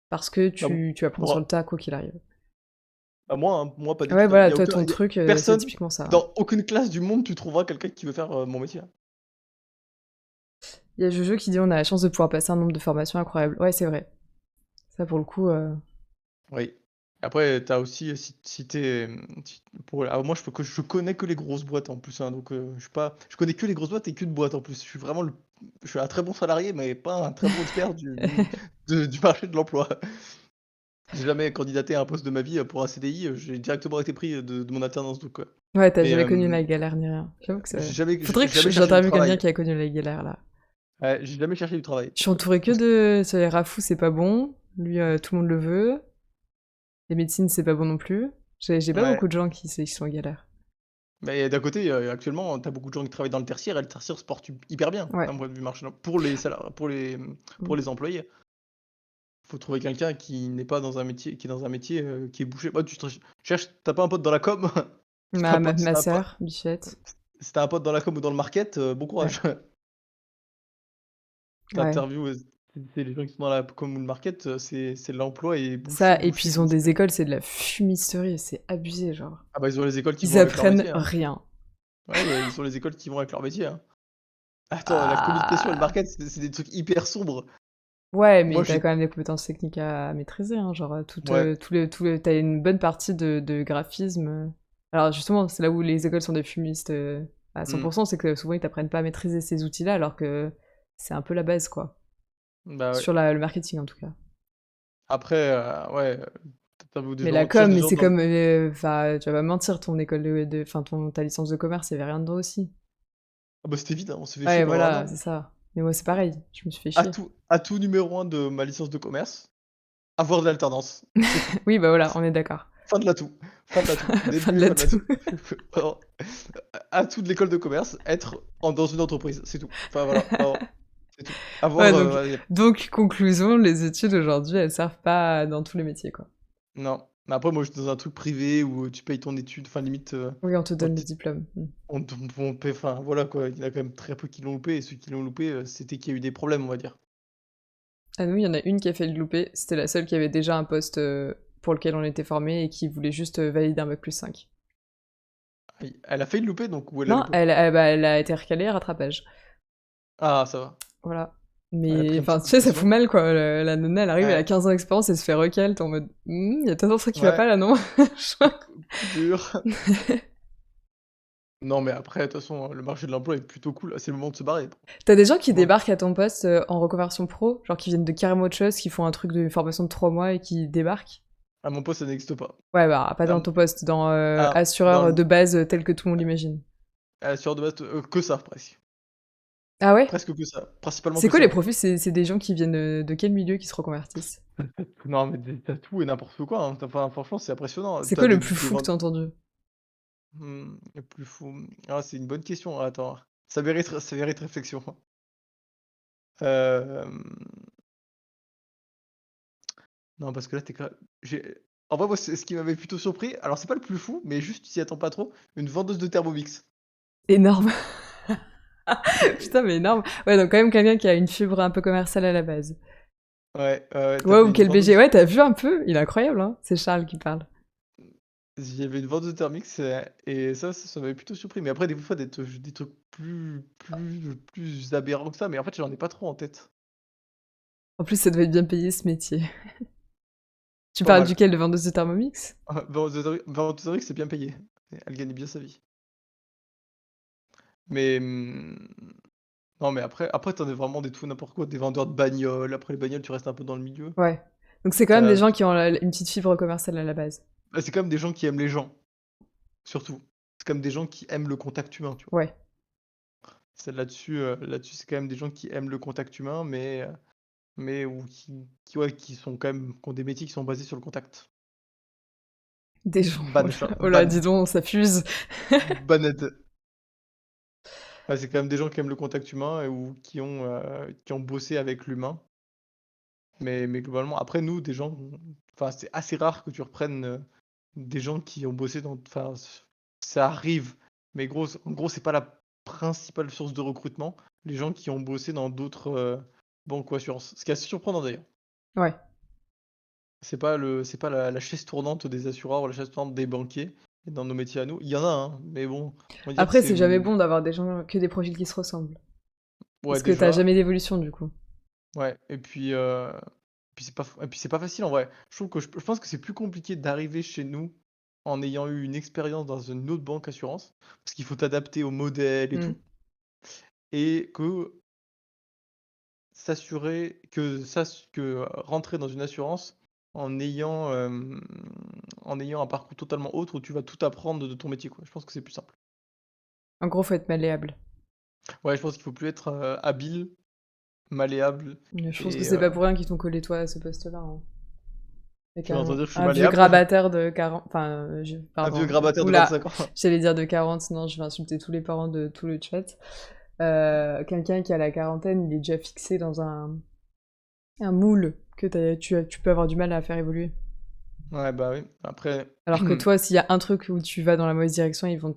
parce que Bah, tu apprends sur le moi tas quoi qu'il arrive. moi, hein, moi pas Ouais, d'études, hein. voilà, toi, ton Il y a truc, c'est personne, typiquement ça, ouais. dans aucune classe du monde, tu trouveras quelqu'un qui veut faire, mon métier, hein. Il y a Jojo qui dit on a la chance de pouvoir passer un nombre de formations incroyable. Ouais, c'est vrai. Ça, pour le coup, Oui. Après, tu as aussi, si tu es, pour alors moi, je connais que les grosses boîtes en plus, hein, donc je connais que les grosses boîtes et qu'une boîte en plus. Je suis un très bon salarié, mais pas un très bon expert du marché de l'emploi. J'ai jamais candidaté à un poste de ma vie, pour un CDI, j'ai directement été pris, de mon alternance, donc ouais, t'as mais jamais connu la galère ni rien. J'avoue que ça. j'ai Faudrait que jamais cherché du j'interviewe quelqu'un travail. qui a connu la galère, là. Ouais, j'ai jamais cherché du travail. Je suis entourée que de. C'est Rafou, c'est pas bon. Lui, tout le monde le veut. Les médecines, c'est pas bon non plus. J'ai pas Ouais, beaucoup de gens qui sont en galère. mais d'un côté, actuellement, tu as beaucoup de gens qui travaillent dans le tertiaire et le tertiaire se porte hyper bien, Ouais. d'un point de vue marché pour les salariés, pour Mm. les employés. Faut trouver quelqu'un qui n'est pas dans un métier qui est dans un métier, qui est bouché. Bah, tu cherches tu pas un pote dans la com? Si tu un pote si Ma tu un pote sœur, Bichette. si tu un pote dans la com ou dans le market, bon Ouais. courage. Tu Ouais. c'est les gens qui sont dans la com ou le market, c'est l'emploi est Ça, bouché, et puis bouché, ils ont des bouché. écoles, c'est de la fumisterie, c'est abusé, genre. Ah bah, ils ont les écoles qui Ils vont avec leur apprennent métier, hein. rien. Ouais, ils ont les écoles qui vont avec leur métier, hein. Attends, la communication et le Ah. market, c'est des trucs hyper sombres. Ouais, mais Moi, t'as j'ai quand même des compétences techniques à maîtriser, hein, genre ouais, t'as une bonne partie de graphisme. Alors justement, c'est là où les écoles sont des fumistes à mmh, 100%, c'est que souvent ils t'apprennent pas à maîtriser ces outils-là, alors que c'est un peu la base, quoi. bah, ouais. Sur le marketing, en tout cas. Après, ouais, tu vu des Mais la gens tu cherches com, des mais gens c'est dans le comme, enfin, tu vas pas me mentir, ton école enfin, ta licence de commerce, il y avait rien dedans aussi. ah bah, c'était vide, hein, on s'est fait chier Ouais, pendant un voilà, an. c'est ça. Mais moi, c'est pareil, je me suis fait chier. Atout numéro un de ma licence de commerce, avoir de l'alternance, c'est tout. Oui, bah voilà, on est d'accord. Fin de l'atout, fin de l'atout, Fin de début et fin de l'atout. l'atout. Vraiment, atout de l'école de commerce, être dans une entreprise, c'est tout. Enfin voilà, vraiment, c'est tout. Ouais, Avoir, ouais, donc, conclusion, les études aujourd'hui, elles servent pas dans tous les métiers, quoi. non, mais après moi j'étais dans un truc privé où, tu payes ton étude, enfin limite, Oui, on te on donne le t diplôme. Mm. on paie enfin voilà quoi, il y en a quand même très peu qui l'ont loupé et ceux qui l'ont loupé, c'était qu'il y a eu des problèmes, on va dire. À nous, il y en a une qui a fait le loupé. C'était la seule qui avait déjà un poste pour lequel on était formé et qui voulait juste valider un bac+5. Aïe, elle a failli le louper donc ou elle a Non, loupé? bah, elle a été recalée, rattrapage. Ah ça va. Voilà. Elle a Mais pris un petit enfin, tu coup de sais, ça fout pression. mal, quoi. La nana, elle arrive, elle a Ouais, 15 ans d'expérience, elle se fait recal, t'es en mode, il y a peut-être un truc qui va ouais, pas là, non? coup dur. Non, mais après, de toute façon, le marché de l'emploi est plutôt cool. C'est le moment de se barrer. T'as des gens qui Moi, débarquent à ton poste en reconversion pro, genre qui viennent de carrément autre chose, qui font un truc de formation de 3 mois et qui débarquent. à mon poste, ça n'existe pas. Ouais, bah, pas À dans m ton poste, dans dans assureur le de base tel que tout le monde l'imagine. sur de base, que ça, presque. Ah ouais? Presque que ça. Principalement C'est que quoi les ça. profils? C'est des gens qui viennent de quel milieu qui se reconvertissent? Non, mais tu tout et n'importe quoi, hein. Enfin, franchement, c'est impressionnant. C'est Tu as quoi le plus des fou que vend t'as entendu? le plus fou, ah, c'est une bonne question. Attends, ça mérite réflexion. Hem, non, parce que là, tu es quand j'ai en vrai, moi, c'est ce qui m'avait plutôt surpris, alors c'est pas le plus fou, mais juste tu t'y attends pas trop, une vendeuse de Thermomix. Énorme. Putain, mais énorme. Ouais, donc quand même quelqu'un qui a une fibre un peu commerciale à la base. Ouais, ouais, ouais, tu Waouh, avais une quel BG. vendeuse Ouais, t'as vu un peu? Il est incroyable, hein? C'est Charles qui parle. il y avait une vendeuse de Thermomix, et ça m'avait plutôt surpris, mais après des fois des trucs plus aberrants que ça, mais en fait, j'en ai pas trop en tête. En plus, ça devait être bien payé ce métier. Tu Pas parles mal. duquel? De vendeuse de Thermomix? Vendeuse de Thermomix, c'est bien payé. Elle gagnait bien sa vie. Mais, non, mais après tu en as vraiment des tout et n'importe quoi, des vendeurs de bagnoles, après les bagnoles, tu restes un peu dans le milieu. Ouais. Donc c'est quand Tu même des as gens qui ont une petite fibre commerciale à la base. Bah, c'est quand même des gens qui aiment les gens, surtout. C'est comme des gens qui aiment le contact humain, tu vois? Ouais. C'est là-dessus, c'est quand même des gens qui aiment le contact humain, mais ou ouais, qui sont quand même qui ont des métiers qui sont basés sur le contact. Des gens. Ban cha Oh là, ban dis donc, ça fuse. Baned. Bah, c'est quand même des gens qui aiment le contact humain et ou qui ont bossé avec l'humain. Mais globalement, après nous, des gens enfin, c'est assez rare que tu reprennes, des gens qui ont bossé dans enfin, ça arrive, mais en gros, c'est pas la principale source de recrutement, les gens qui ont bossé dans d'autres, banques ou assurances. Ce qui est assez surprenant d'ailleurs. Ouais. C'est pas la chaise tournante des assureurs ou la chaise tournante des banquiers dans nos métiers à nous. Il y en a, hein, mais bon, on va dire que Après, c'est, c'est jamais bon d'avoir des gens que des profils qui se ressemblent. ouais Parce que tu déjà, jamais d'évolution, du coup. ouais et puis c'est pas facile en vrai. Je trouve que je pense que c'est plus compliqué d'arriver chez nous en ayant eu une expérience dans une autre banque assurance, parce qu'il faut t'adapter au modèle et Mmh. tout et que rentrer dans une assurance en en ayant un parcours totalement autre où tu vas tout apprendre de ton métier, quoi. Je pense que c'est plus simple. En gros, faut être malléable. Ouais, je pense qu'il faut plus être, habile, malléable Je pense que et c'est pas pour rien qu'ils t'ont collé toi à ce poste-là, hein. Et tu vas entendre carrément. dire que je suis Un vieux malléable? grabataire de 40, enfin, Un vieux pardon. grabataire de Oula, 25 ans. j'allais dire de 40, non, je vais insulter tous les parents de tout le chat. Quelqu'un qui a la quarantaine, il est déjà fixé dans un moule que tu peux avoir du mal à faire évoluer. Ouais, bah, oui. Après Alors que toi, s'il y a un truc où tu vas dans la mauvaise direction, ils vont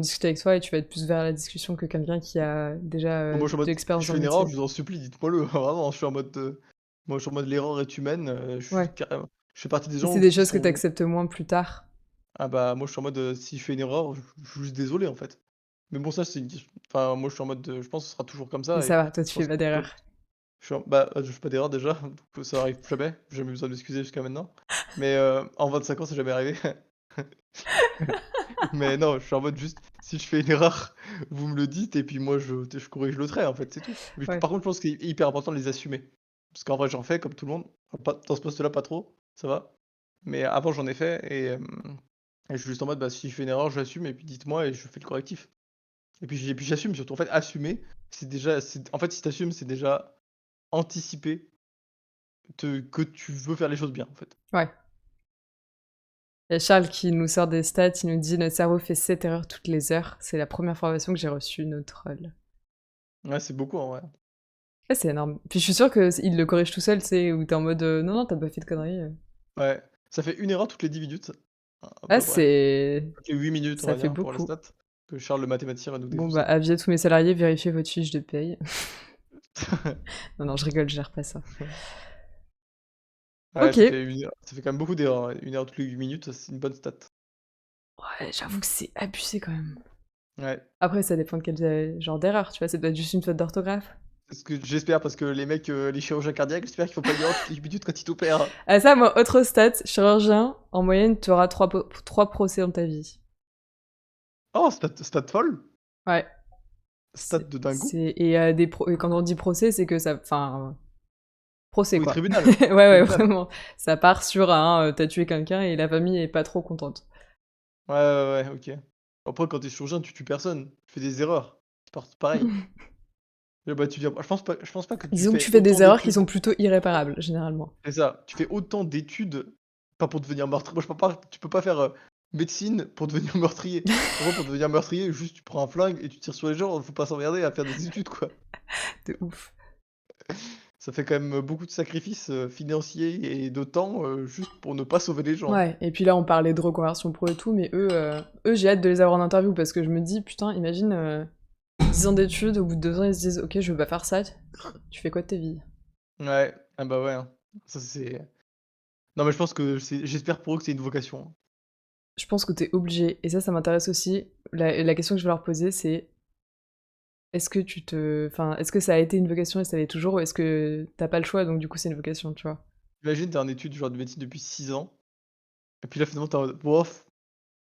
discuter avec toi et tu vas être plus vers la discussion que quelqu'un qui a déjà moi, je suis en de mode: «Si l'expérience je dans fais le une erreur, métier. je vous en supplie, dites-moi-le». Vraiment, je suis en mode, moi, je suis en mode l'erreur est humaine, je suis Ouais. carrément je fais partie des Et c'est gens des qui choses que tu sont acceptes moins plus tard. ah bah, moi, je suis en mode, si je fais une erreur, je suis juste désolé, en fait. Mais bon, ça, c'est une ques enfin, moi, je suis en mode, je pense que ce sera toujours comme Mais ça et ça va, toi, je tu fais pense pas que d'erreur. je fais pas d'erreur déjà, donc ça arrive jamais. J'ai jamais eu besoin de m'excuser jusqu'à maintenant. Mais, en 25 ans, c'est jamais arrivé. Mais non, je suis en mode juste, si je fais une erreur, vous me le dites et puis moi je corrige le trait en fait, c'est tout. Mais Ouais. par contre, je pense qu'il est hyper important de les assumer. Parce qu'en vrai, j'en fais comme tout le monde, enfin pas dans ce poste-là, pas trop, ça va. Mais avant, j'en ai fait et je suis juste en mode, bah, si je fais une erreur, j'assume et puis dites-moi et je fais le correctif. Et puis j'assume surtout. En fait, assumer, c'est en fait, si tu assumes, c'est déjà anticiper que tu veux faire les choses bien, en fait. Ouais. Il y a Charles qui nous sort des stats, il nous dit: «Notre cerveau fait 7 erreurs toutes les heures». C'est la première formation que j'ai reçue, no troll. Ouais, c'est beaucoup en vrai. Ouais, c'est énorme. Puis je suis sûre qu'il le corrige tout seul, tu sais, où tu en mode, «Non, non, tu pas fait de conneries». Ouais, ça fait une erreur toutes les 10 minutes, à Ah, peu près. c'est Toutes les 8 minutes, on ça va fait dire, pour les beaucoup. stats, que Charles le mathématicien va nous Bon, bah, défoncer. avis à tous mes salariés, vérifiez votre fiche de paye. Non, non, je rigole, je gère pas ça. Ouais, OK. ça fait quand même beaucoup d'erreurs, ouais. 1 erreur toutes les 8 minutes, c'est une bonne stat. Ouais, j'avoue que c'est abusé quand même. Ouais, Après, ça dépend de quel, genre d'erreur, tu vois? Ça peut être juste une faute d'orthographe. c'est ce que j'espère parce que les mecs, les chirurgiens cardiaques, j'espère qu'ils font pas une erreur toutes les 8 minutes quand ils t'opèrent. Ah ça, moi, autre stat, chirurgien, en moyenne, tu auras 3 procès dans ta vie. Oh, stat folle! Ouais. Stat de dingo! Et quand on dit procès, c'est que ça, enfin, procès Oui, quoi. tribunal, Ouais, ouais, tribunal. vraiment. Ça part sur un, tu tué quelqu'un et la famille est pas trop contente. Ouais, ouais, ouais, OK. Après quand tu es chirurgien, tu tues personne, tu fais des erreurs. C'est pareil. Bah, je pense pas que tu Disons que tu fais fais autant des erreurs qui sont d'études. plutôt irréparables, généralement. C'est ça, tu fais autant d'études, pas pour devenir meurtrier. Moi, je parle pas tu peux pas faire, médecine pour devenir meurtrier. En gros, pour devenir meurtrier, juste tu prends un flingue et tu tires sur les gens, faut pas s'emmerder à faire des études, quoi. De ouf. Ça fait quand même, beaucoup de sacrifices, financiers et de temps, juste pour ne pas sauver les gens. Ouais, et puis là, on parlait de reconversion pro et tout, mais eux, j'ai hâte de les avoir en interview parce que je me dis: «Putain, imagine, 10 ans d'études, au bout de 2 ans, ils se disent: "OK, je veux pas faire ça"». Tu fais quoi de ta vie? Ouais, ah bah, ouais, hein. Ça c'est non, mais je pense que j'espère pour eux que c'est une vocation, hein. Je pense que tu es obligé et ça m'intéresse aussi. La question que je vais leur poser, c'est: est-ce que ça a été une vocation et ça l'est toujours ou est-ce que tu pas le choix donc du coup c'est une vocation, tu vois? Imagine, tu es en études, genre, de médecine depuis 6 ans et puis là, finalement, tu es en mode: «Bof,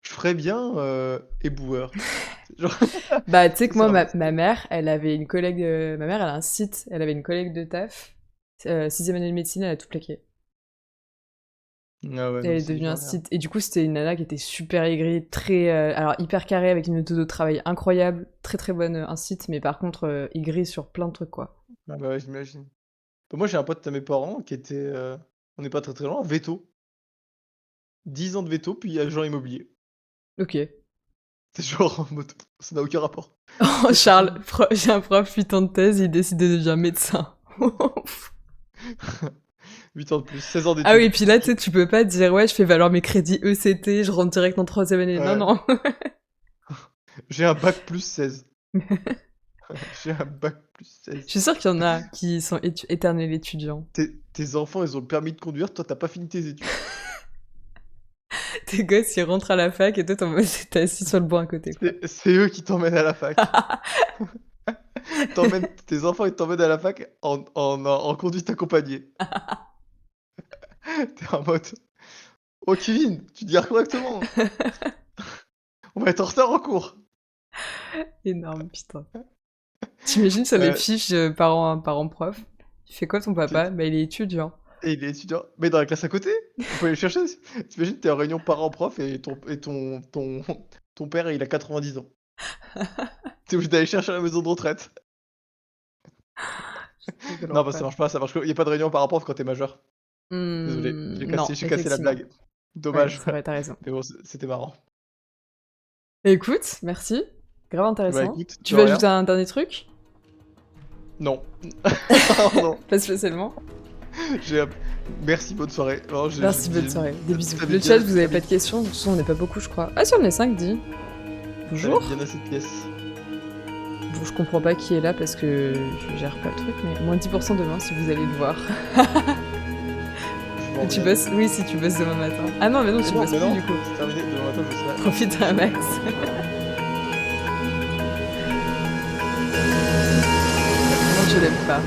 je ferais bien, éboueur». C'est genre Bah, tu sais c'est que moi, ça, en ma fait. ma mère, elle avait une collègue, ma mère, elle a un site, elle avait une collègue de taf, 6e année de médecine, elle a tout plaqué. Ah ouais, Elle non, est c'est devenue un légendaire. site et du coup, c'était une nana qui était super aigrie, très, alors hyper carrée avec une méthode de travail incroyable, très, très bonne, un site, mais par contre, aigrie sur plein de trucs, quoi. Ah bah, ouais, j'imagine. Bah, moi, j'ai un pote à mes parents qui était, on n'est pas très, très loin, veto. 10 ans de veto, puis agent immobilier. OK. C'est genre en mode, ça n'a aucun rapport. Oh, C'est Charles, j'ai un prof 8 ans de thèse, il décide de devenir médecin. 8 ans de plus, 16 ans Ah oui, et d'études. puis là, tu sais, tu peux pas dire, ouais, je fais valoir mes crédits ECT, je rentre direct en 3e année. Non, Ouais. non. J'ai un bac plus 16. J'ai un bac plus 16. Je suis sûre qu'il y en a qui sont éternels étudiants. Tes enfants, ils ont le permis de conduire, toi, t'as pas fini tes études. Tes gosses, ils rentrent à la fac et toi, t'es assis sur le banc à côté, quoi. C'est eux qui t'emmènent à la fac. Tes enfants, ils t'emmènent à la fac en conduite accompagnée. T'es en mode, oh Kevin, tu dis correctement. On va être en retard en cours. Énorme, putain. T'imagines sur les Euh, fiches parents prof, il fait quoi ton papa? Bah, il est étudiant. Et il est étudiant. Mais dans la classe à côté, on peut aller le chercher. T'imagines, t'es en réunion parents-prof et ton père, il a 90 ans. T'es obligé d'aller chercher à la maison de retraite. Non, bah ça marche pas, ça marche. Il y a pas de réunion parents-prof quand t'es majeur. Désolé, Non, j'ai cassé la effectivement. blague. Ouais, Dommage. c'est vrai, t'as raison. Mais bon, c'était marrant. Écoute, merci. Grave Bah intéressant. écoute, Tu de veux rien. ajouter un dernier truc? Non. Non. Pas spécialement. J'ai- Merci, bonne soirée. Non, Merci, bonne soirée. Des bisous. T'avais Le bien- chat, vous avez t'avais- pas de questions? De toute façon, on n'est pas beaucoup, je crois. Ah si, on est 5, dis. Bonjour. t'avais bien assez de pièces. Bon, je comprends pas qui est là parce que je gère pas le truc, mais moins 10% demain si vous allez le voir. Je m'en Tu vais. bosses? Oui, si tu bosses demain matin. Ah non, mais non, Mais tu non, bosses mais plus non, du coup. c'est terminé. Demain matin, je serai. Profite un max. Non, je l'aime pas.